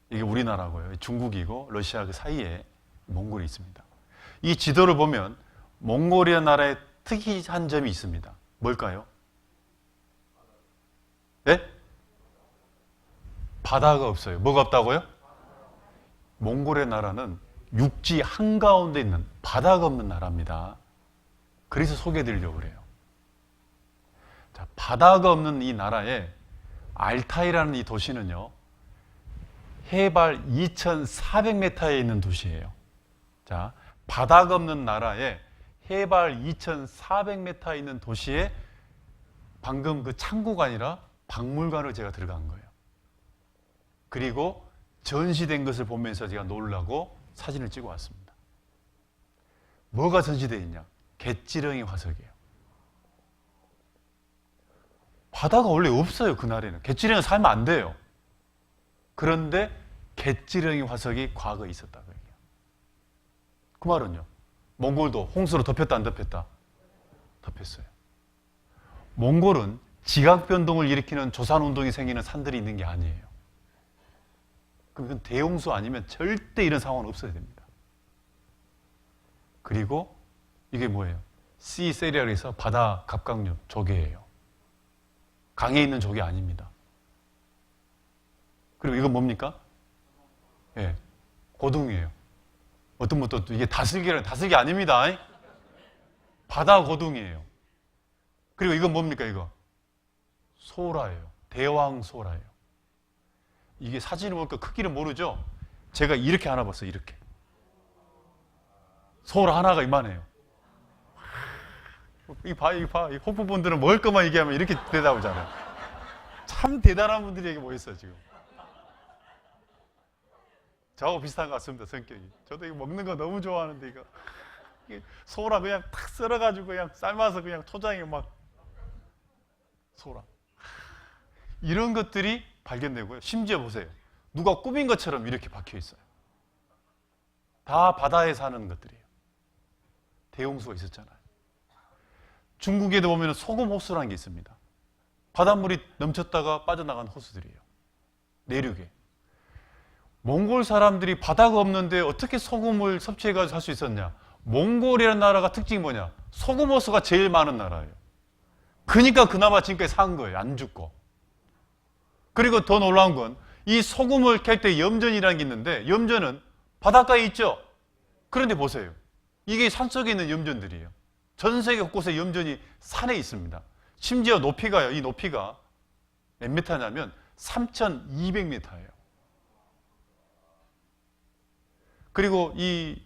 이게 우리나라고요. 중국이고 러시아 그 사이에 몽골이 있습니다. 이 지도를 보면 몽골이라는 나라의 특이한 점이 있습니다. 뭘까요? 네? 바다가 없어요. 뭐가 없다고요? 몽골의 나라는 육지 한가운데 있는 바다가 없는 나라입니다. 그래서 소개해드리려고 그래요. 자, 바다가 없는 이 나라에 알타이라는 이 도시는요, 해발 2,400m에 있는 도시예요. 자, 바다가 없는 나라에 해발 2,400m에 있는 도시에 방금 그 창고가 아니라 박물관을 제가 들어간 거예요. 그리고 전시된 것을 보면서 제가 놀라고 사진을 찍어 왔습니다. 뭐가 전시되어 있냐? 갯지렁이 화석이에요. 바다가 원래 없어요. 그날에는. 갯지렁이 살면 안 돼요. 그런데 갯지렁이 화석이 과거에 있었다고 얘기해요. 그 말은요. 몽골도 홍수로 덮였다 안 덮였다? 덮였어요. 몽골은 지각 변동을 일으키는 조산 운동이 생기는 산들이 있는 게 아니에요. 그럼 이건 대홍수 아니면 절대 이런 상황은 없어야 됩니다. 그리고 이게 뭐예요? 씨 세리아를 해서 바다 갑각류 조개예요. 강에 있는 조개 아닙니다. 그리고 이건 뭡니까? 예, 고둥이에요. 어떤 분도 이게 다슬기 아닙니다. 바다 고둥이에요. 그리고 이건 뭡니까 이거? 소라예요. 대왕 소라예요. 이게 사진을 보니까 크기를 모르죠? 제가 이렇게 하나 봤어요. 이렇게. 소라 하나가 이만해요. 이 봐. 이 호프분들은 먹을 것만 얘기하면 이렇게 대답하잖아요. 참 대단한 분들이 여기 모였어요, 지금. 저하고 비슷한 것 같습니다, 성격이. 저도 이거 먹는 거 너무 좋아하는데, 이거. 소라 그냥 탁 썰어가지고 그냥 삶아서 그냥 초장에 막. 소라. 이런 것들이 발견되고요. 심지어 보세요. 누가 꾸민 것처럼 이렇게 박혀 있어요. 다 바다에 사는 것들이에요. 대홍수가 있었잖아요. 중국에도 보면 소금 호수라는 게 있습니다. 바닷물이 넘쳤다가 빠져나간 호수들이에요. 내륙에. 몽골 사람들이 바다가 없는데 어떻게 소금을 섭취해가지고 살 수 있었냐? 몽골이라는 나라가 특징이 뭐냐? 소금 호수가 제일 많은 나라예요. 그러니까 그나마 지금까지 산 거예요. 안 죽고. 그리고 더 놀라운 건 이 소금을 캘 때 염전이라는 게 있는데 염전은 바닷가에 있죠? 그런데 보세요. 이게 산속에 있는 염전들이에요. 전 세계 곳곳에 염전이 산에 있습니다. 심지어 높이가요. 이 높이가 몇 미터냐면 3,200m예요. 그리고 이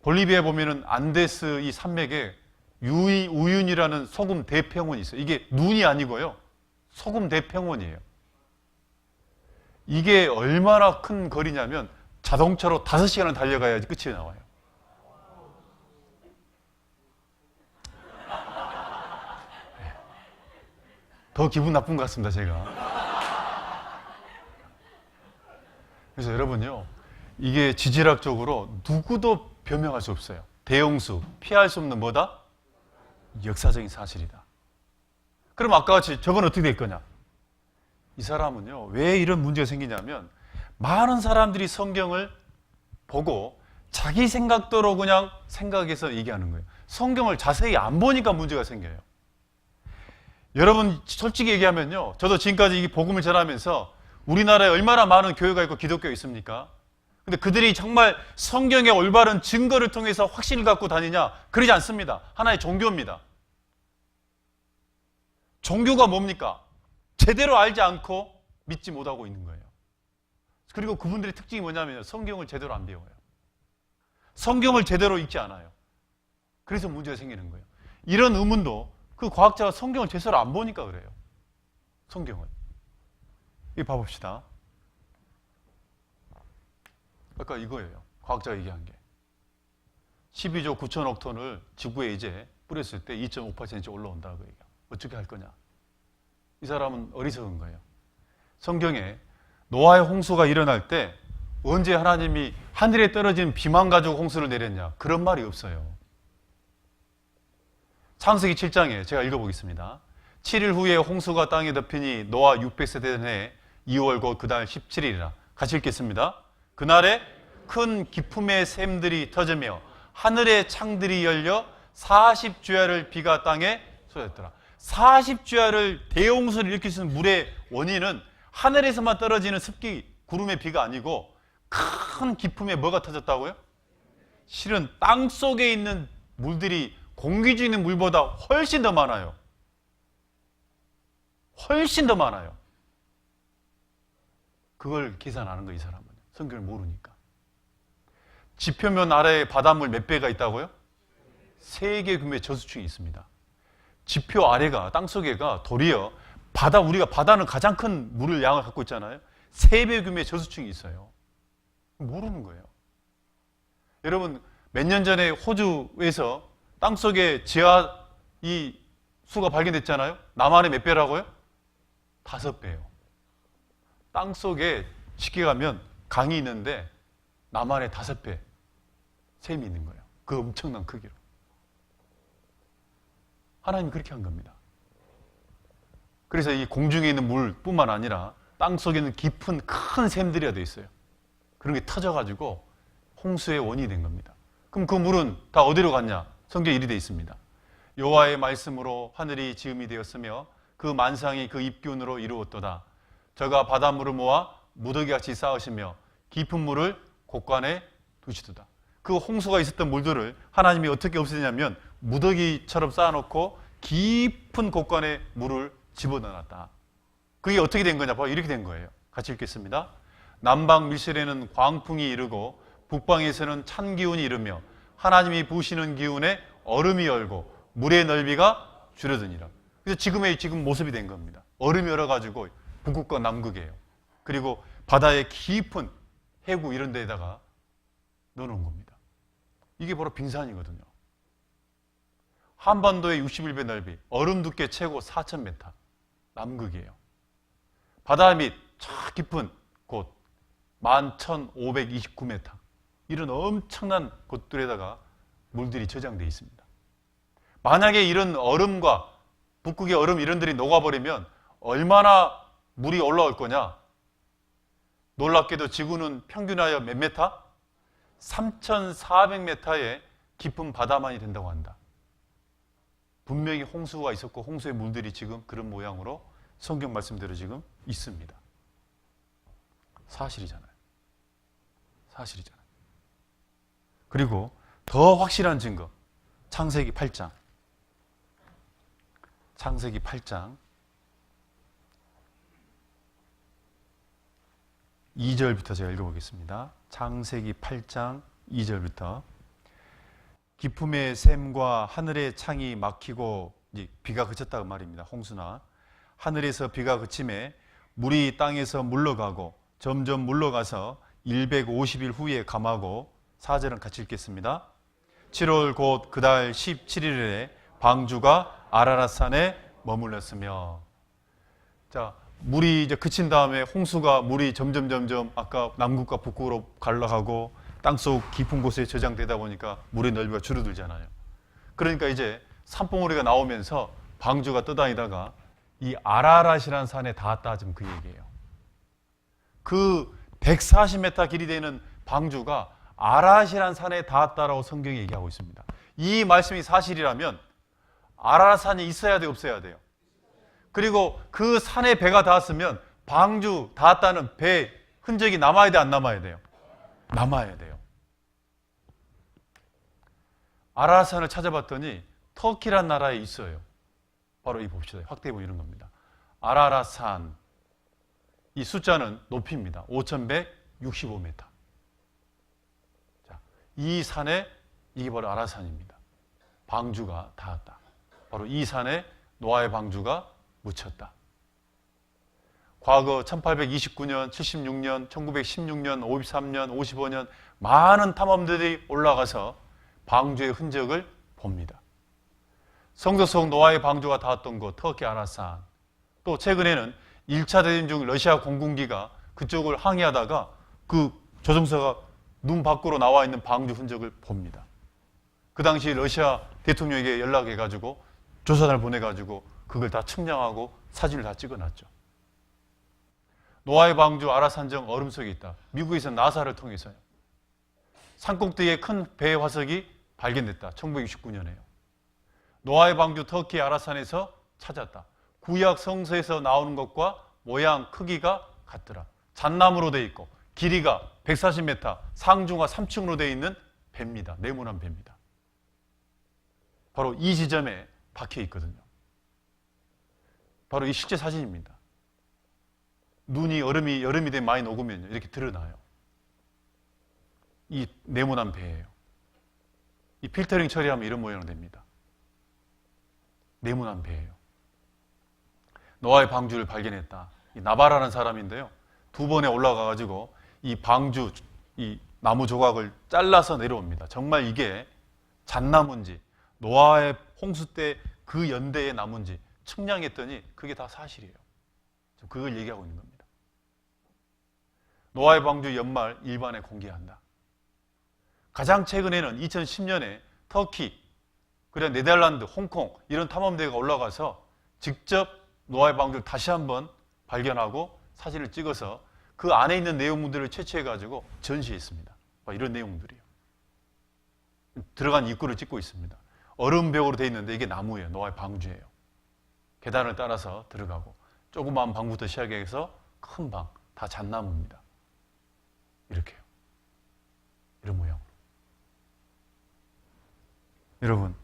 볼리비아에 보면은 안데스 이 산맥에 우윤이라는 소금 대평원이 있어요. 이게 눈이 아니고요. 소금 대평원이에요. 이게 얼마나 큰 거리냐면 자동차로 5시간을 달려가야지 끝이 나와요. 더 기분 나쁜 것 같습니다, 제가. 그래서 여러분요, 이게 지질학적으로 누구도 변명할 수 없어요. 대홍수, 피할 수 없는 뭐다? 역사적인 사실이다. 그럼 아까 같이 저건 어떻게 될 거냐? 이 사람은요, 왜 이런 문제가 생기냐면 많은 사람들이 성경을 보고 자기 생각대로 그냥 생각해서 얘기하는 거예요. 성경을 자세히 안 보니까 문제가 생겨요. 여러분 솔직히 얘기하면요, 저도 지금까지 이 복음을 전하면서 우리나라에 얼마나 많은 교회가 있고 기독교가 있습니까? 근데 그들이 정말 성경의 올바른 증거를 통해서 확신을 갖고 다니냐? 그러지 않습니다. 하나의 종교입니다. 종교가 뭡니까? 제대로 알지 않고 믿지 못하고 있는 거예요. 그리고 그분들의 특징이 뭐냐면 성경을 제대로 안 배워요. 성경을 제대로 읽지 않아요. 그래서 문제가 생기는 거예요. 이런 의문도 그 과학자가 성경을 제대로 안 보니까 그래요. 성경을. 이거 봐봅시다. 아까 이거예요. 과학자가 얘기한 게. 12조 9천억 톤을 지구에 이제 뿌렸을 때 2.58cm 올라온다고 얘기해요. 어떻게 할 거냐? 이 사람은 어리석은 거예요. 성경에 노아의 홍수가 일어날 때 언제 하나님이 하늘에 떨어진 비만 가지고 홍수를 내렸냐? 그런 말이 없어요. 창세기 7장에 제가 읽어보겠습니다. 7일 후에 홍수가 땅에 덮이니 노아 600세대 된 해 2월 곧 그달 17일이라. 같이 읽겠습니다. 그날에 큰 기품의 샘들이 터지며 하늘의 창들이 열려 40주야를 비가 땅에 쏟았더라. 40주야를 대홍수를 일으킬 수 있는 물의 원인은 하늘에서만 떨어지는 습기, 구름의 비가 아니고 큰 기품에 뭐가 터졌다고요? 실은 땅 속에 있는 물들이 공기 중에 있는 물보다 훨씬 더 많아요. 훨씬 더 많아요. 그걸 계산하는 거예요, 이 사람은. 성경을 모르니까. 지표면 아래에 바닷물 몇 배가 있다고요? 3개 규모의 저수층이 있습니다. 지표 아래가, 땅속에가 도리어 우리가 바다는 가장 큰 물을 양을 갖고 있잖아요. 3배 규모의 저수층이 있어요. 모르는 거예요. 여러분, 몇 년 전에 호주에서 땅속에 지하 이 수가 발견됐잖아요. 남한의 몇 배라고요? 5배예요. 땅속에 쉽게 가면 강이 있는데 남한의 5배 샘이 있는 거예요. 그 엄청난 크기로. 하나님이 그렇게 한 겁니다. 그래서 이 공중에 있는 물뿐만 아니라 땅 속에 있는 깊은 큰 샘들이 되어 있어요. 그런 게 터져가지고 홍수의 원인이 된 겁니다. 그럼 그 물은 다 어디로 갔냐? 성경에 이리 되어 있습니다. 여호와의 말씀으로 하늘이 지음이 되었으며 그 만상이 그 입균으로 이루었도다. 저가 바닷물을 모아 무더기같이 쌓으시며 깊은 물을 곳간에 두시도다. 그 홍수가 있었던 물들을 하나님이 어떻게 없애냐면 무더기처럼 쌓아놓고 깊은 곳간에 물을 집어넣어놨다. 그게 어떻게 된 거냐? 바로 이렇게 된 거예요. 같이 읽겠습니다. 남방 밀실에는 광풍이 이르고 북방에서는 찬 기운이 이르며 하나님이 부으시는 기운에 얼음이 열고 물의 넓이가 줄어드니라. 그래서 지금 모습이 된 겁니다. 얼음이 열어가지고 북극과 남극이에요. 그리고 바다의 깊은 해구 이런 데다가 넣어놓은 겁니다. 이게 바로 빙산이거든요. 한반도의 61배 넓이, 얼음 두께 최고 4,000m, 남극이에요. 바다 밑 저 깊은 곳 11,529m, 이런 엄청난 곳들에다가 물들이 저장되어 있습니다. 만약에 이런 얼음과 북극의 얼음 이런 들이 녹아버리면 얼마나 물이 올라올 거냐? 놀랍게도 지구는 평균하여 몇 메타? 3,400m의 깊은 바다만이 된다고 한다. 분명히 홍수가 있었고 홍수의 물들이 지금 그런 모양으로 성경 말씀대로 지금 있습니다. 사실이잖아요. 사실이잖아요. 그리고 더 확실한 증거, 창세기 8장. 창세기 8장 2절부터 제가 읽어보겠습니다. 창세기 8장 2절부터 깊음의 샘과 하늘의 창이 막히고 비가 그쳤다고 말입니다. 홍수나 하늘에서 비가 그침에 물이 땅에서 물러가고 점점 물러가서 150일 후에 감하고 4절은 같이 읽겠습니다. 7월 곧 그달 17일에 방주가 아라랏산에 머물렀으며. 자, 물이 이제 그친 다음에 홍수가 물이 점점 아까 남극과 북극으로 갈라가고 땅속 깊은 곳에 저장되다 보니까 물의 넓이가 줄어들잖아요. 그러니까 이제 산봉우리가 나오면서 방주가 떠다니다가 이 아라랏이라는 산에 닿았다, 지금 그 얘기예요. 그 140m 길이 되는 방주가 아라랏이라는 산에 닿았다라고 성경이 얘기하고 있습니다. 이 말씀이 사실이라면 아라랏산이 있어야 돼요, 없어야 돼요? 그리고 그 산에 배가 닿았으면 방주 닿았다는 배 흔적이 남아야 돼, 안 남아야 돼요? 남아야 돼요. 아라랏산을 찾아봤더니 터키란 나라에 있어요. 바로 이 봅시다. 확대해 보면 이런 겁니다. 아라랏산, 이 숫자는 높이입니다. 5,165m. 자, 이 산에 이게 바로 아라랏산입니다. 방주가 닿았다. 바로 이 산에 노아의 방주가 묻혔다. 과거 1829년, 76년, 1916년, 53년, 55년 많은 탐험들이 올라가서 방주의 흔적을 봅니다. 성도 속 노아의 방주가 닿았던 곳 터키 아라산, 또 최근에는 1차 대전 중 러시아 공군기가 그쪽을 항해하다가 그 조종사가 눈 밖으로 나와 있는 방주 흔적을 봅니다. 그 당시 러시아 대통령에게 연락해가지고 조사단을 보내가지고 그걸 다 측량하고 사진을 다 찍어놨죠. 노아의 방주 아라산정 얼음 속에 있다. 미국에서 나사를 통해서요. 산꼭대기에 큰 배 화석이 발견됐다. 1969년에요. 노아의 방주 터키 아라산에서 찾았다. 구약 성서에서 나오는 것과 모양, 크기가 같더라. 잣나무로 되어 있고 길이가 140m, 상중하 3층으로 되어 있는 배입니다. 네모난 배입니다. 바로 이 지점에 박혀 있거든요. 바로 이 실제 사진입니다. 눈이 여름이 되면 많이 녹으면 이렇게 드러나요. 이 네모난 배예요. 이 필터링 처리하면 이런 모양으로 됩니다. 네모난 배예요. 노아의 방주를 발견했다. 이 나바라는 사람인데요. 2번에 올라가가지고 이 방주, 이 나무 조각을 잘라서 내려옵니다. 정말 이게 잣나무인지 노아의 홍수 때 그 연대의 나무인지 측량했더니 그게 다 사실이에요. 그걸 얘기하고 있는 겁니다. 노아의 방주 연말 일반에 공개한다. 가장 최근에는 2010년에 터키, 그리고 네덜란드, 홍콩 이런 탐험대가 올라가서 직접 노아의 방주를 다시 한번 발견하고 사진을 찍어서 그 안에 있는 내용물들을 채취해가지고 전시했습니다. 이런 내용들이요. 들어간 입구를 찍고 있습니다. 얼음벽으로 되어 있는데 이게 나무예요. 노아의 방주예요. 계단을 따라서 들어가고 조그마한 방부터 시작해서 큰 방, 다 잣나무입니다. 이렇게요. 이런 모양으로. 여러분,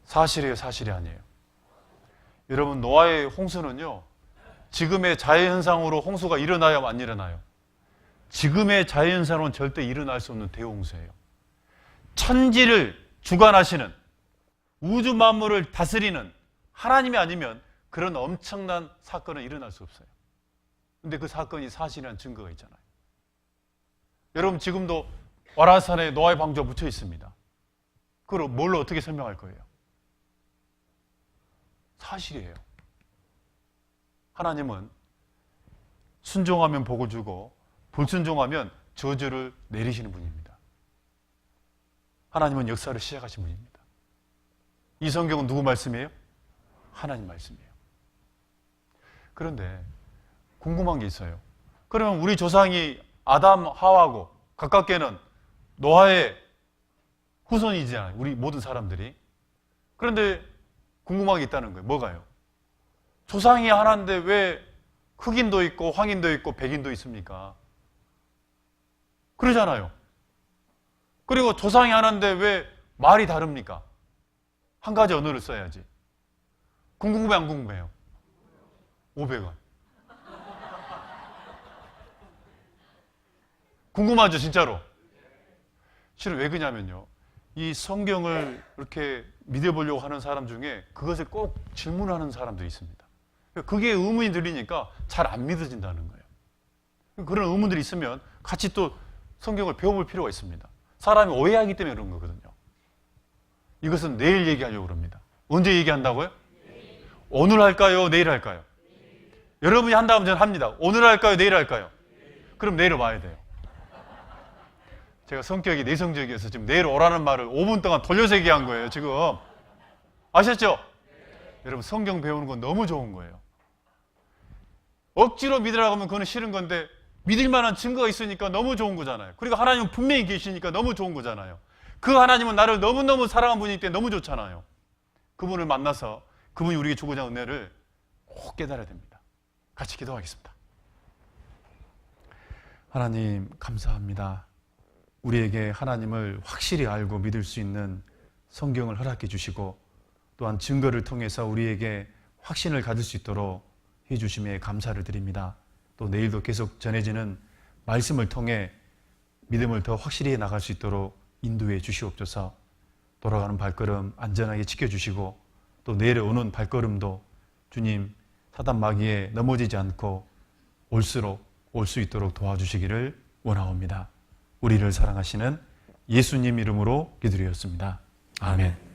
사실이에요, 사실이 아니에요? 여러분, 노아의 홍수는요, 지금의 자연현상으로 홍수가 일어나요, 안 일어나요? 지금의 자연현상으로는 절대 일어날 수 없는 대홍수예요. 천지를 주관하시는, 우주 만물을 다스리는 하나님이 아니면 그런 엄청난 사건은 일어날 수 없어요. 근데 그 사건이 사실이라는 증거가 있잖아요. 여러분, 지금도 와라산에 노아의 방주가 묻혀 있습니다. 그걸 뭘로 어떻게 설명할 거예요? 사실이에요. 하나님은 순종하면 복을 주고 불순종하면 저주를 내리시는 분입니다. 하나님은 역사를 시작하신 분입니다. 이 성경은 누구 말씀이에요? 하나님 말씀이에요. 그런데 궁금한 게 있어요. 그러면 우리 조상이 아담, 하와고 가깝게는 노아의 후손이잖아요. 우리 모든 사람들이. 그런데 궁금한 게 있다는 거예요. 뭐가요? 조상이 하나인데 왜 흑인도 있고 황인도 있고 백인도 있습니까? 그러잖아요. 그리고 조상이 하나인데 왜 말이 다릅니까? 한 가지 언어를 써야지. 궁금해 안 궁금해요? 500원. 궁금하죠, 진짜로? 실은 왜 그러냐면요. 이 성경을 이렇게 믿어보려고 하는 사람 중에 그것을 꼭 질문하는 사람들이 있습니다. 그게 의문이 들리니까 잘 안 믿어진다는 거예요. 그런 의문들이 있으면 같이 또 성경을 배워볼 필요가 있습니다. 사람이 오해하기 때문에 그런 거거든요. 이것은 내일 얘기하려고 합니다. 언제 얘기한다고요? 오늘 할까요? 내일 할까요? 여러분이 한다면 저는 합니다. 오늘 할까요? 내일 할까요? 그럼 내일 와야 돼요. 제가 성격이 내성적이어서 지금 내일 오라는 말을 5분 동안 돌려서 얘기한 거예요, 지금. 아셨죠? 여러분, 성경 배우는 건 너무 좋은 거예요. 억지로 믿으라고 하면 그건 싫은 건데 믿을 만한 증거가 있으니까 너무 좋은 거잖아요. 그리고 하나님은 분명히 계시니까 너무 좋은 거잖아요. 그 하나님은 나를 너무너무 사랑한 분이기 때문에 너무 좋잖아요. 그분을 만나서 그분이 우리에게 주고자 하는 은혜를 꼭 깨달아야 됩니다. 같이 기도하겠습니다. 하나님, 감사합니다. 우리에게 하나님을 확실히 알고 믿을 수 있는 성경을 허락해 주시고 또한 증거를 통해서 우리에게 확신을 가질 수 있도록 해주심에 감사를 드립니다. 또 내일도 계속 전해지는 말씀을 통해 믿음을 더 확실히 나갈 수 있도록 인도해 주시옵소서. 돌아가는 발걸음 안전하게 지켜주시고 또 내일 오는 발걸음도 주님 사단 마귀에 넘어지지 않고 올수록 올 수 있도록 도와주시기를 원하옵니다. 우리를 사랑하시는 예수님 이름으로 기도드렸습니다. 아멘.